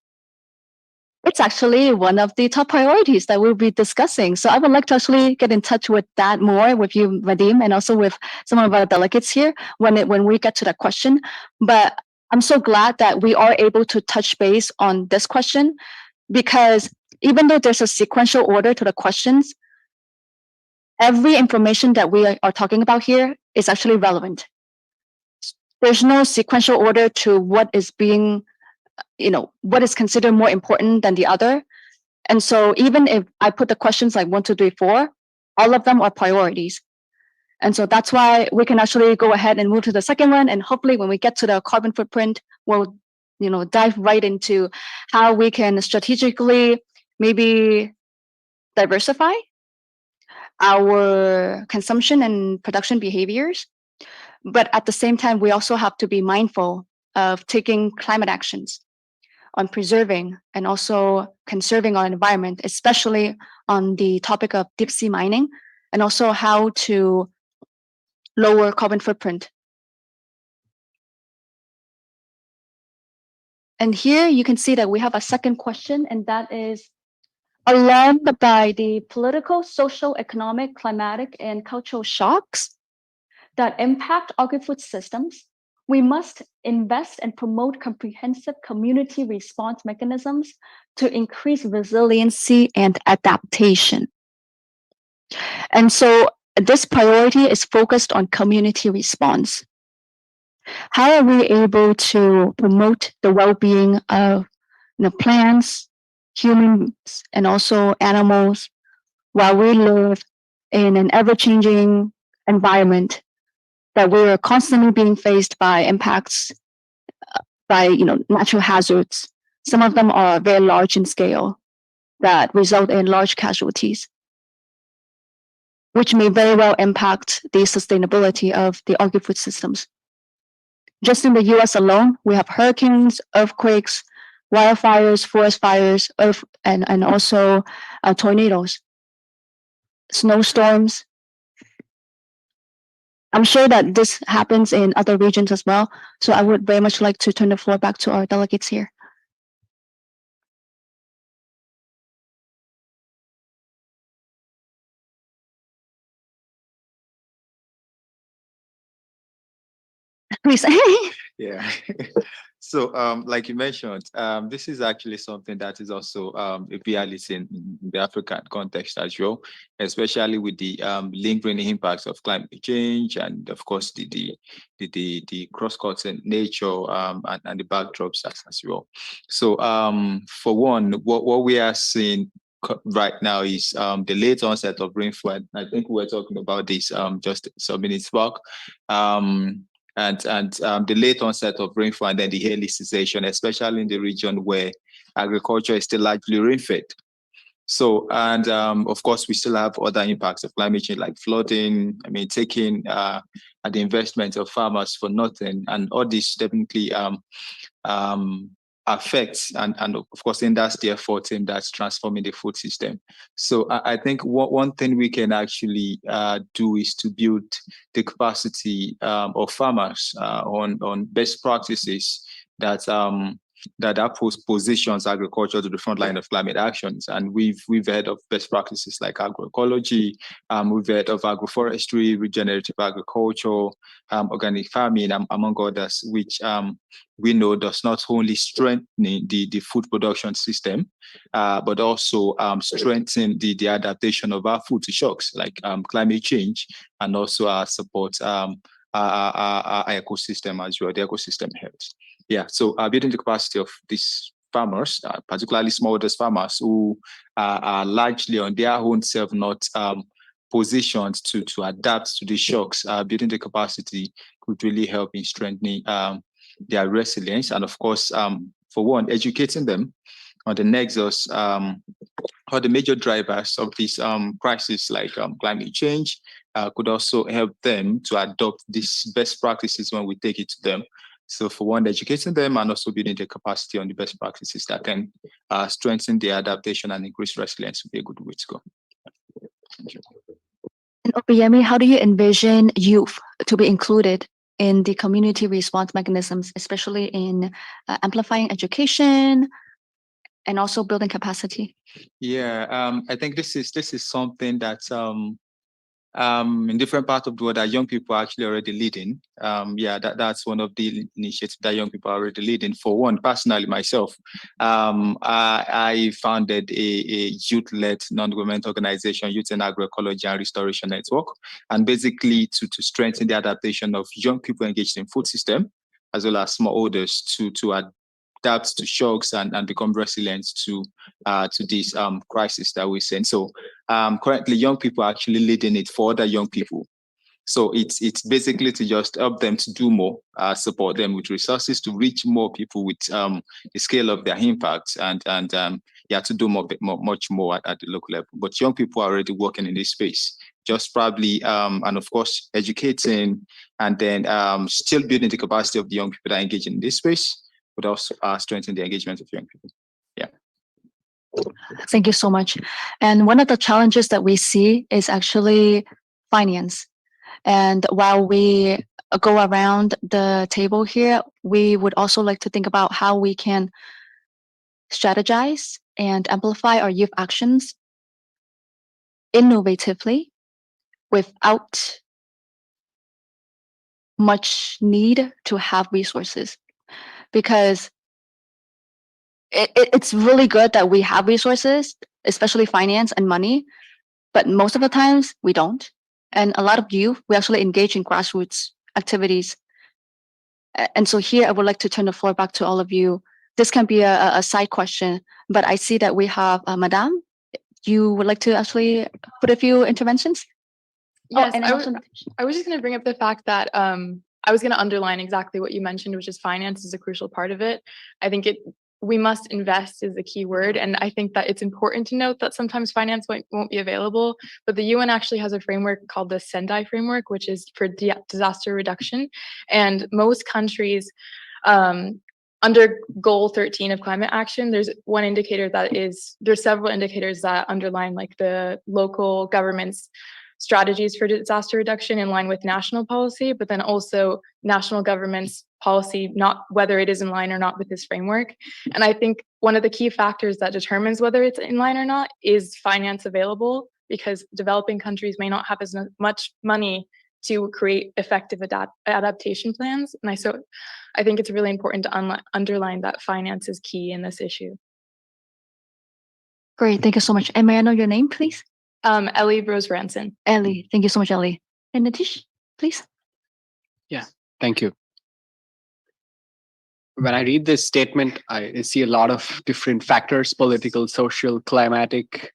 it's actually one of the top priorities that we'll be discussing. So I would like to actually get in touch with that more with you, Vadim, and also with some of our delegates here when we get to that question. But I'm so glad that we are able to touch base on this question, because even though there's a sequential order to the questions, every information that we are talking about here is actually relevant. There's no sequential order to what is being, what is considered more important than the other. And so even if I put the questions like 1, 2, 3, 4, all of them are priorities. And so that's why we can actually go ahead and move to the second one. And hopefully when we get to the carbon footprint, we'll dive right into how we can strategically maybe diversify our consumption and production behaviors. But at the same time, we also have to be mindful of taking climate actions on preserving and also conserving our environment, especially on the topic of deep sea mining, and also how to lower carbon footprint. And here you can see that we have a second question, and that is, alarmed by the political, social, economic, climatic, and cultural shocks that impact agri-food systems, we must invest and promote comprehensive community response mechanisms to increase resiliency and adaptation. And so this priority is focused on community response. How are we able to promote the well-being of plants, humans, and also animals while we live in an ever-changing environment that we are constantly being faced by impacts by natural hazards. Some of them are very large in scale that result in large casualties, which may very well impact the sustainability of the agri-food systems. Just in the US alone, we have hurricanes, earthquakes, wildfires, forest fires, and also tornadoes, snowstorms. I'm sure that this happens in other regions as well. So I would very much like to turn the floor back to our delegates here. Please. Yeah. So, like you mentioned, this is actually something that is also a reality in the African context as well, especially with the lingering impacts of climate change and, of course, the cross-cutting nature and the backdrops as well. So, for one, what we are seeing right now is the late onset of rainfall. I think we were talking about this just some minutes back. And the late onset of rainfall and then the early cessation, especially in the region where agriculture is still largely rain-fed. So, and of course, we still have other impacts of climate change like flooding, taking the investment of farmers for nothing. And all this definitely affects and of course hinders the effort in that's transforming the food system. So I think one thing we can actually do is to build the capacity of farmers on best practices that positions agriculture to the front line of climate actions. And we've heard of best practices like agroecology, we've heard of agroforestry, regenerative agriculture, organic farming, among others, which we know does not only strengthen the food production system, but also strengthen the adaptation of our food to shocks like climate change, and also support our ecosystem as well, the ecosystem health. Yeah, so building the capacity of these farmers, particularly smallholder farmers who are largely on their own self, not positioned to adapt to the shocks, building the capacity could really help in strengthening their resilience. And of course, for one, educating them on the nexus or the major drivers of this crisis like climate change could also help them to adopt these best practices when we take it to them. So for one, educating them and also building the capacity on the best practices that can strengthen their adaptation and increase resilience would be a good way to go. Thank you. And Opeyemi, how do you envision youth to be included in the community response mechanisms, especially in amplifying education and also building capacity? Yeah, I think this is something that in different parts of the world that young people are actually already leading. Yeah, that's one of the initiatives that young people are already leading. For one, personally myself, I founded a youth-led non-governmental organization, Youth in Agroecology and Restoration Network, and basically to strengthen the adaptation of young people engaged in food system, as well as smallholders to adapt to shocks and become resilient to this crisis that we're seeing. So currently, young people are actually leading it for other young people. So it's basically to just help them to do more, support them with resources to reach more people with the scale of their impact, and yeah, to do much more at the local level. But young people are already working in this space, just probably and of course educating, and then still building the capacity of the young people that are engaging in this space, but also strengthening the engagement of young people. Yeah. Thank you so much. And one of the challenges that we see is actually finance. And while we go around the table here, we would also like to think about how we can strategize and amplify our youth actions innovatively without much need to have resources. Because it's really good that we have resources, especially finance and money, but most of the times we don't. And a lot of youth, we actually engage in grassroots activities. And so here I would like to turn the floor back to all of you. This can be a side question, but I see that we have Madame. You would like to actually put a few interventions? Yes, and I was just going to bring up the fact that I was going to underline exactly what you mentioned, which is finance is a crucial part of it. I think we must invest is the key word. And I think that it's important to note that sometimes finance won't be available, but the UN actually has a framework called the Sendai framework, which is for disaster reduction. And most countries, under goal 13 of climate action, there's several indicators that underline like the local government's strategies for disaster reduction in line with national policy, but then also national government's policy, not whether it is in line or not with this framework. And I think one of the key factors that determines whether it's in line or not is finance available, because developing countries may not have as much money to create effective adaptation plans. And I think it's really important to underline that finance is key in this issue. Great, thank you so much. And may I know your name, please? Ellie Rose Ranson. Ellie, thank you so much, Ellie. And Nitish, please. Yeah, thank you. When I read this statement, I see a lot of different factors: political, social, climatic,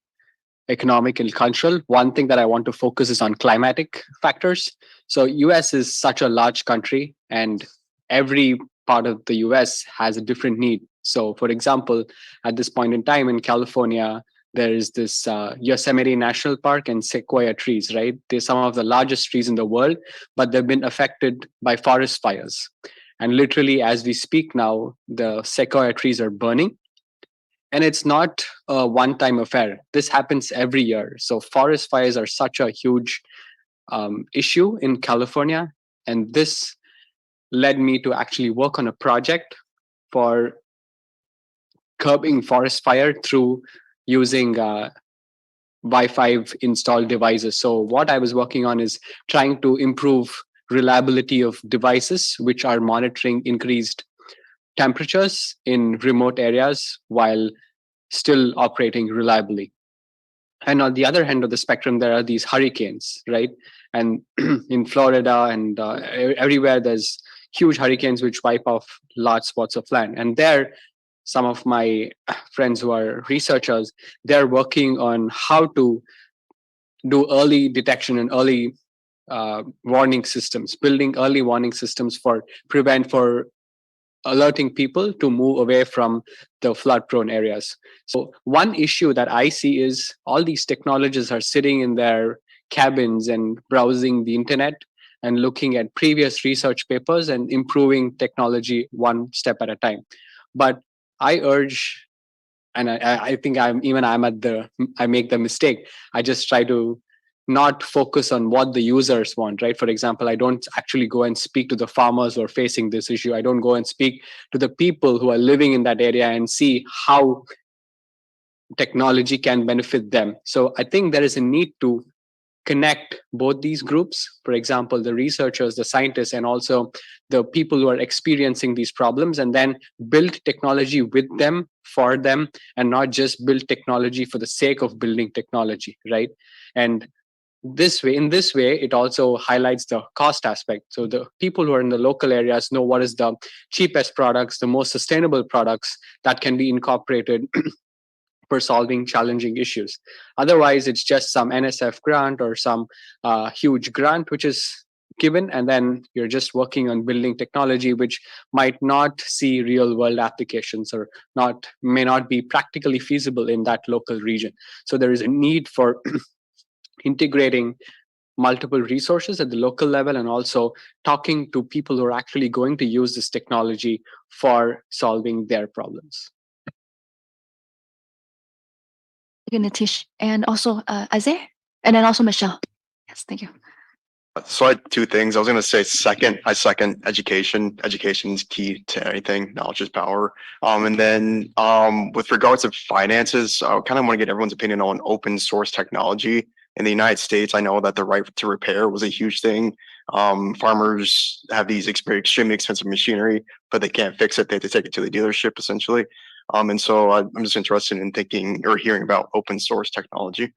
economic, and cultural. One thing that I want to focus is on climatic factors. So US is such a large country, and every part of the US has a different need. So for example, at this point in time in California, there is this Yosemite National Park and sequoia trees, right? They're some of the largest trees in the world, but they've been affected by forest fires. And literally, as we speak now, the sequoia trees are burning. And it's not a one-time affair. This happens every year. So forest fires are such a huge issue in California. And this led me to actually work on a project for curbing forest fire through using Wi-Fi installed devices. So what I was working on is trying to improve reliability of devices which are monitoring increased temperatures in remote areas while still operating reliably. And on the other end of the spectrum, there are these hurricanes, right? And in Florida and everywhere, there's huge hurricanes which wipe off large spots of land. And there, some of my friends who are researchers, they're working on how to do early detection and early warning systems, building early warning systems for alerting people to move away from the flood prone areas. So one issue that I see is all these technologists are sitting in their cabins and browsing the internet and looking at previous research papers and improving technology one step at a time. But I urge, and I think I make the mistake. I just try to not focus on what the users want, right? For example, I don't actually go and speak to the farmers who are facing this issue. I don't go and speak to the people who are living in that area and see how technology can benefit them. So I think there is a need to connect both these groups, for example, the researchers, the scientists, and also the people who are experiencing these problems, and then build technology with them, for them, and not just build technology for the sake of building technology, right? And in this way, it also highlights the cost aspect. So the people who are in the local areas know what is the cheapest products, the most sustainable products that can be incorporated for solving challenging issues. Otherwise, it's just some NSF grant or some huge grant which is given, and then you're just working on building technology which might not see real world applications or may not be practically feasible in that local region. So there is a need for integrating multiple resources at the local level and also talking to people who are actually going to use this technology for solving their problems. Thank you, Nitish, and also Azir, and then also Michelle. Yes, thank you. So I had two things. I was going to say I second education. Education is key to anything. Knowledge is power. And then with regards to finances, I kind of want to get everyone's opinion on open source technology. In the United States, I know that the right to repair was a huge thing. Farmers have these extremely expensive machinery, but they can't fix it. They have to take it to the dealership essentially. And so I'm just interested in thinking or hearing about open source technology.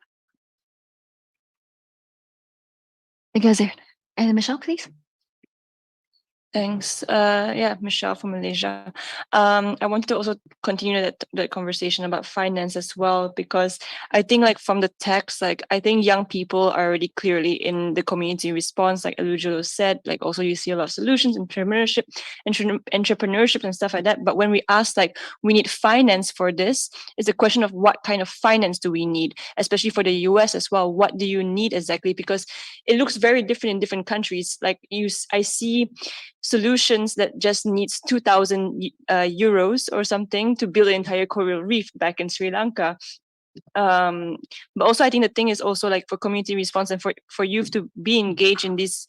Thank you, Azir. And Michelle, please. Thanks. Yeah, Michelle from Malaysia. I wanted to also continue that conversation about finance as well, because I think like from the text, like I think young people are already clearly in the community response, like Alujo said, like also you see a lot of solutions, entrepreneurship and stuff like that. But when we ask like we need finance for this, it's a question of what kind of finance do we need, especially for the US as well. What do you need exactly? Because it looks very different in different countries. Like I see solutions that just needs 2,000 euros or something to build an entire coral reef back in Sri Lanka. But also I think the thing is also like for community response and for youth to be engaged in these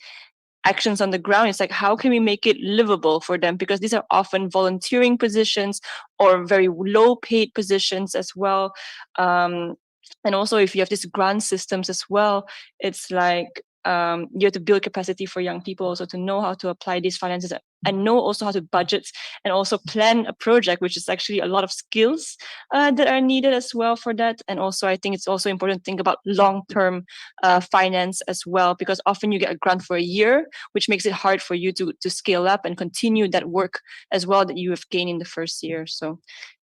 actions on the ground, it's like how can we make it livable for them, because these are often volunteering positions or very low paid positions as well. And also if you have these grant systems as well, it's like you have to build capacity for young people also to know how to apply these finances and know also how to budget and also plan a project, which is actually a lot of skills that are needed as well for that. And also I think it's also important to think about long-term finance as well, because often you get a grant for a year, which makes it hard for you to scale up and continue that work as well that you have gained in the first year. So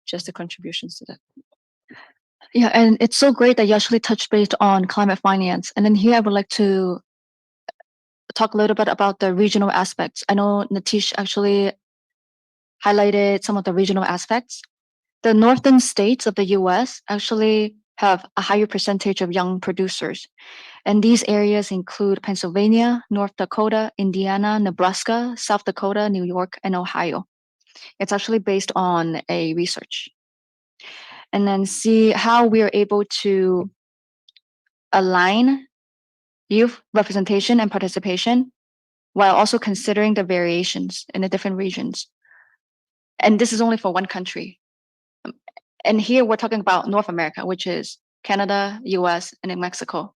just the contributions to that. Yeah, and it's so great that you actually touched base on climate finance. And then here I would like to talk a little bit about the regional aspects. I know Nitish actually highlighted some of the regional aspects. The northern states of the US actually have a higher percentage of young producers. And these areas include Pennsylvania, North Dakota, Indiana, Nebraska, South Dakota, New York, and Ohio. It's actually based on a research. And then see how we are able to align youth representation and participation while also considering the variations in the different regions. And this is only for one country. And here we're talking about North America, which is Canada, US, and in Mexico.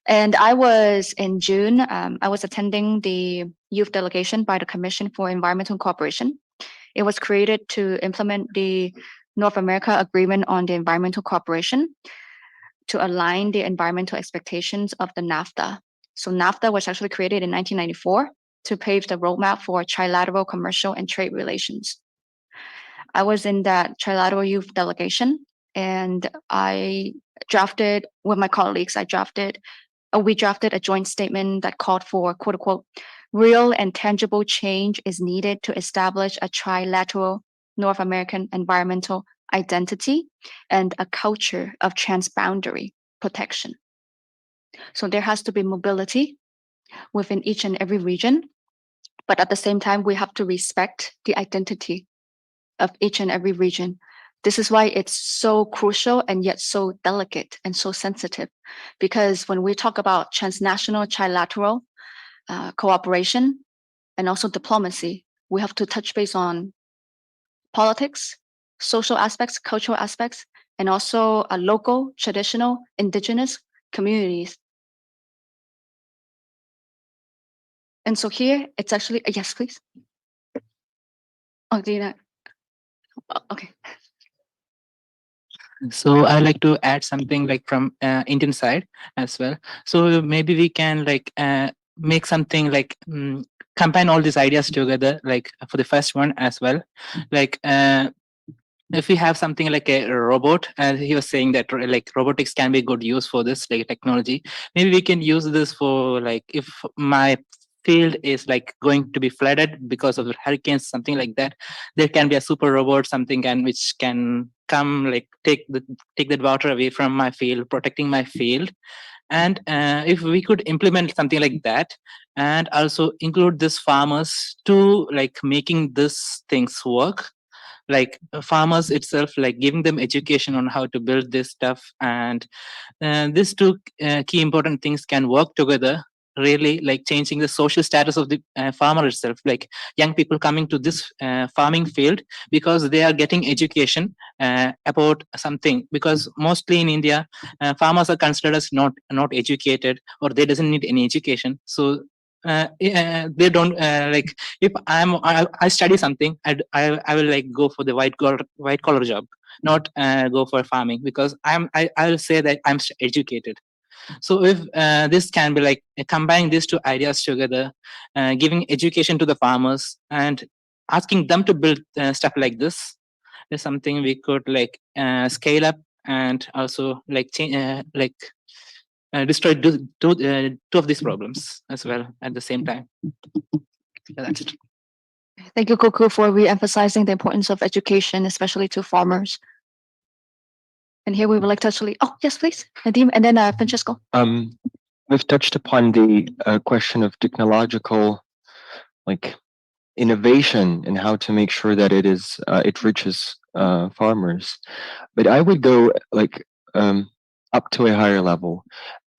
And I was in June, I was attending the youth delegation by the Commission for Environmental Cooperation. It was created to implement the North America Agreement on the Environmental Cooperation to align the environmental expectations of the NAFTA. So NAFTA was actually created in 1994 to pave the roadmap for trilateral commercial and trade relations. I was in that trilateral youth delegation, and I drafted with my colleagues. We drafted a joint statement that called for "quote unquote" real and tangible change is needed to establish a trilateral North American environmental identity and a culture of transboundary protection. So there has to be mobility within each and every region, but at the same time, we have to respect the identity of each and every region. This is why it's so crucial and yet so delicate and so sensitive, because when we talk about transnational trilateral cooperation and also diplomacy, we have to touch base on politics, social aspects, cultural aspects, and also local, traditional, indigenous communities. And so here, it's actually, yes, please. Oh, Dina. Okay. So I like to add something like from Indian side as well. So maybe we can like make something like combine all these ideas together, like for the first one as well. Like if we have something like a robot, as he was saying that like robotics can be good use for this like technology. Maybe we can use this for like if my field is like going to be flooded because of the hurricanes, something like that, there can be a super robot, something can which can come like take that water away from my field, protecting my field. And if we could implement something like that and also include this farmers to like making these things work, like farmers itself, like giving them education on how to build this stuff, and these two key important things can work together, really like changing the social status of the farmer itself, like young people coming to this farming field because they are getting education about something, because mostly in India farmers are considered as not educated, or they doesn't need any education. So they don't like if I study something, I will like go for the white collar job, not go for farming, because I will say that I'm educated. So if this can be like combining these two ideas together, giving education to the farmers and asking them to build stuff like this is something we could like scale up and also like change destroy two of these problems as well at the same time. Yeah, that's it. Thank you, Koku, for re-emphasizing the importance of education, especially to farmers. And here we would like to actually, oh, yes, please, Nadim, and then Francesco. We've touched upon the question of technological like innovation and how to make sure that it reaches farmers. But I would go like up to a higher level.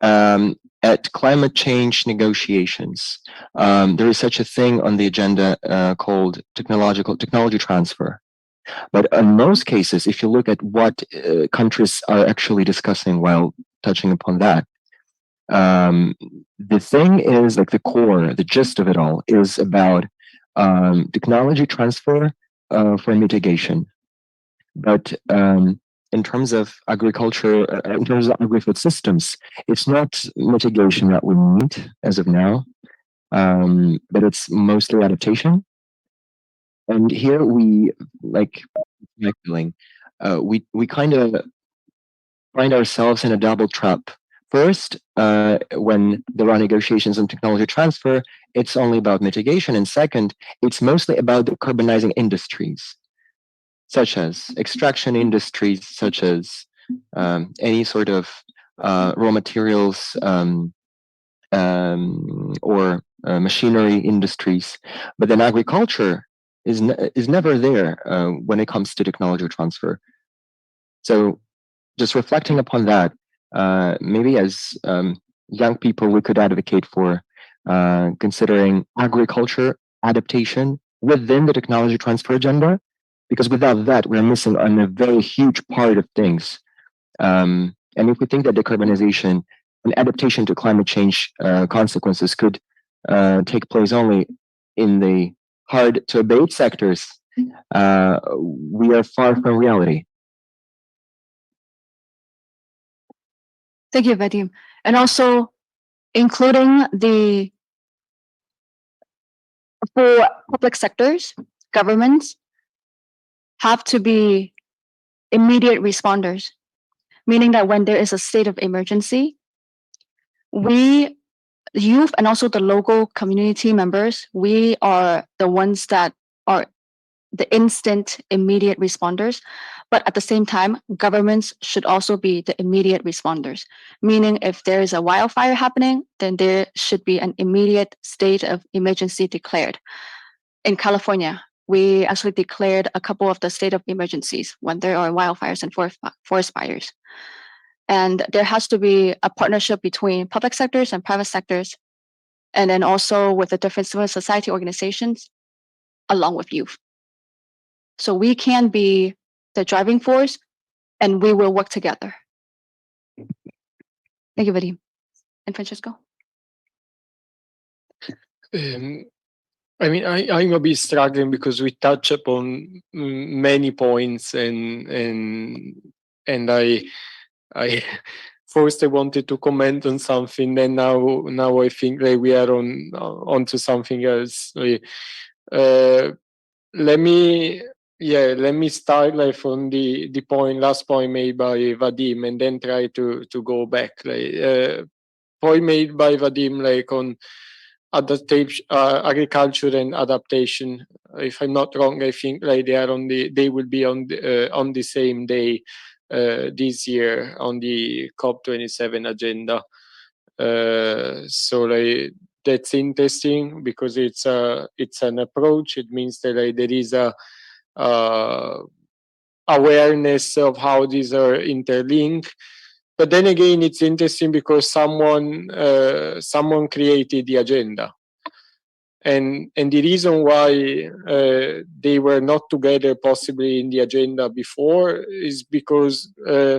At climate change negotiations, there is such a thing on the agenda called technology transfer. But in most cases, if you look at what countries are actually discussing while touching upon that, the thing is like the core, the gist of it all is about technology transfer for mitigation. But in terms of agriculture, in terms of agri-food systems, it's not mitigation that we need as of now, but it's mostly adaptation. And here we like we kind of find ourselves in a double trap. First, when there are negotiations on technology transfer, it's only about mitigation, and second, it's mostly about decarbonizing industries, such as extraction industries, such as any sort of raw materials or machinery industries, but then agriculture is never there when it comes to technology transfer. So just reflecting upon that, maybe as young people, we could advocate for considering agriculture adaptation within the technology transfer agenda, because without that, we're missing on a very huge part of things. And if we think that decarbonization and adaptation to climate change consequences could take place only in the hard to abate sectors, we are far from reality. Thank you, Vadim. And also including for public sectors, governments have to be immediate responders, meaning that when there is a state of emergency, we, youth and also the local community members, we are the ones that are the instant immediate responders. But at the same time, governments should also be the immediate responders, meaning if there is a wildfire happening, then there should be an immediate state of emergency declared. In California, we actually declared a couple of the state of emergencies when there are wildfires and forest fires. And there has to be a partnership between public sectors and private sectors, and then also with the different civil society organizations, along with youth. So we can be the driving force, and we will work together. Thank you, Vadim. And Francesco? I mean, I'm a bit struggling because we touch upon many points, and I first I wanted to comment on something, then now I think that we are onto something else. Let me start like from the last point made by Vadim, and then try to go back. Point made by Vadim like on adaptation, agriculture and adaptation. If I'm not wrong, I think like they will be on the same day this year on the COP27 agenda. So like that's interesting because it's an approach. It means that like, there is a awareness of how these are interlinked. But then again, it's interesting because someone created the agenda, and the reason why they were not together possibly in the agenda before is because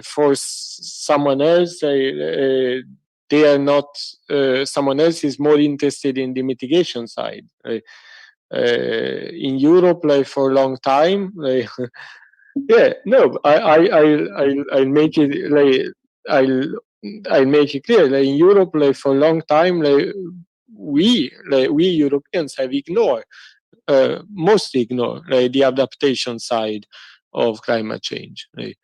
for someone else they are not. Someone else is more interested in the mitigation side. In Europe, like for a long time, like yeah, no, I'll make it like I'll make it clear. Like in Europe, like for a long time, like we Europeans have ignored, mostly ignored, like the adaptation side of climate change. Right?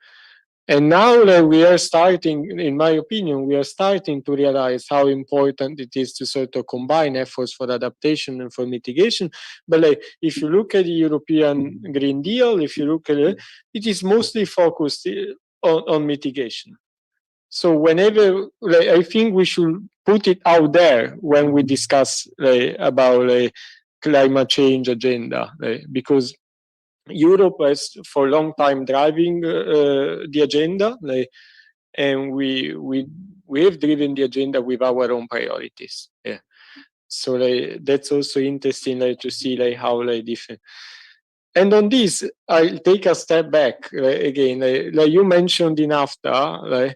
And now that we are starting, in my opinion, we are starting to realize how important it is to sort of combine efforts for adaptation and for mitigation. But like, if you look at the European Green Deal, if you look at it, it is mostly focused on mitigation. So whenever, like, I think we should put it out there when we discuss about climate change agenda, because Europe has for a long time driving the agenda, and we have driven the agenda with our own priorities. Yeah. So that's also interesting to see how different. And on this, I'll take a step back again. Like you mentioned in NAFTA,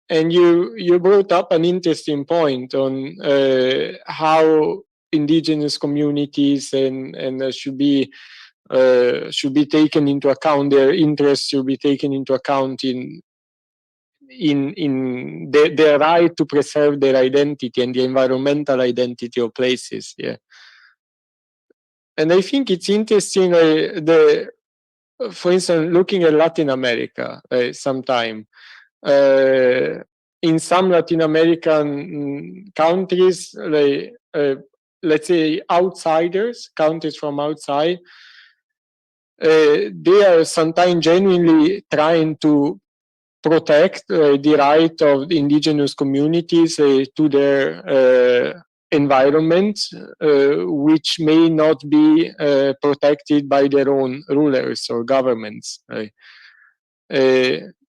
and you brought up an interesting point on how indigenous communities and should be taken into account. Their interests should be taken into account in their right to preserve their identity and the environmental identity of places. Yeah, and I think it's interesting. For instance, looking at Latin America, sometime in some Latin American countries, let's say outsiders, countries from outside. They are sometimes genuinely trying to protect the right of the indigenous communities to their environment, which may not be protected by their own rulers or governments.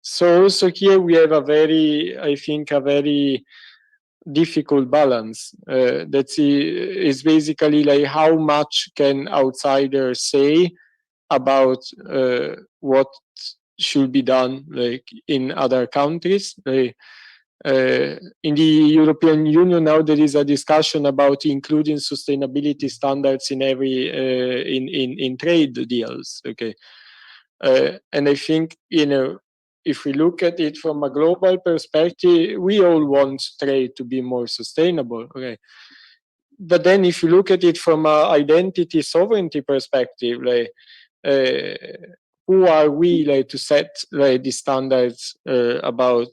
So also here we have a very, I think, a very difficult balance. That is basically like how much can outsiders say about what should be done like in other countries. In the European Union now there is a discussion about including sustainability standards in every in trade deals. Okay, and I think if we look at it from a global perspective, we all want trade to be more sustainable. Okay, but then if you look at it from a identity sovereignty perspective, like who are we like to set like the standards about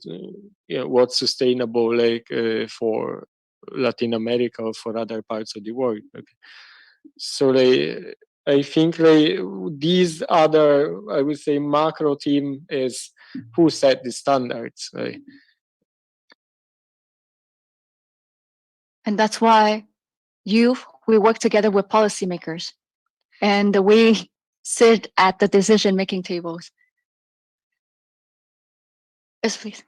what's sustainable like for Latin America or for other parts of the world. Okay. So I think these other, I would say, macro team is who set the standards. Right? And that's why we work together with policymakers and we sit at the decision-making tables. Yes, please.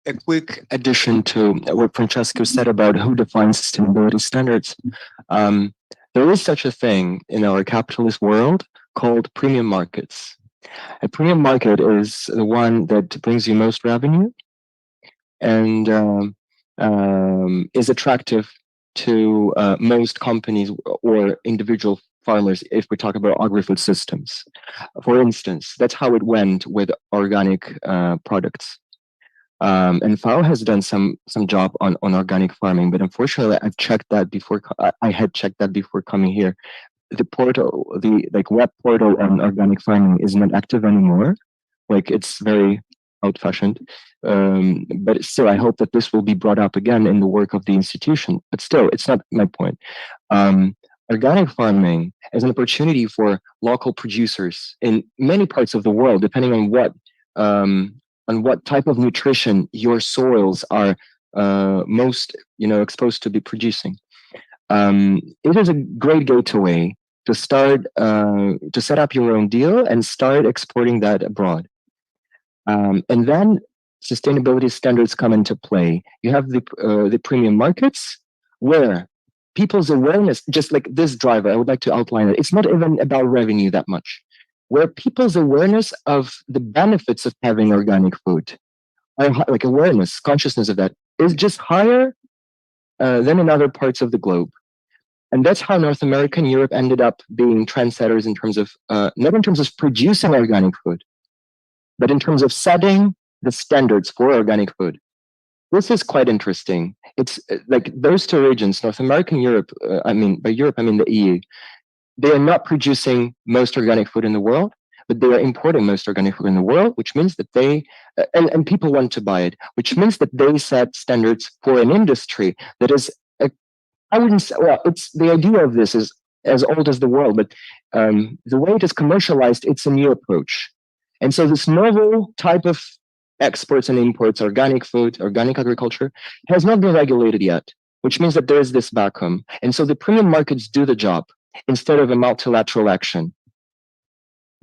A quick addition to what Francesco said about who defines sustainability standards. There is such a thing in our capitalist world called premium markets. A premium market is the one that brings you most revenue and is attractive to most companies or individual farmers if we talk about agri-food systems. For instance, that's how it went with organic products. And FAO has done some job on organic farming, but unfortunately, I've checked that before. I had checked that before coming here. The portal, the web portal on organic farming is not active anymore. Like it's very old-fashioned. But still, I hope that this will be brought up again in the work of the institution. But still, it's not my point. Organic farming is an opportunity for local producers in many parts of the world, depending on what type of nutrition your soils are most exposed to be producing. It is a great gateway to start to set up your own deal and start exporting that abroad. And then sustainability standards come into play. You have the premium markets where people's awareness, just like this driver, I would like to outline it. It's not even about revenue that much. Where people's awareness of the benefits of having organic food, like awareness, consciousness of that, is just higher than in other parts of the globe. And that's how North America and Europe ended up being trendsetters in terms of, not in terms of producing organic food, but in terms of setting the standards for organic food. This is quite interesting. It's like those two regions, North America and Europe, by Europe, I mean the EU, they are not producing most organic food in the world, but they are importing most organic food in the world, which means that they, and people want to buy it, which means that they set standards for an industry that is, I wouldn't say, well, it's the idea of this is as old as the world, but the way it is commercialized, it's a new approach. And so this novel type of exports and imports, organic food, organic agriculture, has not been regulated yet, which means that there is this vacuum. And so the premium markets do the job instead of a multilateral action.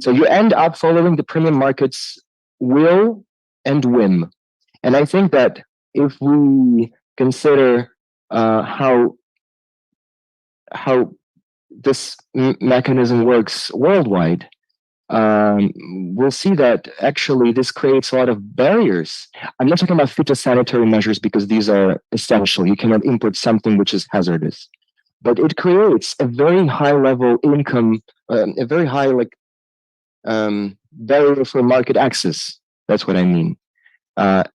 So you end up following the premium markets' will and whim. And I think that if we consider how this mechanism works worldwide, we'll see that actually this creates a lot of barriers. I'm not talking about phytosanitary measures because these are essential. You cannot import something which is hazardous. But it creates a very high level income, a very high barrier for market access. That's what I mean.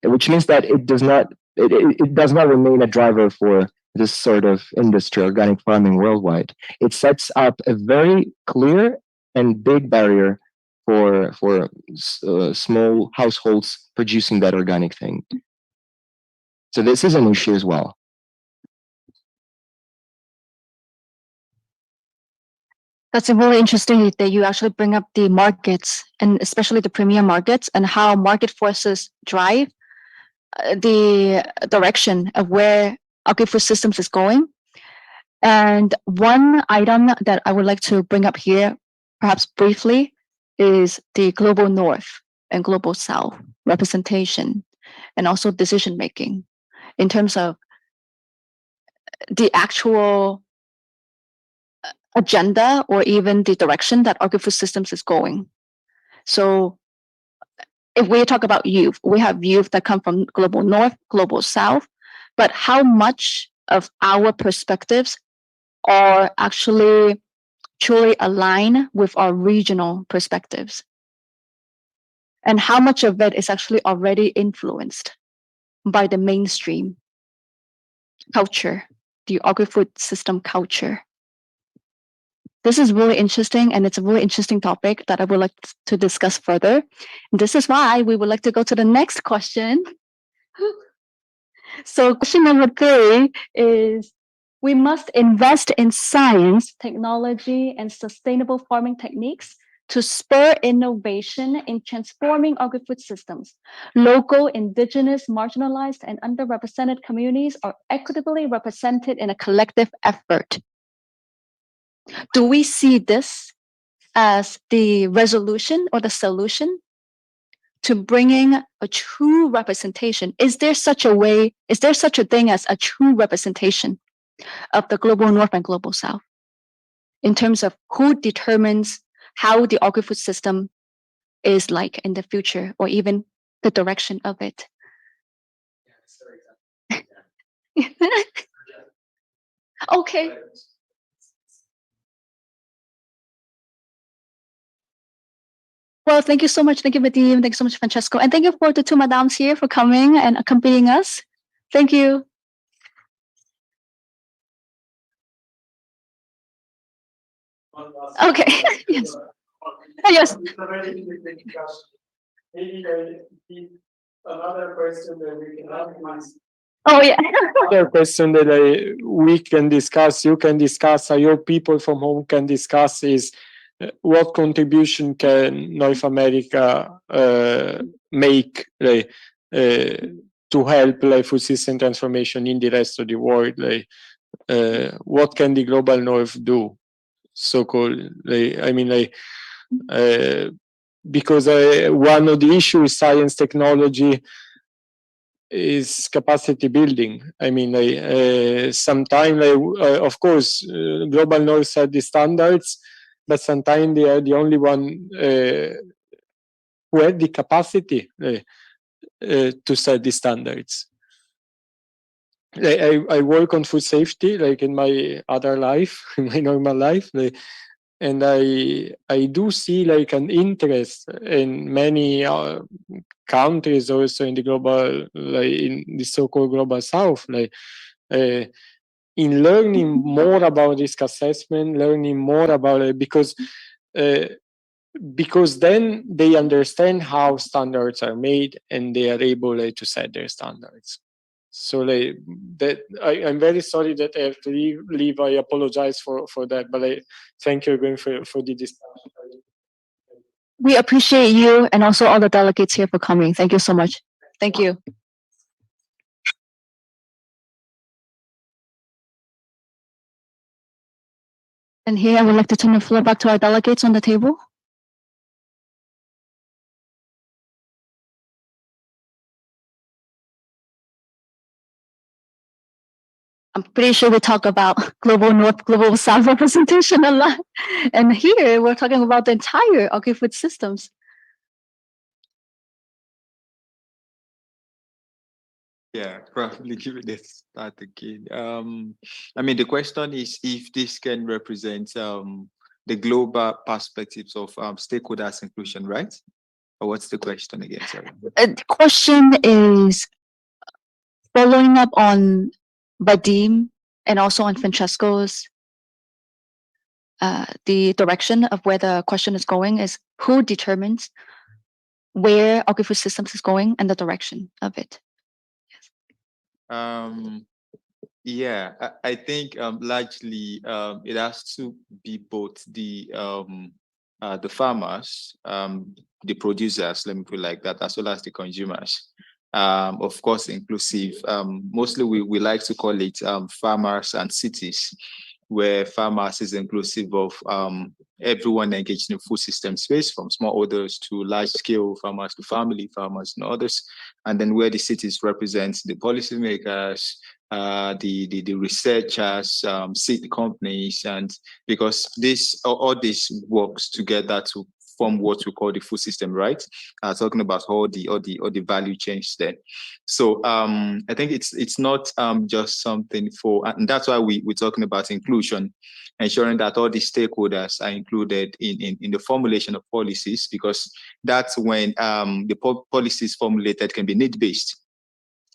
Which means that it does not remain a driver for this sort of industry, organic farming worldwide. It sets up a very clear and big barrier for small households producing that organic thing. So this is an issue as well. That's really interesting that you actually bring up the markets and especially the premier markets and how market forces drive the direction of where agri-food systems is going. And one item that I would like to bring up here, perhaps briefly, is the global north and global south representation and also decision making in terms of the actual agenda or even the direction that agri-food systems is going. So if we talk about youth, we have youth that come from global north, global south, but how much of our perspectives are actually truly align with our regional perspectives? And how much of it is actually already influenced by the mainstream culture, the agri-food system culture? This is really interesting, and it's a really interesting topic that I would like to discuss further. And this is why we would like to go to the next question. So question number 3 is, we must invest in science, technology, and sustainable farming techniques to spur innovation in transforming agri-food systems. Local, indigenous, marginalized, and underrepresented communities are equitably represented in a collective effort. Do we see this as the resolution or the solution to bringing a true representation? Is there such a thing as a true representation of the global north and global south in terms of who determines how the agri-food system is like in the future or even the direction of it? Okay. Well, thank you so much. Thank you, Vadim. Thank you so much, Francesco. And thank you for the two madams here for coming and accompanying us. Thank you. Okay. Yes. Yes. Another question that we can have. Oh yeah. Another question that we can discuss, you can discuss, your people from home can discuss is what contribution can North America make to help food system transformation in the rest of the world? What can the global North do? So-called, because one of the issues with science technology is capacity building. Sometimes, of course, global north set the standards, but sometimes they are the only one who have the capacity to set the standards. I work on food safety, like in my other life, in my normal life, and I do see like an interest in many countries also in the global, like in the so-called global south, in learning more about risk assessment, learning more about it, because then they understand how standards are made and they are able to set their standards. So that I'm very sorry that I have to leave. I apologize for that, but I thank you again for the discussion. We appreciate you and also all the delegates here for coming. Thank you so much. Thank you. And here I would like to turn the floor back to our delegates on the table. I'm pretty sure we talk about global north, global south representation a lot. And here we're talking about the entire agri-food systems. Yeah, probably give it a start again. The question is if this can represent the global perspectives of stakeholders inclusion, right? Or what's the question again? Sorry. The question is following up on Vadim and also on Francesco's the direction of where the question is going is who determines where agri-food systems is going and the direction of it. Yeah, I think largely it has to be both the farmers, the producers, let me put it like that, as well as the consumers. Of course, inclusive. Mostly we like to call it farmers and cities, where farmers is inclusive of everyone engaged in the food system space, from smallholders to large scale farmers to family farmers and others. And then where the cities represent the policymakers, the researchers, seed companies, and because this all this works together to form what we call the food system, right? Talking about all the value chains there. So I think it's not just something for, and that's why we're talking about inclusion, ensuring that all the stakeholders are included in the formulation of policies, because that's when the policies formulated can be need-based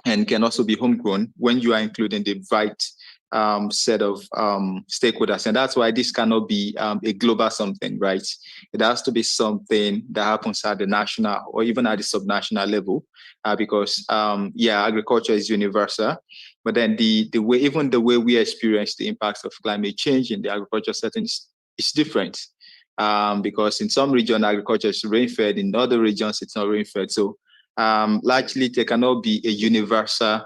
and can also be homegrown when you are including the right set of stakeholders. And that's why this cannot be a global something, right? It has to be something that happens at the national or even at the subnational level, because agriculture is universal. But then the way, even the way we experience the impacts of climate change in the agriculture setting is different. Because in some regions, agriculture is rain-fed, in other regions, it's not rain-fed. So largely, there cannot be a universal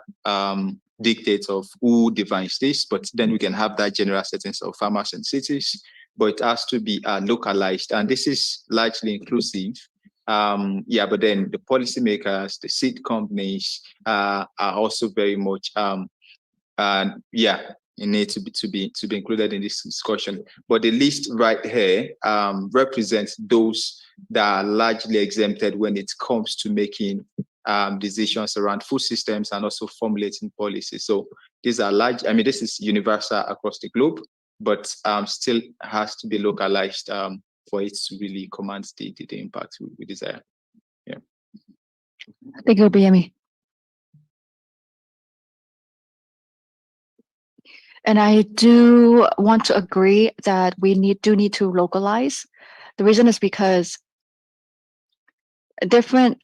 dictate of who defines this, but then we can have that general settings of farmers and cities, but it has to be localized. And this is largely inclusive. But then the policymakers, the seed companies are also very much it needs to be included in this discussion. But the list right here represents those that are largely exempted when it comes to making decisions around food systems and also formulating policies. So these are large. I mean, this is universal across the globe, but still has to be localized for it to really command the impact we desire. Yeah. Thank you, BME. And I do want to agree that we need to localize. The reason is because different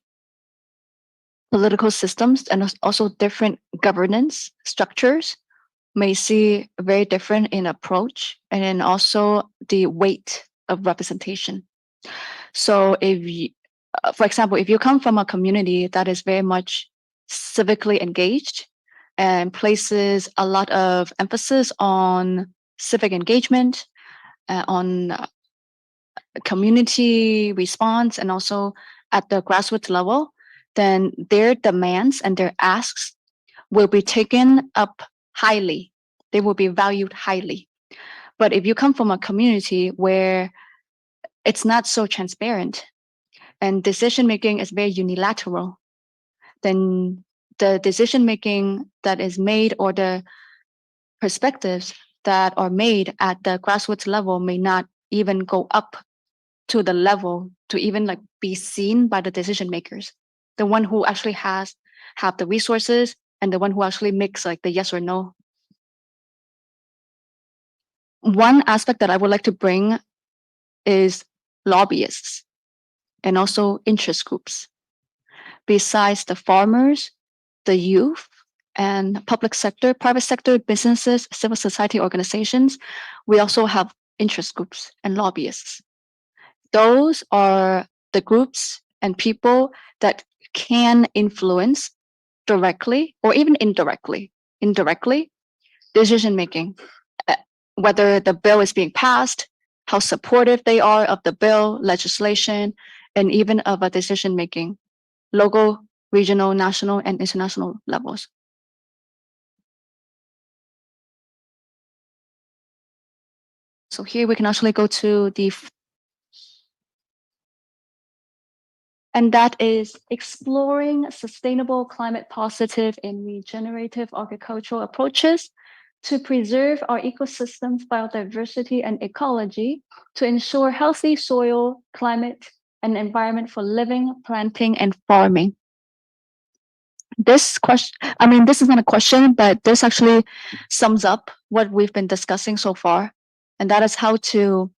political systems and also different governance structures may see very different in approach and then also the weight of representation. So if you, for example, if you come from a community that is very much civically engaged and places a lot of emphasis on civic engagement, on community response, and also at the grassroots level, then their demands and their asks will be taken up highly. They will be valued highly. But if you come from a community where it's not so transparent and decision making is very unilateral, then the decision making that is made or the perspectives that are made at the grassroots level may not even go up to the level to even like be seen by the decision makers, the one who actually have the resources and the one who actually makes like the yes or no. One aspect that I would like to bring is lobbyists and also interest groups. Besides the farmers, the youth, and public sector, private sector, businesses, civil society organizations, we also have interest groups and lobbyists. Those are the groups and people that can influence directly or even indirectly decision making, whether the bill is being passed, how supportive they are of the bill, legislation, and even of a decision making, local, regional, national, and international levels. So here we can actually go to the, and that is exploring sustainable, climate positive, and regenerative agricultural approaches to preserve our ecosystems, biodiversity, and ecology to ensure healthy soil, climate, and environment for living, planting, and farming. This question, I mean, this is not a question, but this actually sums up what we've been discussing so far. And that is how to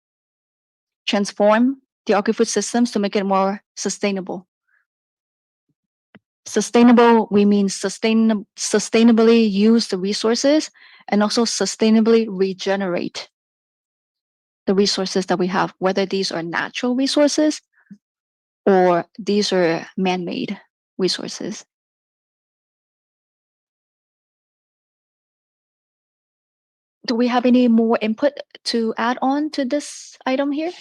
transform the agri-food systems to make it more sustainable. Sustainable, we mean sustainably use the resources and also sustainably regenerate the resources that we have, whether these are natural resources or these are man-made resources. Do we have any more input to add on to this item here?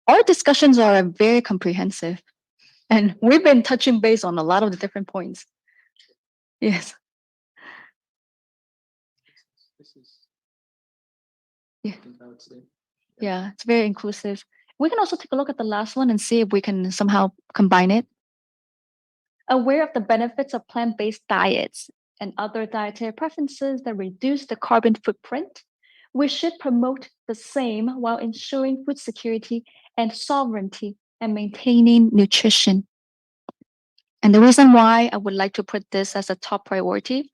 Our discussions are very comprehensive, and we've been touching base on a lot of the different points. Yes. Yeah. Yeah, it's very inclusive. We can also take a look at the last one and see if we can somehow combine it. Aware of the benefits of plant-based diets and other dietary preferences that reduce the carbon footprint, we should promote the same while ensuring food security and sovereignty and maintaining nutrition. And the reason why I would like to put this as a top priority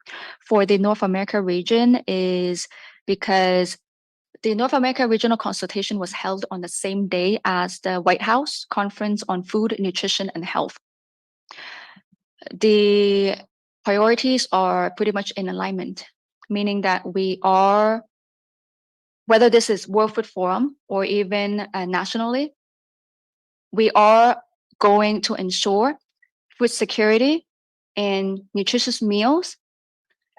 for the North America region is because the North America Regional Consultation was held on the same day as the White House Conference on Food, Nutrition, and Health. The priorities are pretty much in alignment, meaning that we are, whether this is World Food Forum or even nationally, we are going to ensure food security and nutritious meals,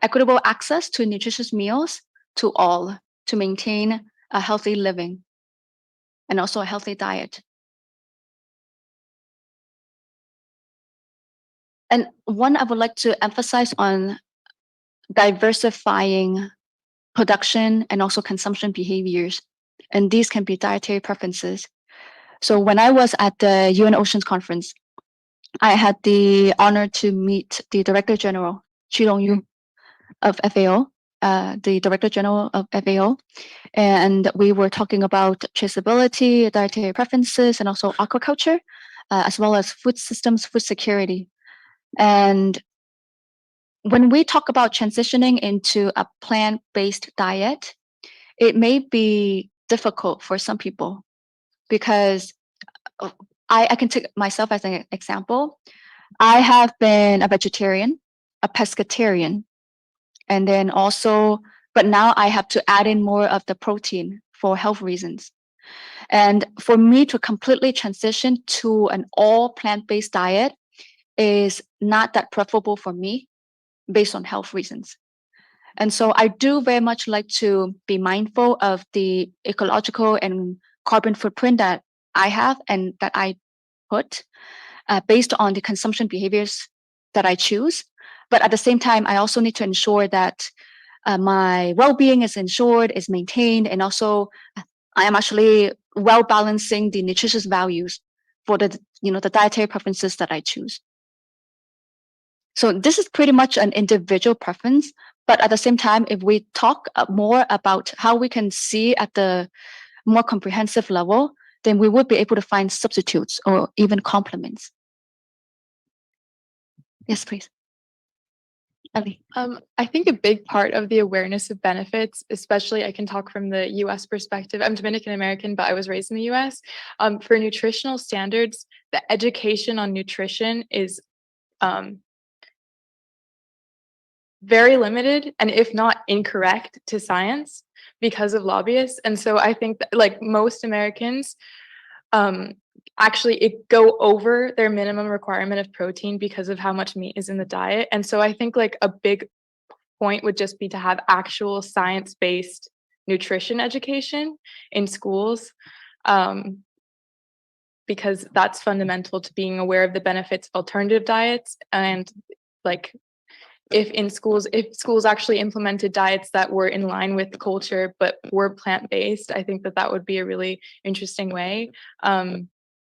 equitable access to nutritious meals to all, to maintain a healthy living and also a healthy diet. And one I would like to emphasize on diversifying production and also consumption behaviors. And these can be dietary preferences. So when I was at the UN Oceans Conference, I had the honor to meet the Director General, Qu Dongyu of FAO, the Director General of FAO. And we were talking about traceability, dietary preferences, and also aquaculture, as well as food systems, food security. And when we talk about transitioning into a plant-based diet, it may be difficult for some people because I can take myself as an example. I have been a vegetarian, a pescatarian, and then also, but now I have to add in more of the protein for health reasons. And for me to completely transition to an all plant-based diet is not that preferable for me based on health reasons. And so I do very much like to be mindful of the ecological and carbon footprint that I have and that I put based on the consumption behaviors that I choose. But at the same time, I also need to ensure that my well-being is ensured, is maintained, and also I am actually well balancing the nutritious values for the dietary preferences that I choose. So this is pretty much an individual preference, but at the same time, if we talk more about how we can see at the more comprehensive level, then we would be able to find substitutes or even complements. Yes, please. Ellie. I think a big part of the awareness of benefits, especially I can talk from the US perspective. I'm Dominican American, but I was raised in the US. For nutritional standards, the education on nutrition is very limited and if not incorrect to science because of lobbyists. And so I think that like most Americans actually go over their minimum requirement of protein because of how much meat is in the diet. And so I think like a big point would just be to have actual science-based nutrition education in schools, because that's fundamental to being aware of the benefits of alternative diets. And like if schools actually implemented diets that were in line with culture but were plant-based, I think that would be a really interesting way.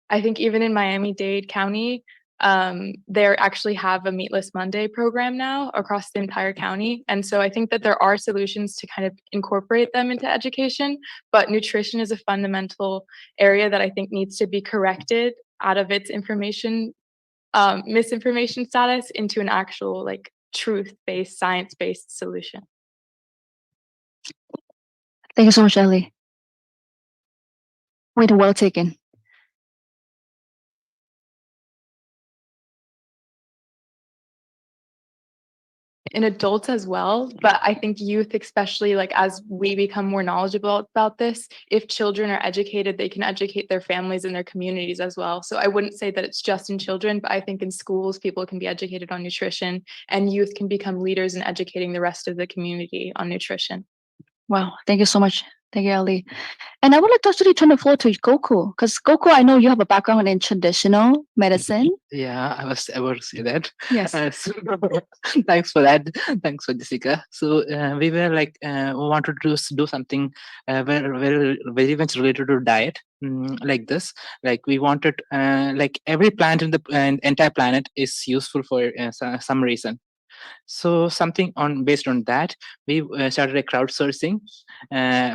I think even in Miami-Dade County, they actually have a Meatless Monday program now across the entire county. And so I think that there are solutions to kind of incorporate them into education, but nutrition is a fundamental area that I think needs to be corrected out of its misinformation status into an actual like truth-based, science-based solution. Thank you so much, Ellie. Point well taken. in adults as well, but I think youth, especially like as we become more knowledgeable about this, if children are educated, they can educate their families and their communities as well. So I wouldn't say that it's just in children, but I think in schools, people can be educated on nutrition, and youth can become leaders in educating the rest of the community on nutrition. Wow, thank you so much. Thank you, Ali. And I would like to actually turn the floor to Goku, because Goku, I know you have a background in traditional medicine. Yeah, I was to say that. Yes. So, thanks for that. Thanks for Jessica. So we were like wanted to do something very much related to diet, like this. Like we wanted, like every plant in the entire planet is useful for some reason. So something on based on that, we started a crowdsourcing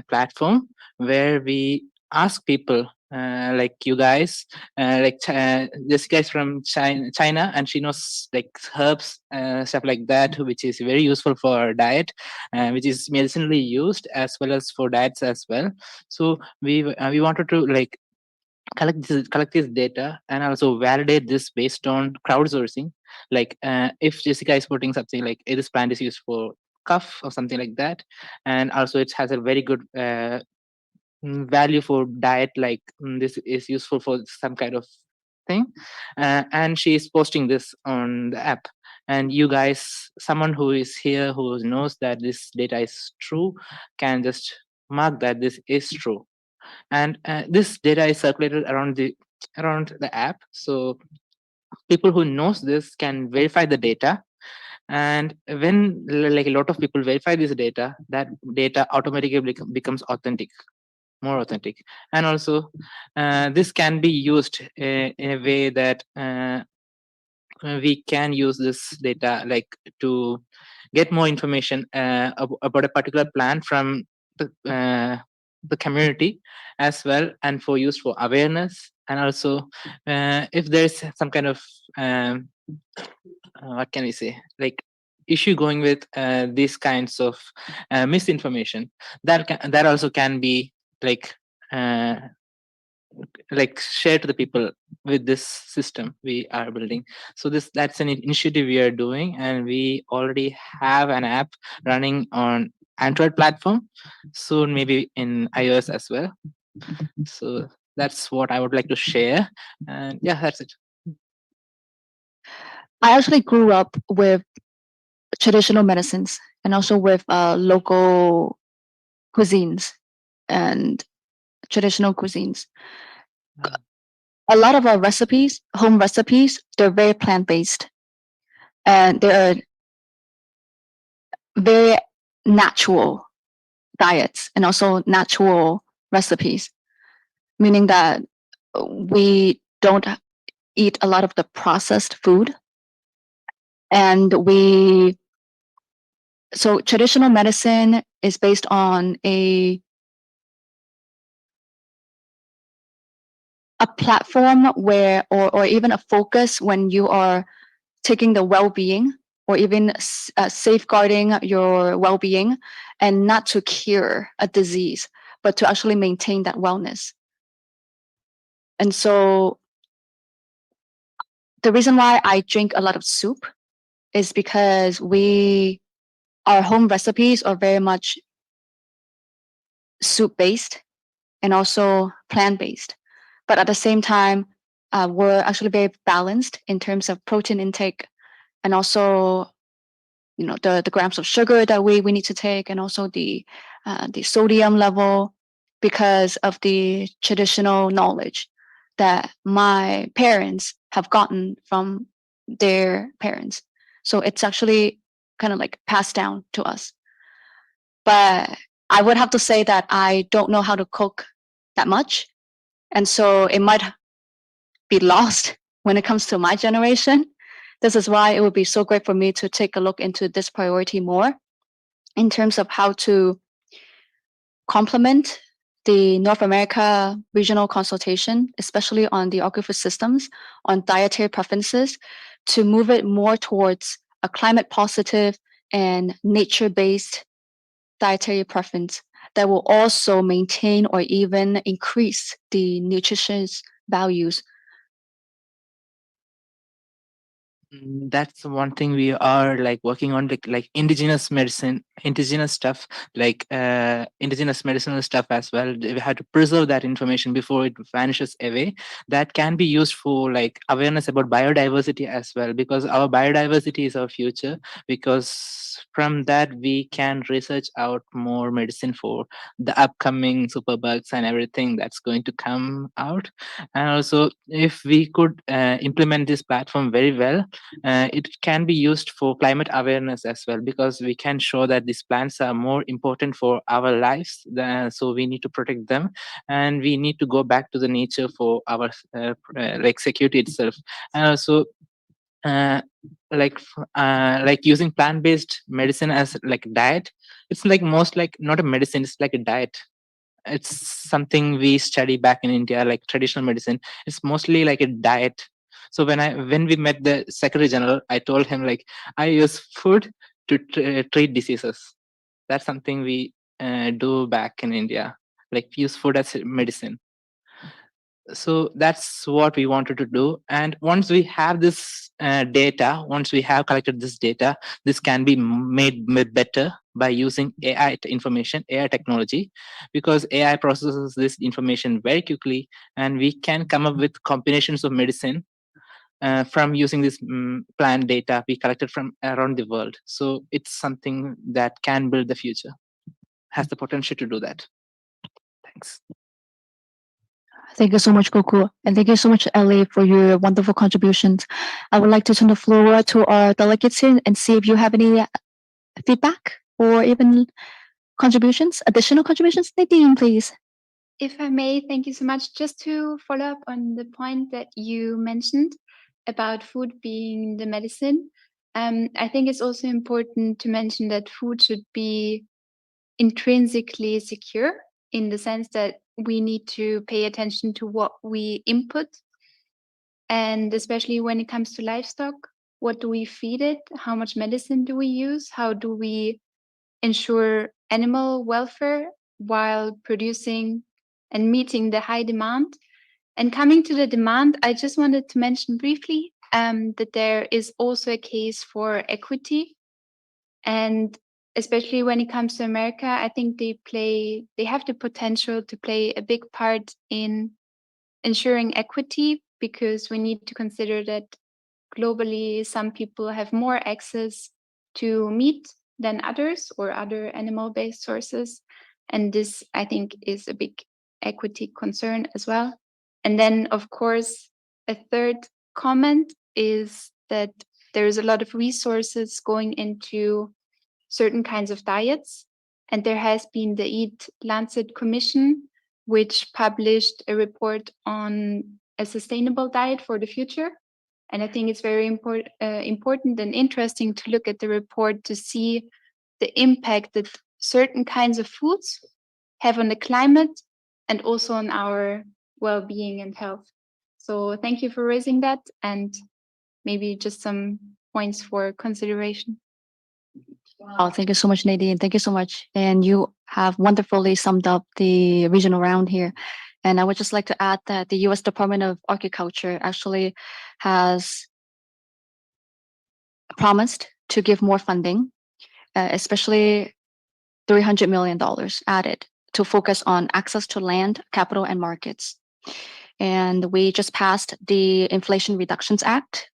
platform where we ask people like you guys, Jessica is from China, and she knows like herbs, stuff like that, which is very useful for diet, which is medicinally used as well as for diets as well. So we wanted to like collect this data and also validate this based on crowdsourcing. Like if Jessica is putting something like this plant is used for cough or something like that, and also it has a very good value for diet, like this is useful for some kind of thing, and she is posting this on the app, and you guys, someone who is here who knows that this data is true, can just mark that this is true. And this data is circulated around the app, so people who knows this can verify the data. And when like a lot of people verify this data, that data automatically becomes authentic, more authentic. And also this can be used in a way that we can use this data like to get more information about a particular plant from the community as well, and for use for awareness. And also if there's some kind of what can we say, like issue going with these kinds of misinformation, that also can be like uh, share to the people with this system we are building. So that's an initiative we are doing, and we already have an app running on Android platform, soon maybe in iOS as well. So that's what I would like to share, and yeah, that's it. I actually grew up with traditional medicines and also with local cuisines and traditional cuisines. A lot of our recipes, home recipes, they're very plant-based, and they're very natural diets and also natural recipes, meaning that we don't eat a lot of the processed food. And so traditional medicine is based on a platform where, or even a focus when you are taking the well-being or even safeguarding your well-being, and not to cure a disease, but to actually maintain that wellness. And so the reason why I drink a lot of soup is because our home recipes are very much soup based and also plant based. But at the same time, we're actually very balanced in terms of protein intake, and also the grams of sugar that we need to take, and also the sodium level, because of the traditional knowledge that my parents have gotten from their parents. So it's actually kind of like passed down to us. But I would have to say that I don't know how to cook that much, and so it might be lost when it comes to my generation. This is why it would be so great for me to take a look into this priority more in terms of how to complement the North America regional consultation, especially on the agri-food systems, on dietary preferences, to move it more towards a climate positive and nature-based dietary preference that will also maintain or even increase the nutritious values. That's one thing we are like working on, like indigenous medicine, indigenous stuff, like indigenous medicinal stuff as well. We have to preserve that information before it vanishes away. That can be used for like awareness about biodiversity as well, because our biodiversity is our future. Because from that we can research out more medicine for the upcoming superbugs and everything that's going to come out. And also, if we could implement this platform very well, it can be used for climate awareness as well, because we can show that these plants are more important for our lives, so we need to protect them, and we need to go back to the nature for our like security itself. And also, uh, like using plant-based medicine as like diet, it's like most like not a medicine, it's like a diet. It's something we study back in India, like traditional medicine. It's mostly like a diet. So when we met the Secretary General, I told him like I use food to treat diseases. That's something we do back in India, like use food as medicine. So that's what we wanted to do. And once we have this data, once we have collected this data, this can be made better by using information, AI technology, because AI processes this information very quickly, and we can come up with combinations of medicine from using this plant data we collected from around the world. So it's something that can build the future, has the potential to do that. Thanks. Thank you so much, Goku. And thank you so much, Ellie, for your wonderful contributions. I would like to turn the floor to our delegates here and see if you have any feedback or even contributions, additional contributions. Nadine, please. If I may, thank you so much. Just to follow up on the point that you mentioned about food being the medicine, I think it's also important to mention that food should be intrinsically secure in the sense that we need to pay attention to what we input. And especially when it comes to livestock, what do we feed it? How much medicine do we use? How do we ensure animal welfare while producing and meeting the high demand? And coming to the demand, I just wanted to mention briefly that there is also a case for equity. And especially when it comes to America, I think they have the potential to play a big part in ensuring equity, because we need to consider that globally some people have more access to meat than others or other animal-based sources. And this, I think, is a big equity concern as well. And then, of course, a third comment is that there is a lot of resources going into certain kinds of diets. And there has been the Eat Lancet Commission, which published a report on a sustainable diet for the future. And I think it's very important and interesting to look at the report to see the impact that certain kinds of foods have on the climate and also on our well-being and health. So thank you for raising that, and maybe just some points for consideration. Wow, thank you so much, Nadine. Thank you so much. And you have wonderfully summed up the regional round here. And I would just like to add that the US Department of Agriculture actually has promised to give more funding, especially $300 million added to focus on access to land, capital, and markets. And we just passed the Inflation Reductions Act,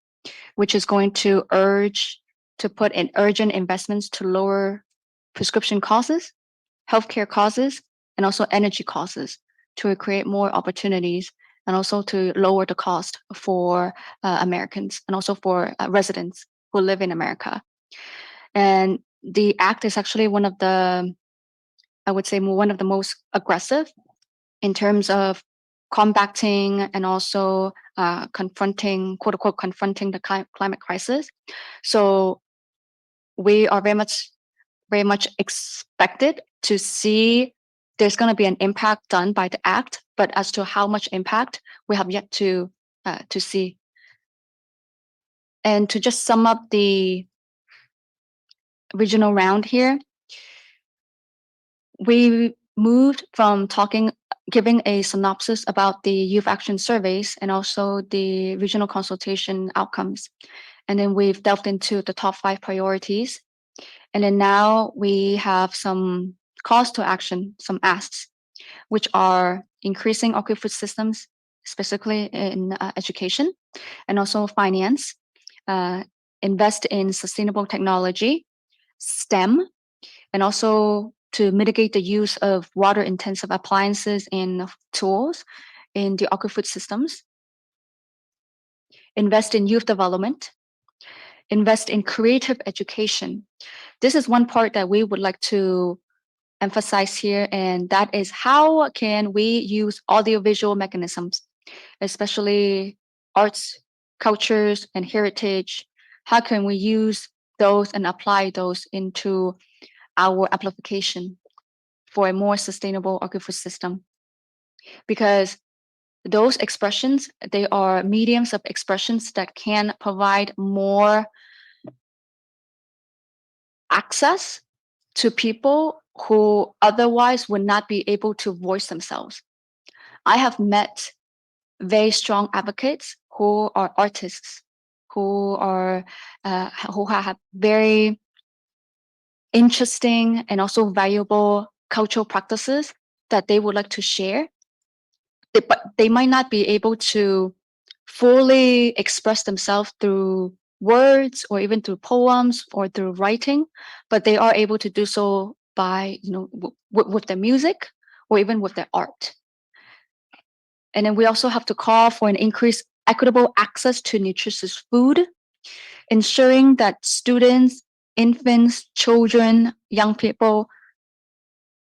which is going to urge to put in urgent investments to lower prescription costs, healthcare costs, and also energy costs to create more opportunities and also to lower the cost for Americans and also for residents who live in America. And the act is actually one of the, I would say, one of the most aggressive in terms of combating and also confronting, quote unquote, confronting the climate crisis. So we are very much expected to see there's going to be an impact done by the act, but as to how much impact, we have yet to see. And to just sum up the regional round here, we moved from giving a synopsis about the youth action surveys and also the regional consultation outcomes. And then we've delved into the top 5 priorities. And then now we have some calls to action, some asks, which are increasing agri-food systems, specifically in education and also finance, invest in sustainable technology, STEM, and also to mitigate the use of water-intensive appliances and tools in the agri-food systems, invest in youth development, invest in creative education. This is one part that we would like to emphasize here, and that is how can we use audiovisual mechanisms, especially arts, cultures, and heritage. How can we use those and apply those into our application for a more sustainable agri-food system? Because those expressions, they are mediums of expressions that can provide more access to people who otherwise would not be able to voice themselves. I have met very strong advocates who are artists, who have very interesting and also valuable cultural practices that they would like to share. But they might not be able to fully express themselves through words or even through poems or through writing, but they are able to do so by, with their music or even with their art. And then we also have to call for an increased equitable access to nutritious food, ensuring that students, infants, children, young people,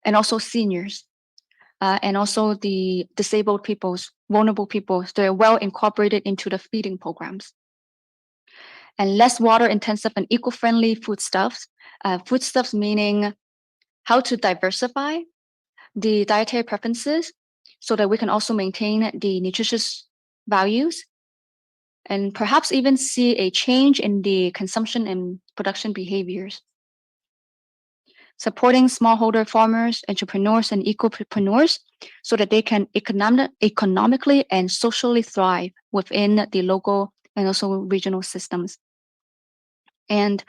and also seniors, and also the disabled peoples, vulnerable peoples, they're well incorporated into the feeding programs. And less water intensive and eco-friendly foodstuffs. Foodstuffs meaning how to diversify the dietary preferences so that we can also maintain the nutritious values and perhaps even see a change in the consumption and production behaviors. Supporting smallholder farmers, entrepreneurs, and ecopreneurs so that they can economically and socially thrive within the local and also regional systems. And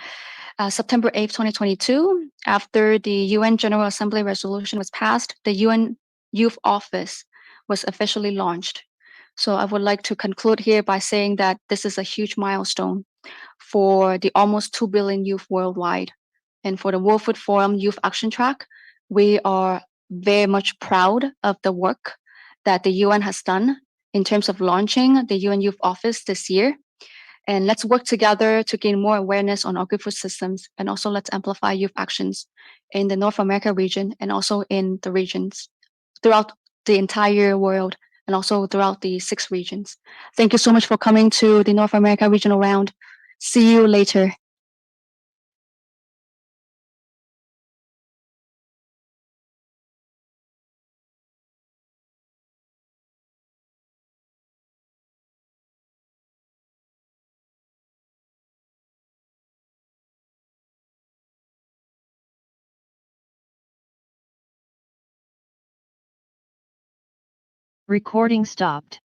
September 8th, 2022, after the UN General Assembly resolution was passed, the UN Youth Office was officially launched. So I would like to conclude here by saying that this is a huge milestone for the almost 2 billion youth worldwide. And for the World Food Forum Youth Action Track, we are very much proud of the work that the UN has done in terms of launching the UN Youth Office this year. And let's work together to gain more awareness on agri-food systems, and also let's amplify youth actions in the North America region and also in the regions throughout the entire world and also throughout the 6 regions. Thank you so much for coming to the North America Regional Round. See you later. Recording stopped.